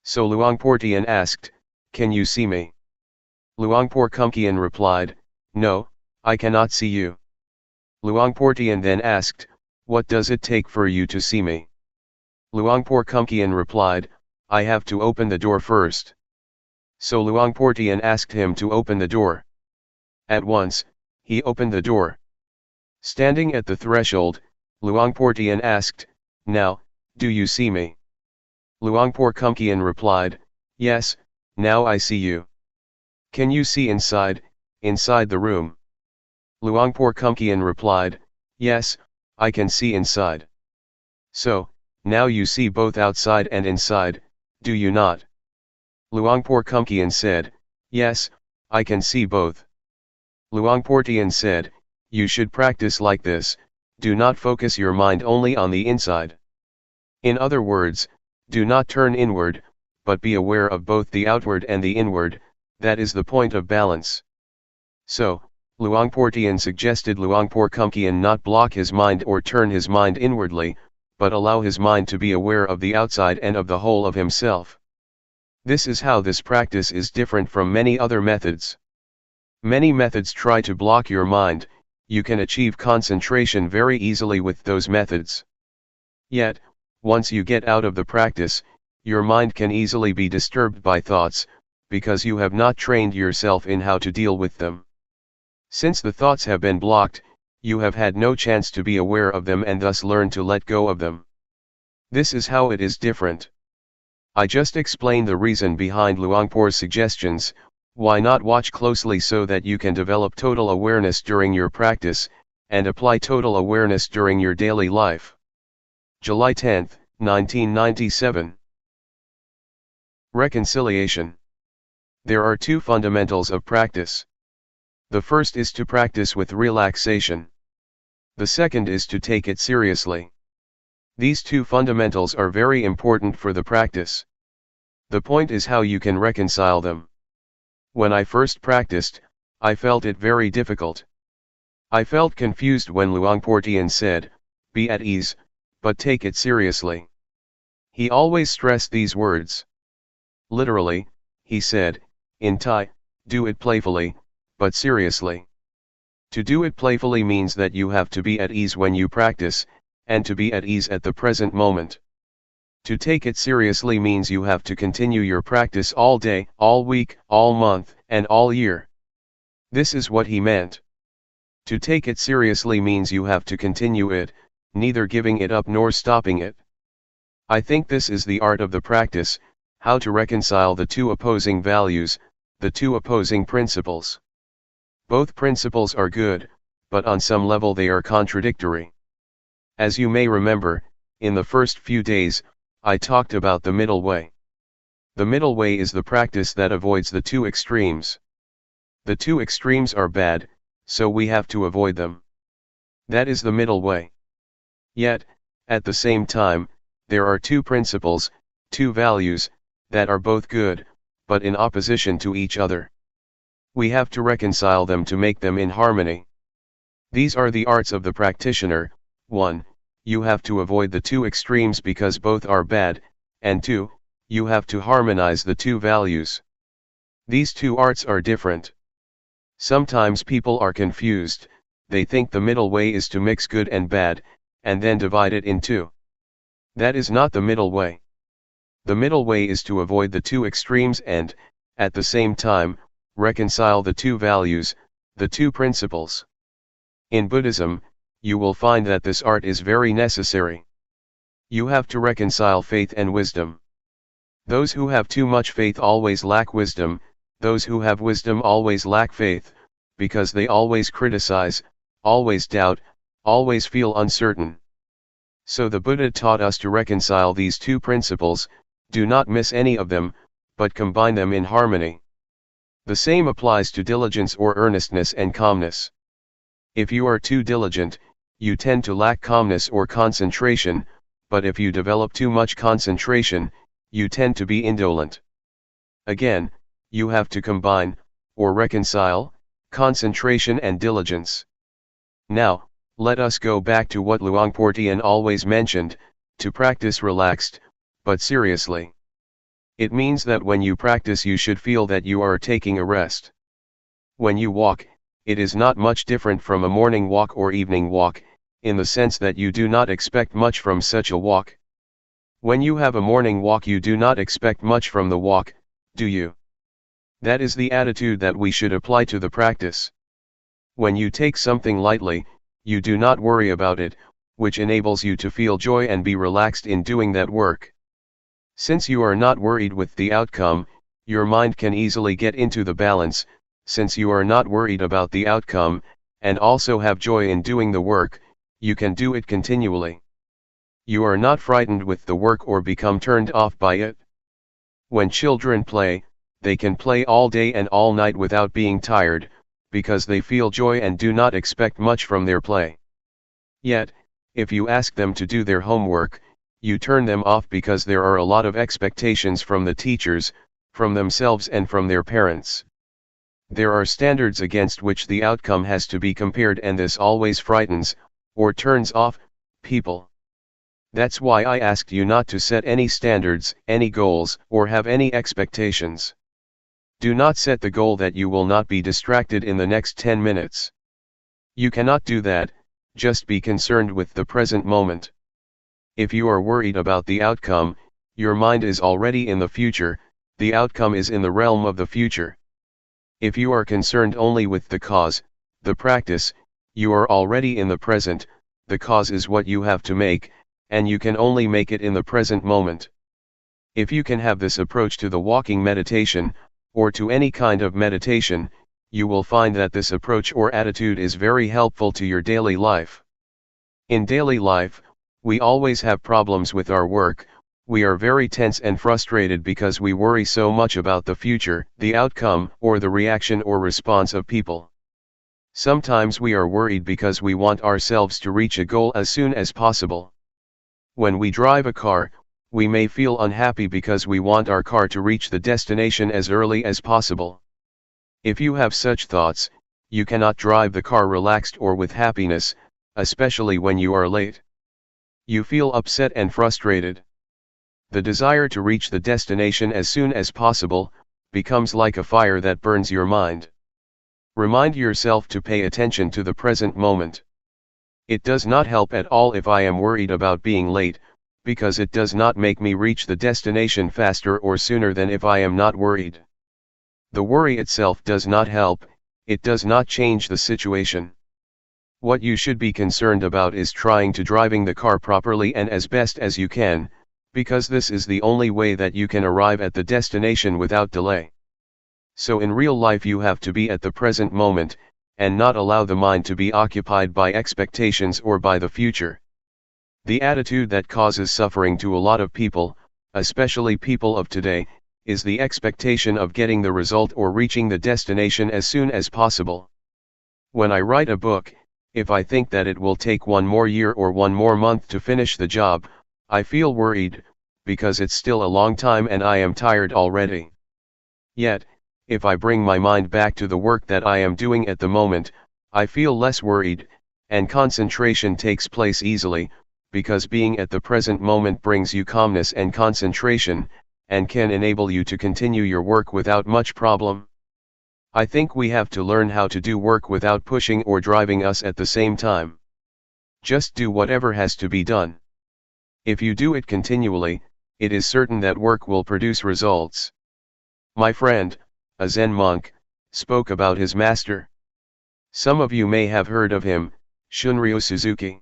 So Luangpor Teean asked, "Can you see me?" Luangpor Teean replied, "No, I cannot see you." Luangpor Teean then asked, "What does it take for you to see me?" Luangpor Teean replied, "I have to open the door first." So Luangpor Teean asked him to open the door. At once, he opened the door. Standing at the threshold, Luangpor Teean asked, "Now, do you see me?" Luangpor Teean replied, "Yes, now I see you." "Can you see inside the room?" Luangpor Teean replied, "Yes, I can see inside." "So, now you see both outside and inside, do you not?" Luangpor Teean said, "Yes, I can see both." Luangpor Teean said, "You should practice like this, do not focus your mind only on the inside. In other words, do not turn inward, but be aware of both the outward and the inward, that is the point of balance." So, Luangpor Teean suggested Luangpor Teean not block his mind or turn his mind inwardly, but allow his mind to be aware of the outside and of the whole of himself. This is how this practice is different from many other methods. Many methods try to block your mind. You can achieve concentration very easily with those methods. Yet, once you get out of the practice, your mind can easily be disturbed by thoughts, because you have not trained yourself in how to deal with them. Since the thoughts have been blocked, you have had no chance to be aware of them and thus learn to let go of them. This is how it is different. I just explained the reason behind Luangpor's suggestions. Why not watch closely so that you can develop total awareness during your practice, and apply total awareness during your daily life. July 10, 1997. Reconciliation. There are two fundamentals of practice. The first is to practice with relaxation. The second is to take it seriously. These two fundamentals are very important for the practice. The point is how you can reconcile them. When I first practiced, I felt it very difficult. I felt confused when Luangpor Teean said, "Be at ease, but take it seriously." He always stressed these words. Literally, he said, in Thai, "Do it playfully, but seriously." To do it playfully means that you have to be at ease when you practice, and to be at ease at the present moment. To take it seriously means you have to continue your practice all day, all week, all month, and all year. This is what he meant. To take it seriously means you have to continue it, neither giving it up nor stopping it. I think this is the art of the practice, how to reconcile the two opposing values, the two opposing principles. Both principles are good, but on some level they are contradictory. As you may remember, in the first few days, I talked about the middle way. The middle way is the practice that avoids the two extremes. The two extremes are bad, so we have to avoid them. That is the middle way. Yet, at the same time, there are two principles, two values, that are both good, but in opposition to each other. We have to reconcile them to make them in harmony. These are the arts of the practitioner. 1. You have to avoid the two extremes because both are bad, and 2. You have to harmonize the two values. These two arts are different. Sometimes people are confused, they think the middle way is to mix good and bad, and then divide it in two. That is not the middle way. The middle way is to avoid the two extremes and, at the same time, reconcile the two values, the two principles. In Buddhism, you will find that this art is very necessary. You have to reconcile faith and wisdom. Those who have too much faith always lack wisdom, those who have wisdom always lack faith, because they always criticize, always doubt, always feel uncertain. So the Buddha taught us to reconcile these two principles, do not miss any of them, but combine them in harmony. The same applies to diligence or earnestness and calmness. If you are too diligent, you tend to lack calmness or concentration, but if you develop too much concentration, you tend to be indolent. Again, you have to combine, or reconcile, concentration and diligence. Now, let us go back to what Luangpor Teean always mentioned, to practice relaxed, but seriously. It means that when you practice you should feel that you are taking a rest. When you walk, it is not much different from a morning walk or evening walk, in the sense that you do not expect much from such a walk. When you have a morning walk you do not expect much from the walk, do you? That is the attitude that we should apply to the practice. When you take something lightly, you do not worry about it, which enables you to feel joy and be relaxed in doing that work. Since you are not worried with the outcome, your mind can easily get into the balance, since you are not worried about the outcome, and also have joy in doing the work, you can do it continually. You are not frightened with the work or become turned off by it. When children play, they can play all day and all night without being tired, because they feel joy and do not expect much from their play. Yet, if you ask them to do their homework, you turn them off because there are a lot of expectations from the teachers, from themselves and from their parents. There are standards against which the outcome has to be compared, and this always frightens, or turns off, people. That's why I asked you not to set any standards, any goals, or have any expectations. Do not set the goal that you will not be distracted in the next 10 minutes. You cannot do that, just be concerned with the present moment. If you are worried about the outcome, your mind is already in the future, the outcome is in the realm of the future. If you are concerned only with the cause, the practice, you are already in the present, the cause is what you have to make, and you can only make it in the present moment. If you can have this approach to the walking meditation, or to any kind of meditation, you will find that this approach or attitude is very helpful to your daily life. In daily life, we always have problems with our work, we are very tense and frustrated because we worry so much about the future, the outcome, or the reaction or response of people. Sometimes we are worried because we want ourselves to reach a goal as soon as possible. When we drive a car, we may feel unhappy because we want our car to reach the destination as early as possible. If you have such thoughts, you cannot drive the car relaxed or with happiness, especially when you are late. You feel upset and frustrated. The desire to reach the destination as soon as possible becomes like a fire that burns your mind. Remind yourself to pay attention to the present moment. It does not help at all if I am worried about being late, because it does not make me reach the destination faster or sooner than if I am not worried. The worry itself does not help, it does not change the situation. What you should be concerned about is trying to driving the car properly and as best as you can, because this is the only way that you can arrive at the destination without delay. So in real life you have to be at the present moment, and not allow the mind to be occupied by expectations or by the future. The attitude that causes suffering to a lot of people, especially people of today, is the expectation of getting the result or reaching the destination as soon as possible. When I write a book, if I think that it will take one more year or one more month to finish the job, I feel worried, because it's still a long time and I am tired already. Yet, if I bring my mind back to the work that I am doing at the moment, I feel less worried, and concentration takes place easily, because being at the present moment brings you calmness and concentration, and can enable you to continue your work without much problem. I think we have to learn how to do work without pushing or driving us at the same time. Just do whatever has to be done. If you do it continually, it is certain that work will produce results. My friend, a Zen monk, spoke about his master. Some of you may have heard of him, Shunryu Suzuki.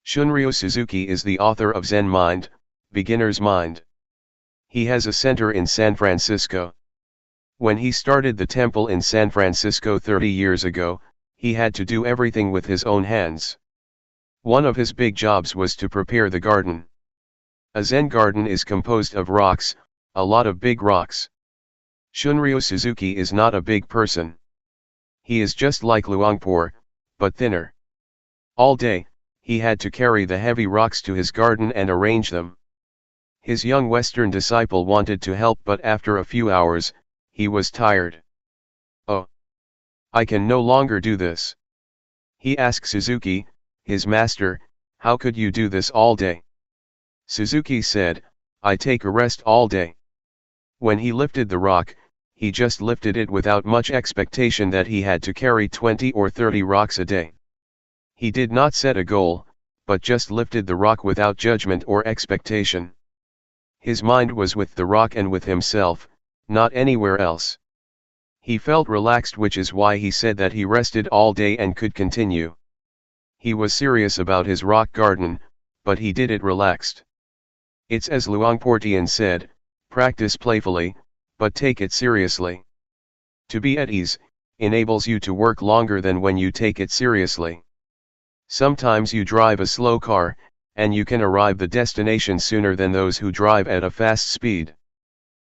Shunryu Suzuki is the author of Zen Mind, Beginner's Mind. He has a center in San Francisco. When he started the temple in San Francisco 30 years ago, he had to do everything with his own hands. One of his big jobs was to prepare the garden. A Zen garden is composed of rocks, a lot of big rocks. Shunryu Suzuki is not a big person. He is just like Luangpor, but thinner. All day, he had to carry the heavy rocks to his garden and arrange them. His young Western disciple wanted to help, but after a few hours, he was tired. "Oh, I can no longer do this." He asked Suzuki, his master, "How could you do this all day?" Suzuki said, "I take a rest all day." When he lifted the rock, he just lifted it without much expectation that he had to carry 20 or 30 rocks a day. He did not set a goal, but just lifted the rock without judgment or expectation. His mind was with the rock and with himself, not anywhere else. He felt relaxed, which is why he said that he rested all day and could continue. He was serious about his rock garden, but he did it relaxed. It's as Luangpor Teean said, practice playfully, but take it seriously. To be at ease enables you to work longer than when you take it seriously. Sometimes you drive a slow car, and you can arrive the destination sooner than those who drive at a fast speed.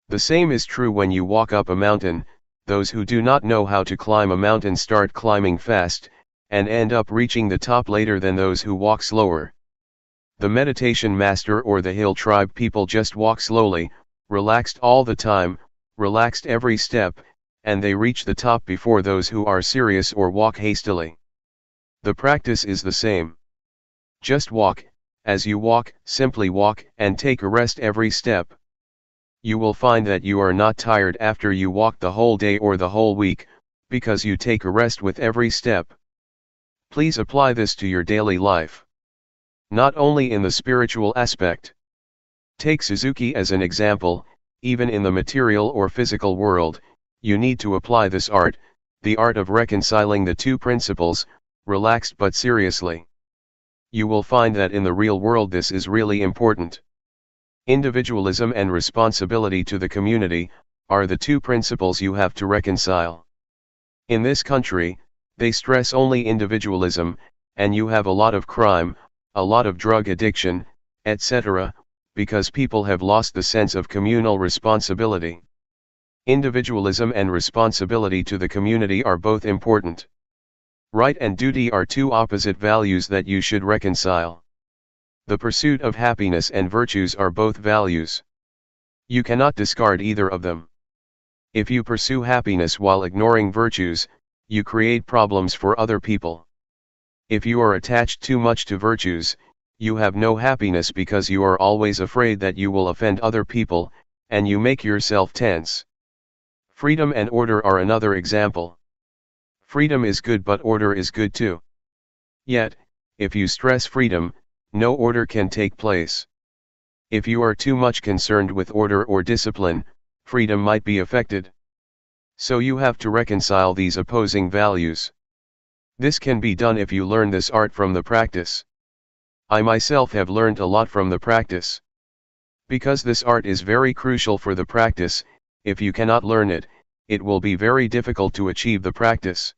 The same is true when you walk up a mountain. Those who do not know how to climb a mountain start climbing fast, and end up reaching the top later than those who walk slower. The meditation master or the hill tribe people just walk slowly, relaxed all the time, relaxed every step, and they reach the top before those who are serious or walk hastily. The practice is the same. Just walk, as you walk, simply walk, and take a rest every step. You will find that you are not tired after you walk the whole day or the whole week, because you take a rest with every step. Please apply this to your daily life. Not only in the spiritual aspect. Take Suzuki as an example, even in the material or physical world, you need to apply this art, the art of reconciling the two principles, relaxed but seriously. You will find that in the real world this is really important. Individualism and responsibility to the community are the two principles you have to reconcile. In this country, they stress only individualism, and you have a lot of crime, a lot of drug addiction, etc., because people have lost the sense of communal responsibility. Individualism and responsibility to the community are both important. Right and duty are two opposite values that you should reconcile. The pursuit of happiness and virtues are both values. You cannot discard either of them. If you pursue happiness while ignoring virtues, you create problems for other people. If you are attached too much to virtues, you have no happiness because you are always afraid that you will offend other people, and you make yourself tense. Freedom and order are another example. Freedom is good, but order is good too. Yet, if you stress freedom, no order can take place. If you are too much concerned with order or discipline, freedom might be affected. So you have to reconcile these opposing values. This can be done if you learn this art from the practice. I myself have learned a lot from the practice. Because this art is very crucial for the practice, if you cannot learn it, it will be very difficult to achieve the practice.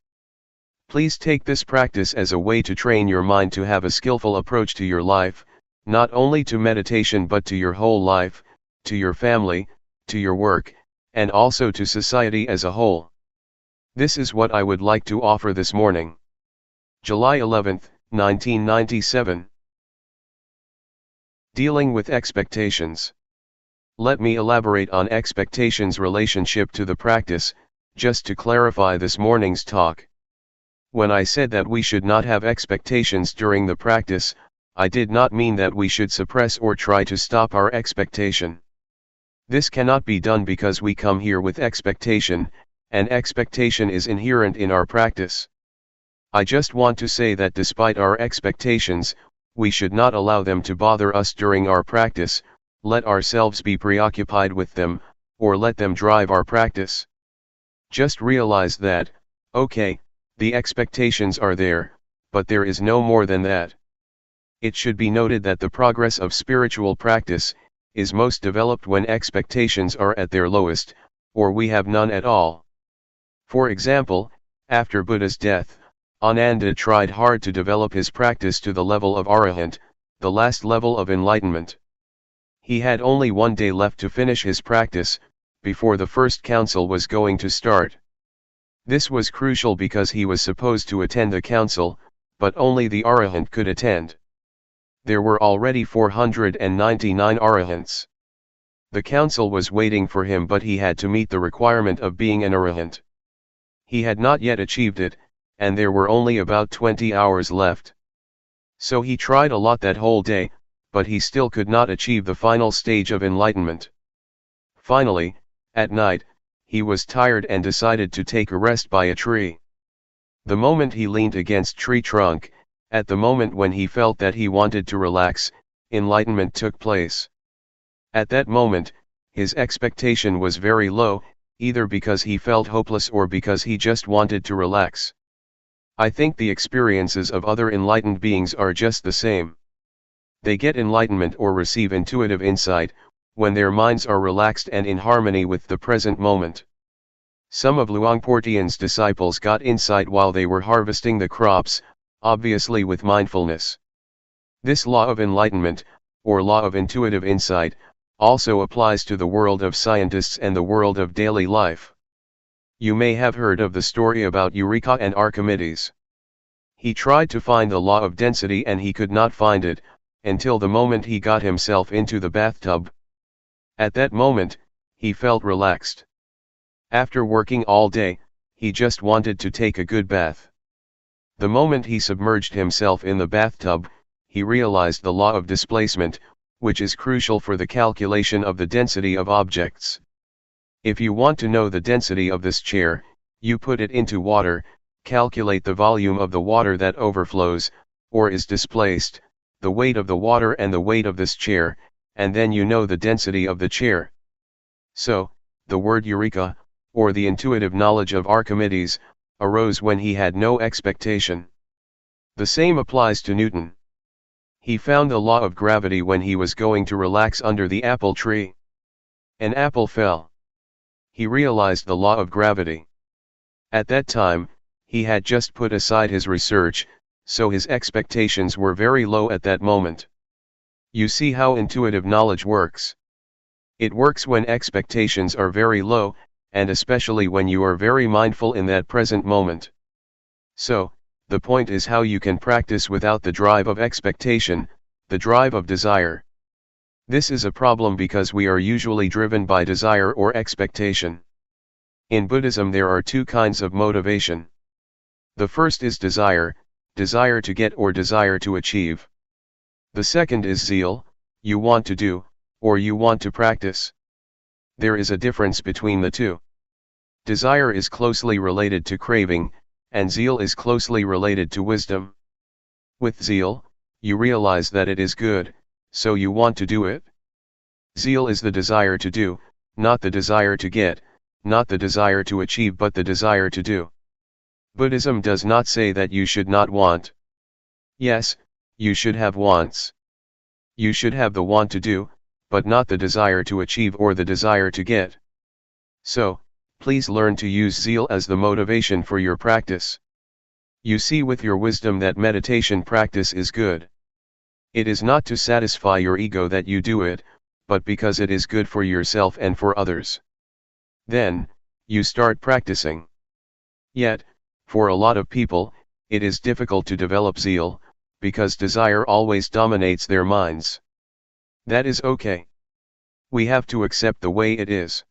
Please take this practice as a way to train your mind to have a skillful approach to your life, not only to meditation but to your whole life, to your family, to your work, and also to society as a whole. This is what I would like to offer this morning. July 11, 1997. Dealing with expectations. Let me elaborate on expectations' relationship to the practice, just to clarify this morning's talk. When I said that we should not have expectations during the practice, I did not mean that we should suppress or try to stop our expectation. This cannot be done because we come here with expectation, and expectation is inherent in our practice. I just want to say that despite our expectations, we should not allow them to bother us during our practice, let ourselves be preoccupied with them, or let them drive our practice. Just realize that, okay, the expectations are there, but there is no more than that. It should be noted that the progress of spiritual practice is most developed when expectations are at their lowest, or we have none at all. For example, after Buddha's death, Ananda tried hard to develop his practice to the level of Arahant, the last level of enlightenment. He had only one day left to finish his practice, before the first council was going to start. This was crucial because he was supposed to attend the council, but only the Arahant could attend. There were already 499 Arahants. The council was waiting for him, but he had to meet the requirement of being an Arahant. He had not yet achieved it, and there were only about 20 hours left. So he tried a lot that whole day, but he still could not achieve the final stage of enlightenment. Finally, at night, he was tired and decided to take a rest by a tree. The moment he leaned against tree trunk, at the moment when he felt that he wanted to relax, enlightenment took place. At that moment, his expectation was very low, either because he felt hopeless or because he just wanted to relax. I think the experiences of other enlightened beings are just the same. They get enlightenment or receive intuitive insight, when their minds are relaxed and in harmony with the present moment. Some of Luangpor Teean's disciples got insight while they were harvesting the crops, obviously with mindfulness. This law of enlightenment, or law of intuitive insight, also applies to the world of scientists and the world of daily life. You may have heard of the story about Eureka and Archimedes. He tried to find the law of density and he could not find it, until the moment he got himself into the bathtub. At that moment, he felt relaxed. After working all day, he just wanted to take a good bath. The moment he submerged himself in the bathtub, he realized the law of displacement, which is crucial for the calculation of the density of objects. If you want to know the density of this chair, you put it into water, calculate the volume of the water that overflows, or is displaced, the weight of the water and the weight of this chair, and then you know the density of the chair. So, the word Eureka, or the intuitive knowledge of Archimedes, arose when he had no expectation. The same applies to Newton. He found the law of gravity when he was going to relax under the apple tree. An apple fell. He realized the law of gravity. At that time, he had just put aside his research, so his expectations were very low at that moment. You see how intuitive knowledge works. It works when expectations are very low, and especially when you are very mindful in that present moment. So, the point is how you can practice without the drive of expectation, the drive of desire. This is a problem because we are usually driven by desire or expectation. In Buddhism there are two kinds of motivation. The first is desire, desire to get or desire to achieve. The second is zeal, you want to do, or you want to practice. There is a difference between the two. Desire is closely related to craving, and zeal is closely related to wisdom. With zeal, you realize that it is good, so you want to do it. Zeal is the desire to do, not the desire to get, not the desire to achieve but the desire to do. Buddhism does not say that you should not want. Yes, you should have wants. You should have the want to do, but not the desire to achieve or the desire to get. So, please learn to use zeal as the motivation for your practice. You see with your wisdom that meditation practice is good. It is not to satisfy your ego that you do it, but because it is good for yourself and for others. Then, you start practicing. Yet, for a lot of people, it is difficult to develop zeal, because desire always dominates their minds. That is okay. We have to accept the way it is.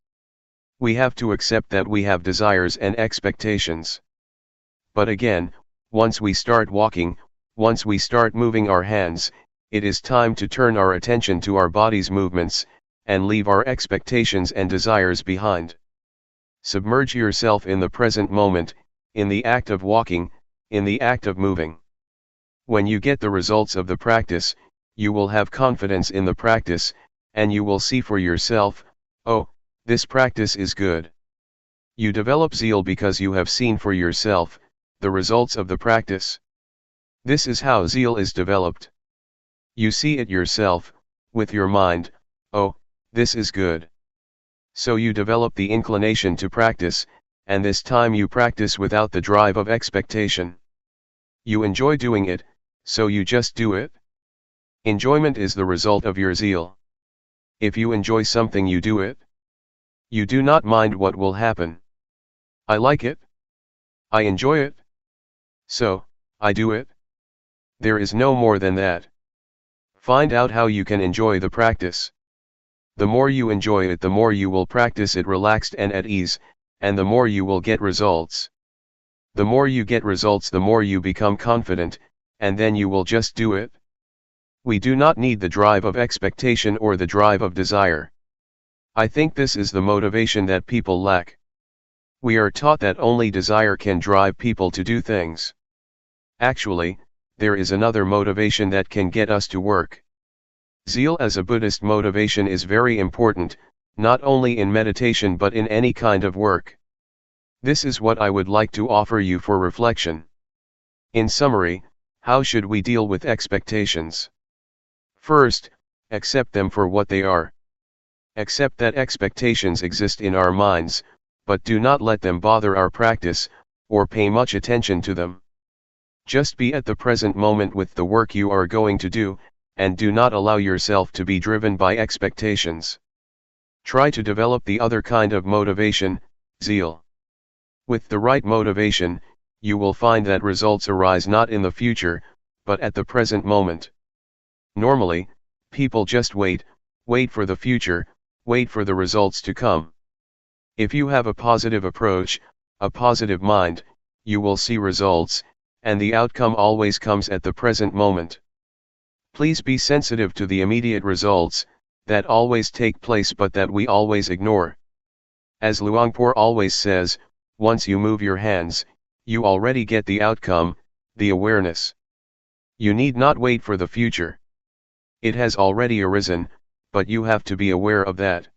We have to accept that we have desires and expectations. But again, once we start walking, once we start moving our hands, it is time to turn our attention to our body's movements, and leave our expectations and desires behind. Submerge yourself in the present moment, in the act of walking, in the act of moving. When you get the results of the practice, you will have confidence in the practice, and you will see for yourself, oh, this practice is good. You develop zeal because you have seen for yourself the results of the practice. This is how zeal is developed. You see it yourself, with your mind, oh, this is good. So you develop the inclination to practice, and this time you practice without the drive of expectation. You enjoy doing it, so you just do it. Enjoyment is the result of your zeal. If you enjoy something, you do it. You do not mind what will happen. I like it. I enjoy it. So, I do it. There is no more than that. Find out how you can enjoy the practice. The more you enjoy it, the more you will practice it relaxed and at ease, and the more you will get results. The more you get results, the more you become confident, and then you will just do it. We do not need the drive of expectation or the drive of desire. I think this is the motivation that people lack. We are taught that only desire can drive people to do things. Actually, there is another motivation that can get us to work. Zeal as a Buddhist motivation is very important, not only in meditation but in any kind of work. This is what I would like to offer you for reflection. In summary, how should we deal with expectations? First, accept them for what they are. Accept that expectations exist in our minds, but do not let them bother our practice, or pay much attention to them. Just be at the present moment with the work you are going to do, and do not allow yourself to be driven by expectations. Try to develop the other kind of motivation, zeal. With the right motivation, you will find that results arise not in the future, but at the present moment. Normally, people just wait for the future, wait for the results to come. If you have a positive approach, a positive mind, you will see results, and the outcome always comes at the present moment. Please be sensitive to the immediate results, that always take place but that we always ignore. As Luangpor always says, once you move your hands, you already get the outcome, the awareness. You need not wait for the future. It has already arisen, but you have to be aware of that.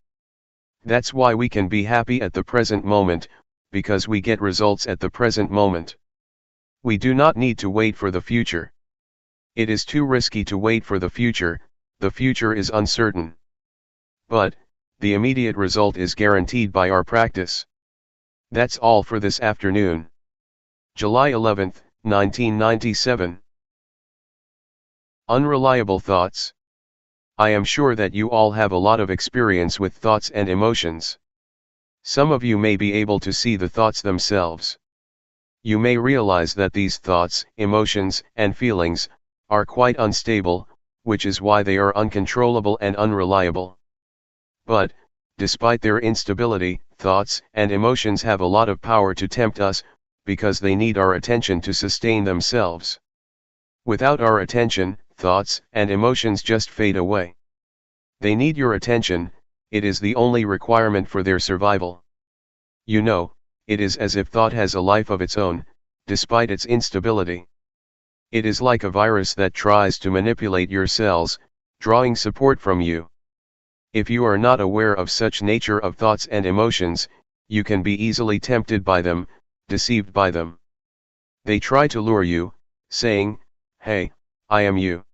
That's why we can be happy at the present moment, because we get results at the present moment. We do not need to wait for the future. It is too risky to wait for the future is uncertain. But, the immediate result is guaranteed by our practice. That's all for this afternoon. July 11, 1997. Unreliable thoughts. I am sure that you all have a lot of experience with thoughts and emotions. Some of you may be able to see the thoughts themselves. You may realize that these thoughts, emotions, and feelings are quite unstable, which is why they are uncontrollable and unreliable. But, despite their instability, thoughts and emotions have a lot of power to tempt us, because they need our attention to sustain themselves. Without our attention, thoughts and emotions just fade away. They need your attention, it is the only requirement for their survival. You know, it is as if thought has a life of its own, despite its instability. It is like a virus that tries to manipulate your cells, drawing support from you. If you are not aware of such nature of thoughts and emotions, you can be easily tempted by them, deceived by them. They try to lure you, saying, "Hey, I am you."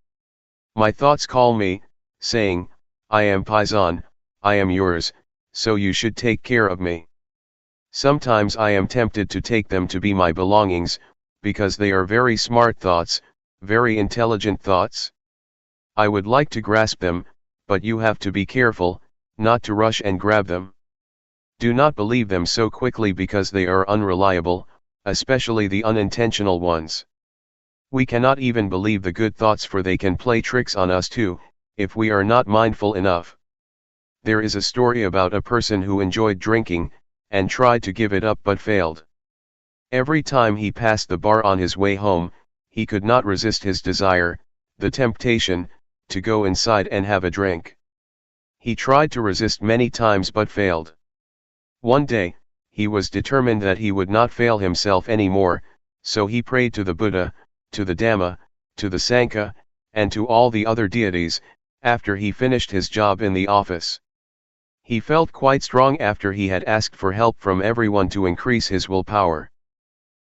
My thoughts call me, saying, "I am Paisan, I am yours, so you should take care of me." Sometimes I am tempted to take them to be my belongings, because they are very smart thoughts, very intelligent thoughts. I would like to grasp them, but you have to be careful, not to rush and grab them. Do not believe them so quickly because they are unreliable, especially the unintentional ones. We cannot even believe the good thoughts, for they can play tricks on us too, if we are not mindful enough. There is a story about a person who enjoyed drinking, and tried to give it up but failed. Every time he passed the bar on his way home, he could not resist his desire, the temptation, to go inside and have a drink. He tried to resist many times but failed. One day, he was determined that he would not fail himself anymore, so he prayed to the Buddha, to the Dhamma, to the Sangha, and to all the other deities, after he finished his job in the office. He felt quite strong after he had asked for help from everyone to increase his willpower.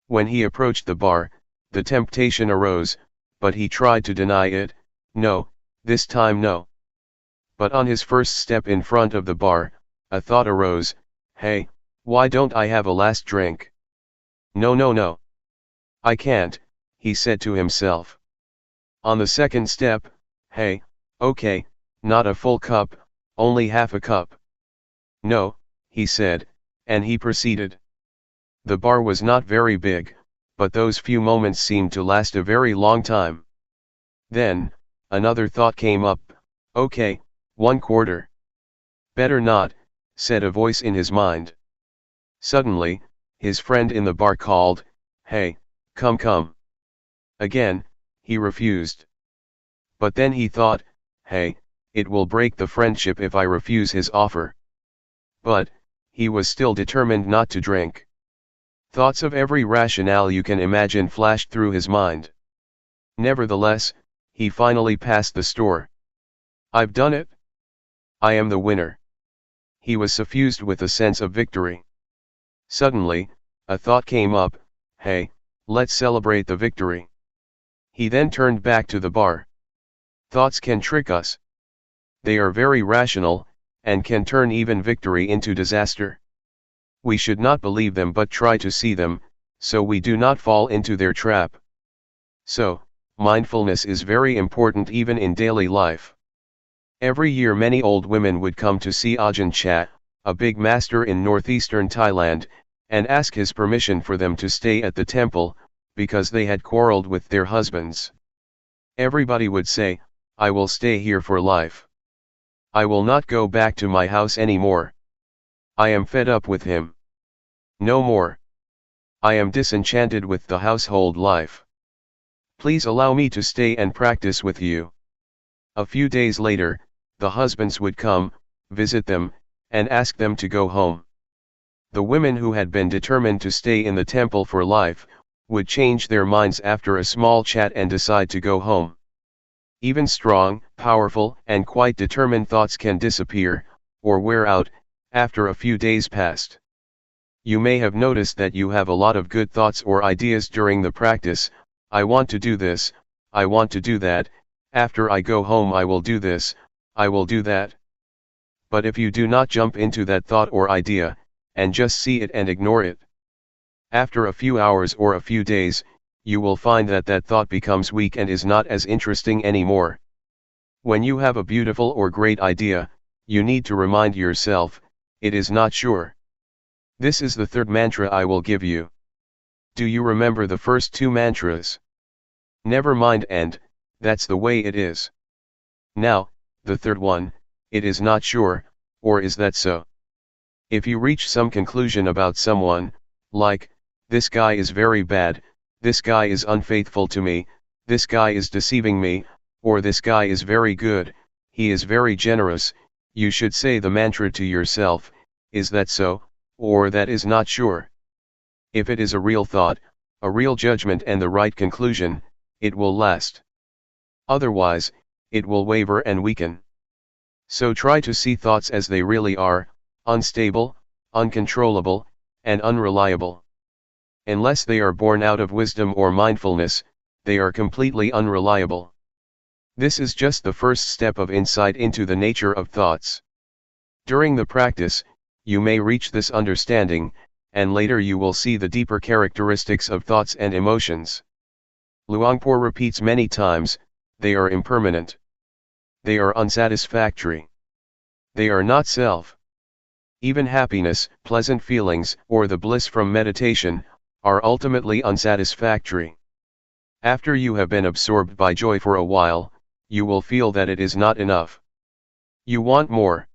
When he approached the bar, the temptation arose, but he tried to deny it. No, this time no. But on his first step in front of the bar, a thought arose, "Hey, why don't I have a last drink?" "No, no, no. I can't," he said to himself. On the second step, "Hey, okay, not a full cup, only half a cup." "No," he said, and he proceeded. The bar was not very big, but those few moments seemed to last a very long time. Then, another thought came up, "Okay, 1/4. "Better not," said a voice in his mind. Suddenly, his friend in the bar called, "Hey, come come." Again, he refused. But then he thought, "Hey, it will break the friendship if I refuse his offer." But, he was still determined not to drink. Thoughts of every rationale you can imagine flashed through his mind. Nevertheless, he finally passed the store. "I've done it. I am the winner." He was suffused with a sense of victory. Suddenly, a thought came up, "Hey, let's celebrate the victory." He then turned back to the bar. Thoughts can trick us. They are very rational, and can turn even victory into disaster. We should not believe them but try to see them, so we do not fall into their trap. So, mindfulness is very important even in daily life. Every year many old women would come to see Ajahn Chah, a big master in northeastern Thailand, and ask his permission for them to stay at the temple, because they had quarreled with their husbands. Everybody would say, "I will stay here for life. I will not go back to my house anymore. I am fed up with him. No more. I am disenchanted with the household life. Please allow me to stay and practice with you." A few days later, the husbands would come, visit them, and ask them to go home. The women who had been determined to stay in the temple for life, would change their minds after a small chat and decide to go home. Even strong, powerful, and quite determined thoughts can disappear, or wear out, after a few days passed. You may have noticed that you have a lot of good thoughts or ideas during the practice. "I want to do this, I want to do that, after I go home I will do this, I will do that." But if you do not jump into that thought or idea, and just see it and ignore it, after a few hours or a few days, you will find that that thought becomes weak and is not as interesting anymore. When you have a beautiful or great idea, you need to remind yourself, "It is not sure." This is the third mantra I will give you. Do you remember the first two mantras? Never mind and, that's the way it is. Now, the third one, it is not sure, or is that so? If you reach some conclusion about someone, like, this guy is very bad, this guy is unfaithful to me, this guy is deceiving me, or this guy is very good, he is very generous, you should say the mantra to yourself, is that so, or that is not sure. If it is a real thought, a real judgment and the right conclusion, it will last. Otherwise, it will waver and weaken. So try to see thoughts as they really are, unstable, uncontrollable, and unreliable. Unless they are born out of wisdom or mindfulness, they are completely unreliable. This is just the first step of insight into the nature of thoughts. During the practice, you may reach this understanding, and later you will see the deeper characteristics of thoughts and emotions. Luangpor repeats many times, they are impermanent. They are unsatisfactory. They are not self. Even happiness, pleasant feelings, or the bliss from meditation, are ultimately unsatisfactory. After you have been absorbed by joy for a while, you will feel that it is not enough. You want more.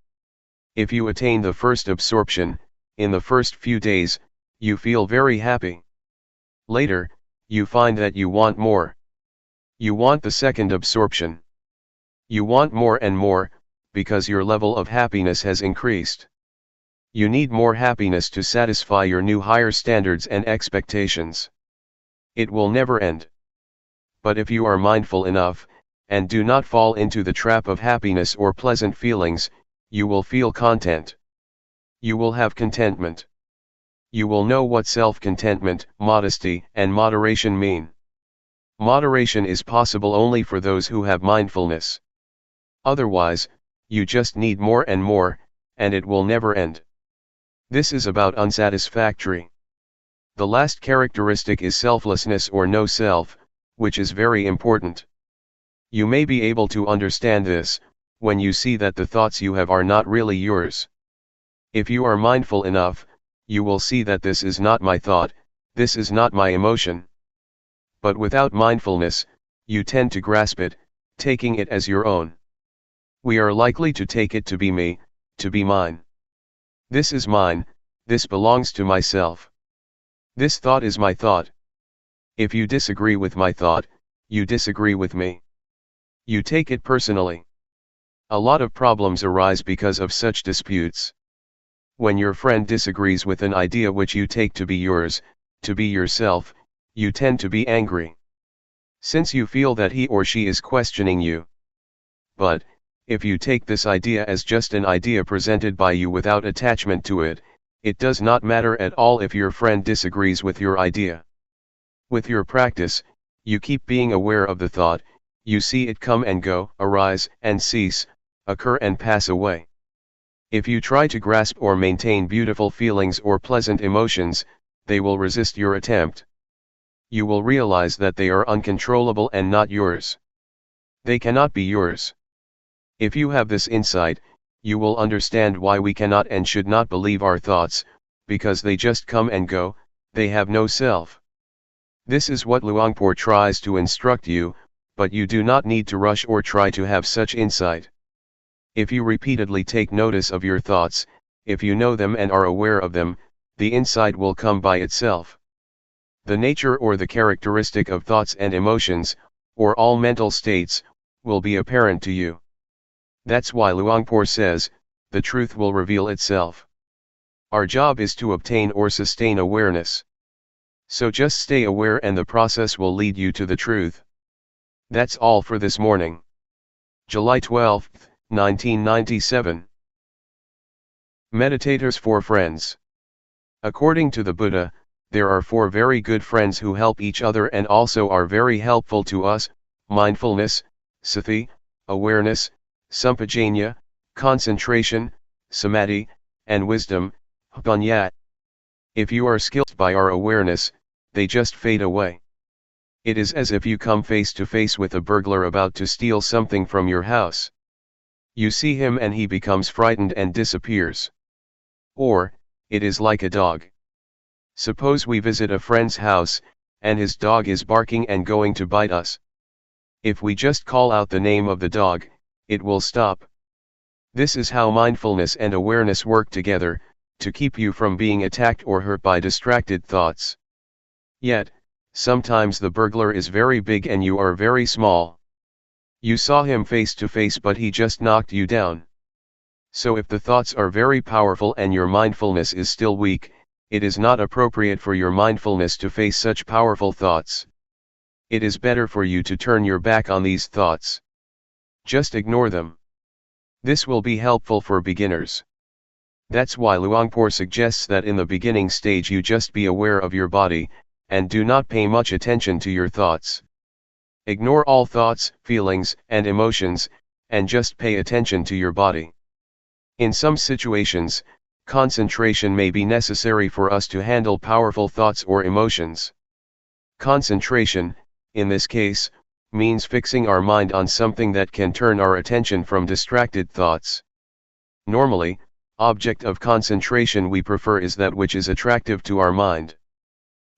If you attain the first absorption, in the first few days, you feel very happy. Later, you find that you want more. You want the second absorption. You want more and more, because your level of happiness has increased. You need more happiness to satisfy your new higher standards and expectations. It will never end. But if you are mindful enough, and do not fall into the trap of happiness or pleasant feelings, you will feel content. You will have contentment. You will know what self-contentment, modesty, and moderation mean. Moderation is possible only for those who have mindfulness. Otherwise, you just need more, and it will never end. This is about unsatisfactory. The last characteristic is selflessness or no self, which is very important. You may be able to understand this, when you see that the thoughts you have are not really yours. If you are mindful enough, you will see that this is not my thought, this is not my emotion. But without mindfulness, you tend to grasp it, taking it as your own. We are likely to take it to be me, to be mine. This is mine, this belongs to myself. This thought is my thought. If you disagree with my thought, you disagree with me. You take it personally. A lot of problems arise because of such disputes. When your friend disagrees with an idea which you take to be yours, to be yourself, you tend to be angry. Since you feel that he or she is questioning you. But, if you take this idea as just an idea presented by you without attachment to it, it does not matter at all if your friend disagrees with your idea. With your practice, you keep being aware of the thought, you see it come and go, arise and cease, occur and pass away. If you try to grasp or maintain beautiful feelings or pleasant emotions, they will resist your attempt. You will realize that they are uncontrollable and not yours. They cannot be yours. If you have this insight, you will understand why we cannot and should not believe our thoughts, because they just come and go, they have no self. This is what Luangpor tries to instruct you, but you do not need to rush or try to have such insight. If you repeatedly take notice of your thoughts, if you know them and are aware of them, the insight will come by itself. The nature or the characteristic of thoughts and emotions, or all mental states, will be apparent to you. That's why Luangpor says, the truth will reveal itself. Our job is to obtain or sustain awareness. So just stay aware and the process will lead you to the truth. That's all for this morning. July 12, 1997. Meditators for Friends. According to the Buddha, there are 4 very good friends who help each other and also are very helpful to us: mindfulness, sati, awareness, sampajanya, concentration, samadhi, and wisdom, panya. If you are skilled by our awareness, they just fade away. It is as if you come face to face with a burglar about to steal something from your house. You see him and he becomes frightened and disappears. Or, it is like a dog. Suppose we visit a friend's house, and his dog is barking and going to bite us. If we just call out the name of the dog, it will stop. This is how mindfulness and awareness work together, to keep you from being attacked or hurt by distracted thoughts. Yet, sometimes the burglar is very big and you are very small. You saw him face to face but he just knocked you down. So if the thoughts are very powerful and your mindfulness is still weak, it is not appropriate for your mindfulness to face such powerful thoughts. It is better for you to turn your back on these thoughts. Just ignore them. This will be helpful for beginners. That's why Luangpor suggests that in the beginning stage you just be aware of your body, and do not pay much attention to your thoughts. Ignore all thoughts, feelings, and emotions, and just pay attention to your body. In some situations, concentration may be necessary for us to handle powerful thoughts or emotions. Concentration, in this case, means fixing our mind on something that can turn our attention from distracted thoughts. Normally, object of concentration we prefer is that which is attractive to our mind.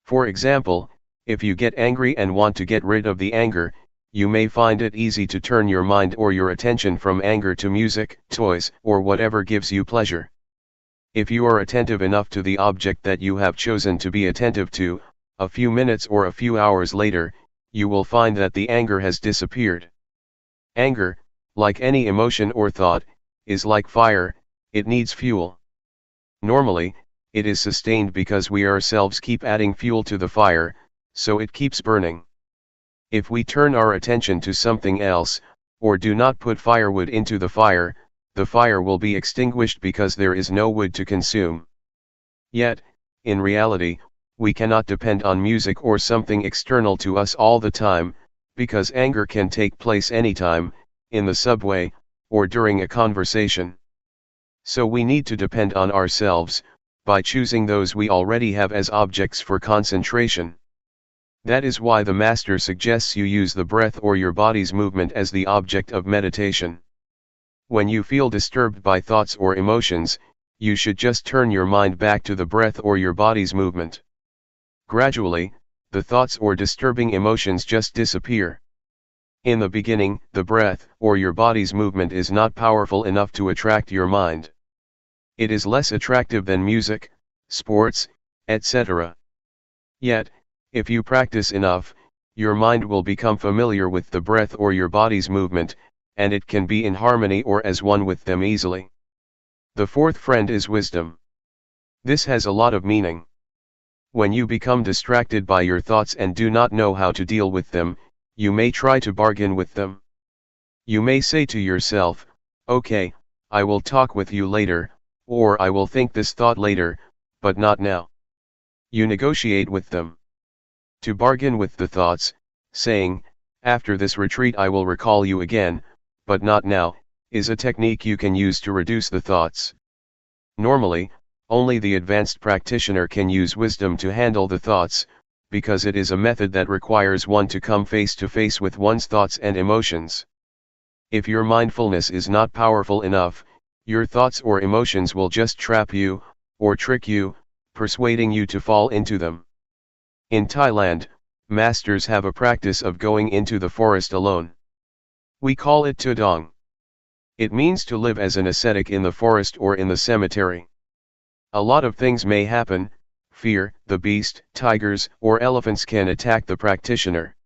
For example, if you get angry and want to get rid of the anger, you may find it easy to turn your mind or your attention from anger to music, toys, or whatever gives you pleasure. If you are attentive enough to the object that you have chosen to be attentive to, a few minutes or a few hours later, you will find that the anger has disappeared. Anger, like any emotion or thought, is like fire, it needs fuel. Normally, it is sustained because we ourselves keep adding fuel to the fire, so it keeps burning. If we turn our attention to something else, or do not put firewood into the fire will be extinguished because there is no wood to consume. Yet, in reality, we cannot depend on music or something external to us all the time, because anger can take place anytime, in the subway, or during a conversation. So we need to depend on ourselves, by choosing those we already have as objects for concentration. That is why the master suggests you use the breath or your body's movement as the object of meditation. When you feel disturbed by thoughts or emotions, you should just turn your mind back to the breath or your body's movement. Gradually, the thoughts or disturbing emotions just disappear. In the beginning, the breath or your body's movement is not powerful enough to attract your mind. It is less attractive than music, sports, etc. Yet, if you practice enough, your mind will become familiar with the breath or your body's movement, and it can be in harmony or as one with them easily. The fourth friend is wisdom. This has a lot of meaning. When you become distracted by your thoughts and do not know how to deal with them, you may try to bargain with them. You may say to yourself, "Okay, I will talk with you later," or "I will think this thought later, but not now." You negotiate with them. To bargain with the thoughts, saying, "After this retreat I will recall you again, but not now," is a technique you can use to reduce the thoughts. Normally, only the advanced practitioner can use wisdom to handle the thoughts, because it is a method that requires one to come face to face with one's thoughts and emotions. If your mindfulness is not powerful enough, your thoughts or emotions will just trap you, or trick you, persuading you to fall into them. In Thailand, masters have a practice of going into the forest alone. We call it tudong. It means to live as an ascetic in the forest or in the cemetery. A lot of things may happen: fear, the beast, tigers, or elephants can attack the practitioner.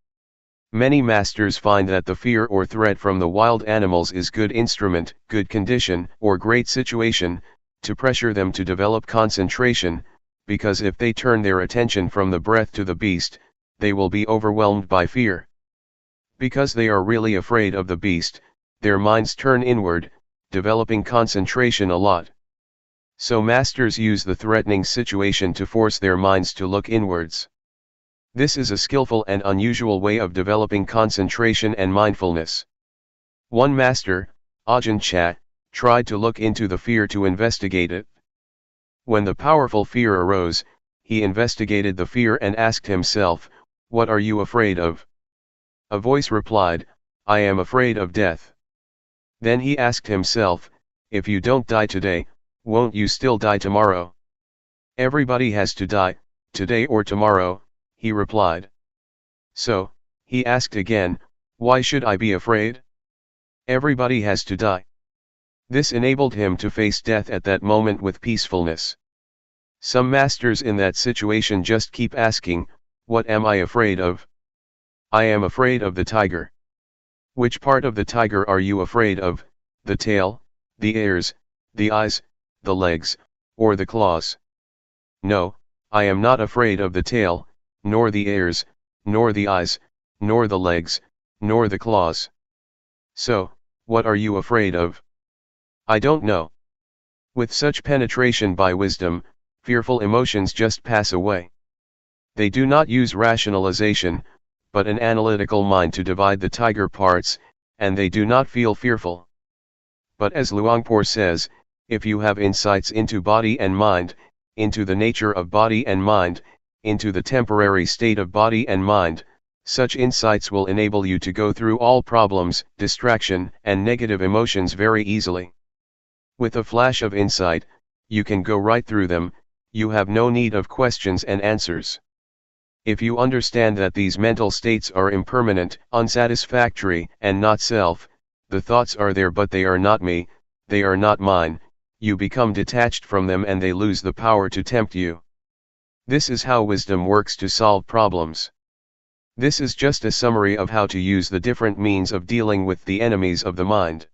Many masters find that the fear or threat from the wild animals is good instrument, good condition, or great situation, to pressure them to develop concentration, because if they turn their attention from the breath to the beast, they will be overwhelmed by fear. Because they are really afraid of the beast, their minds turn inward, developing concentration a lot. So masters use the threatening situation to force their minds to look inwards. This is a skillful and unusual way of developing concentration and mindfulness. One master, Ajahn Chah, tried to look into the fear to investigate it. When the powerful fear arose, he investigated the fear and asked himself, "What are you afraid of?" A voice replied, "I am afraid of death." Then he asked himself, "If you don't die today, won't you still die tomorrow?" "Everybody has to die, today or tomorrow," he replied. So, he asked again, "Why should I be afraid? Everybody has to die." This enabled him to face death at that moment with peacefulness. Some masters in that situation just keep asking, "What am I afraid of?" "I am afraid of the tiger." "Which part of the tiger are you afraid of, the tail, the ears, the eyes, the legs, or the claws?" "No, I am not afraid of the tail, nor the ears, nor the eyes, nor the legs, nor the claws." "So, what are you afraid of?" "I don't know." With such penetration by wisdom, fearful emotions just pass away. They do not use rationalization, but an analytical mind to divide the tiger parts, and they do not feel fearful. But as Luangpor says, if you have insights into body and mind, into the nature of body and mind, into the temporary state of body and mind, such insights will enable you to go through all problems, distraction, and negative emotions very easily. With a flash of insight, you can go right through them, you have no need of questions and answers. If you understand that these mental states are impermanent, unsatisfactory, and not self, the thoughts are there but they are not me, they are not mine, you become detached from them and they lose the power to tempt you. This is how wisdom works to solve problems. This is just a summary of how to use the different means of dealing with the enemies of the mind.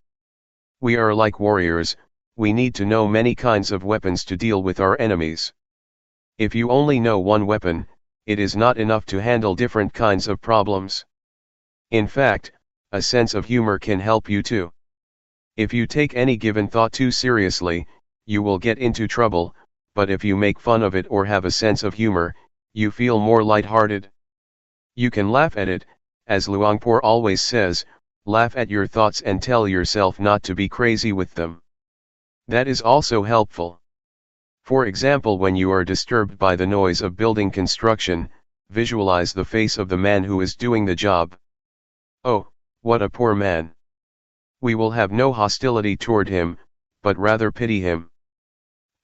We are like warriors, we need to know many kinds of weapons to deal with our enemies. If you only know one weapon, it is not enough to handle different kinds of problems. In fact, a sense of humor can help you too. If you take any given thought too seriously, you will get into trouble, but if you make fun of it or have a sense of humor, you feel more light-hearted. You can laugh at it, as Luangpor always says, laugh at your thoughts and tell yourself not to be crazy with them. That is also helpful. For example, when you are disturbed by the noise of building construction, visualize the face of the man who is doing the job. Oh, what a poor man. We will have no hostility toward him, but rather pity him.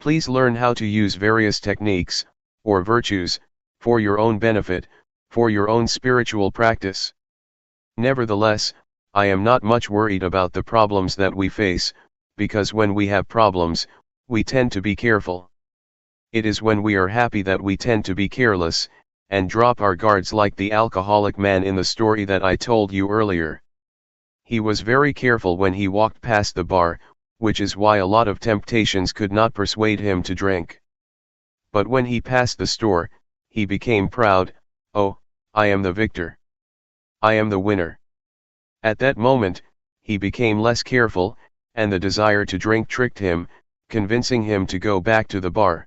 Please learn how to use various techniques, or virtues, for your own benefit, for your own spiritual practice. Nevertheless, I am not much worried about the problems that we face, because when we have problems, we tend to be careful. It is when we are happy that we tend to be careless, and drop our guards like the alcoholic man in the story that I told you earlier. He was very careful when he walked past the bar, which is why a lot of temptations could not persuade him to drink. But when he passed the store, he became proud. Oh, I am the victor. I am the winner. At that moment, he became less careful, and the desire to drink tricked him, convincing him to go back to the bar.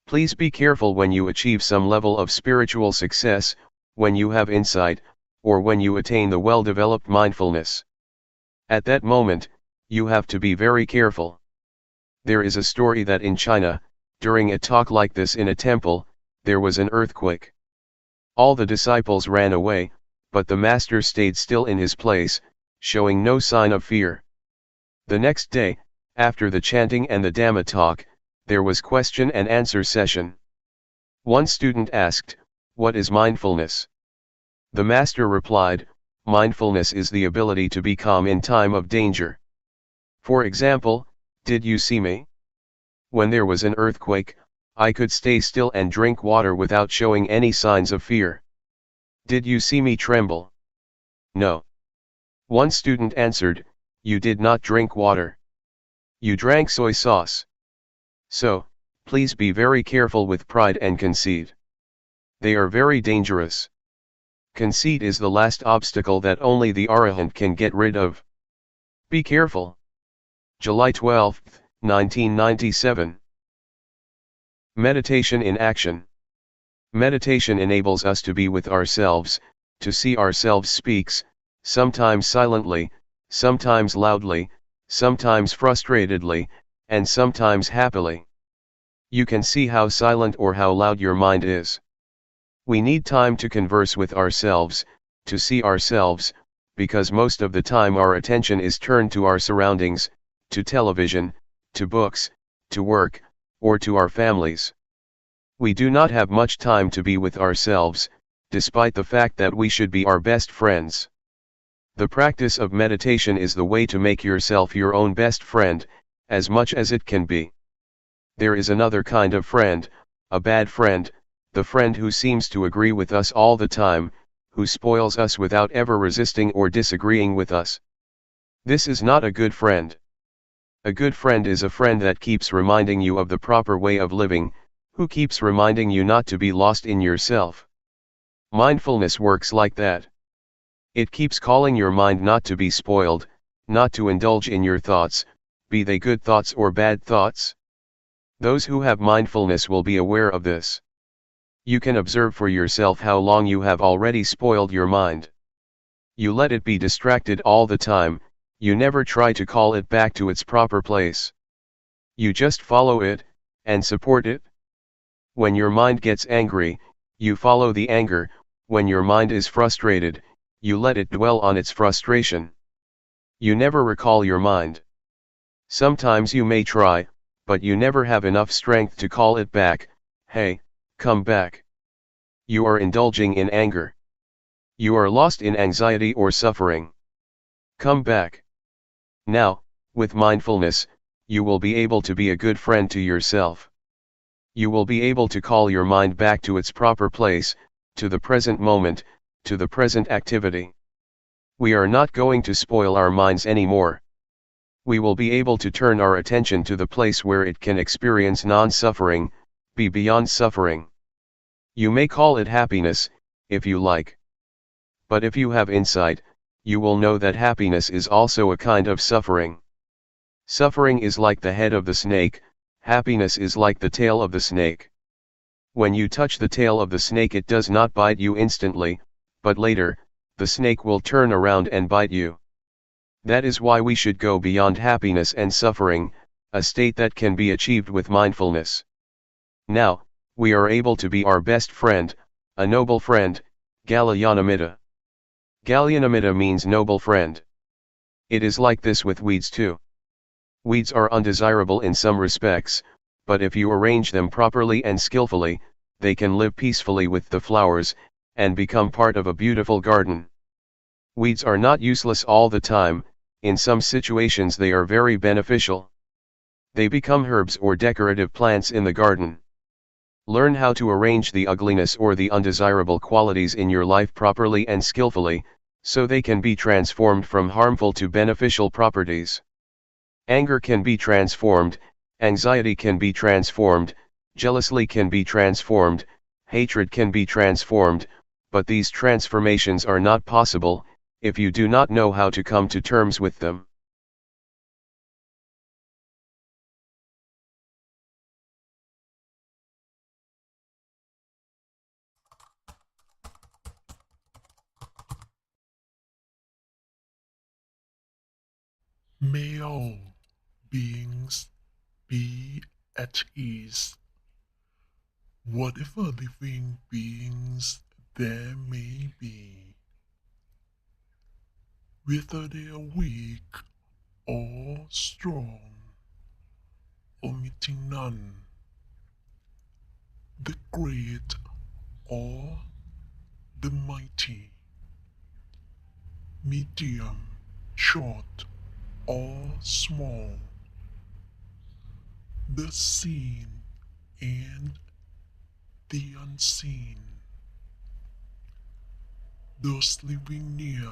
Please be careful when you achieve some level of spiritual success, when you have insight, or when you attain the well-developed mindfulness. At that moment, you have to be very careful. There is a story that in China, during a talk like this in a temple, there was an earthquake. All the disciples ran away, but the master stayed still in his place, showing no sign of fear. The next day, after the chanting and the Dhamma talk, there was question and answer session. One student asked, "What is mindfulness?" The master replied, "Mindfulness is the ability to be calm in time of danger. For example, did you see me? When there was an earthquake, I could stay still and drink water without showing any signs of fear. Did you see me tremble? No." One student answered, "You did not drink water. You drank soy sauce." So, please be very careful with pride and conceit. They are very dangerous. Conceit is the last obstacle that only the Arahant can get rid of. Be careful. July 12, 1997. Meditation in action. Meditation enables us to be with ourselves, to see ourselves speaks, sometimes silently, sometimes loudly, sometimes frustratedly, and sometimes happily. You can see how silent or how loud your mind is. We need time to converse with ourselves, to see ourselves, because most of the time our attention is turned to our surroundings, to television, to books, to work, or to our families. We do not have much time to be with ourselves, despite the fact that we should be our best friends. The practice of meditation is the way to make yourself your own best friend, as much as it can be. There is another kind of friend, a bad friend, the friend who seems to agree with us all the time, who spoils us without ever resisting or disagreeing with us. This is not a good friend. A good friend is a friend that keeps reminding you of the proper way of living, who keeps reminding you not to be lost in yourself. Mindfulness works like that. It keeps calling your mind not to be spoiled, not to indulge in your thoughts, be they good thoughts or bad thoughts? Those who have mindfulness will be aware of this. You can observe for yourself how long you have already spoiled your mind. You let it be distracted all the time, you never try to call it back to its proper place. You just follow it, and support it. When your mind gets angry, you follow the anger. When your mind is frustrated, you let it dwell on its frustration. You never recall your mind. Sometimes you may try, but you never have enough strength to call it back. Hey, come back. You are indulging in anger. You are lost in anxiety or suffering. Come back. Now, with mindfulness, you will be able to be a good friend to yourself. You will be able to call your mind back to its proper place, to the present moment, to the present activity. We are not going to spoil our minds anymore. We will be able to turn our attention to the place where it can experience non-suffering, be beyond suffering. You may call it happiness, if you like. But if you have insight, you will know that happiness is also a kind of suffering. Suffering is like the head of the snake, happiness is like the tail of the snake. When you touch the tail of the snake, it does not bite you instantly, but later, the snake will turn around and bite you. That is why we should go beyond happiness and suffering, a state that can be achieved with mindfulness. Now, we are able to be our best friend, a noble friend, Galyanamitta. Galyanamitta means noble friend. It is like this with weeds too. Weeds are undesirable in some respects, but if you arrange them properly and skillfully, they can live peacefully with the flowers, and become part of a beautiful garden. Weeds are not useless all the time, in some situations they are very beneficial. They become herbs or decorative plants in the garden. Learn how to arrange the ugliness or the undesirable qualities in your life properly and skillfully, so they can be transformed from harmful to beneficial properties. Anger can be transformed, anxiety can be transformed, jealousy can be transformed, hatred can be transformed, but these transformations are not possible, if you do not know how to come to terms with them.
May all beings be at ease. Whatever living beings there may be, whether they are weak or strong, omitting none, the great or the mighty, medium, short or small, the seen and the unseen, those living near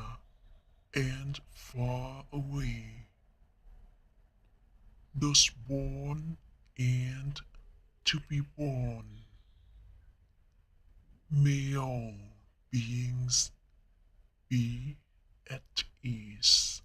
and far away, those born and to be born. May all beings be at ease.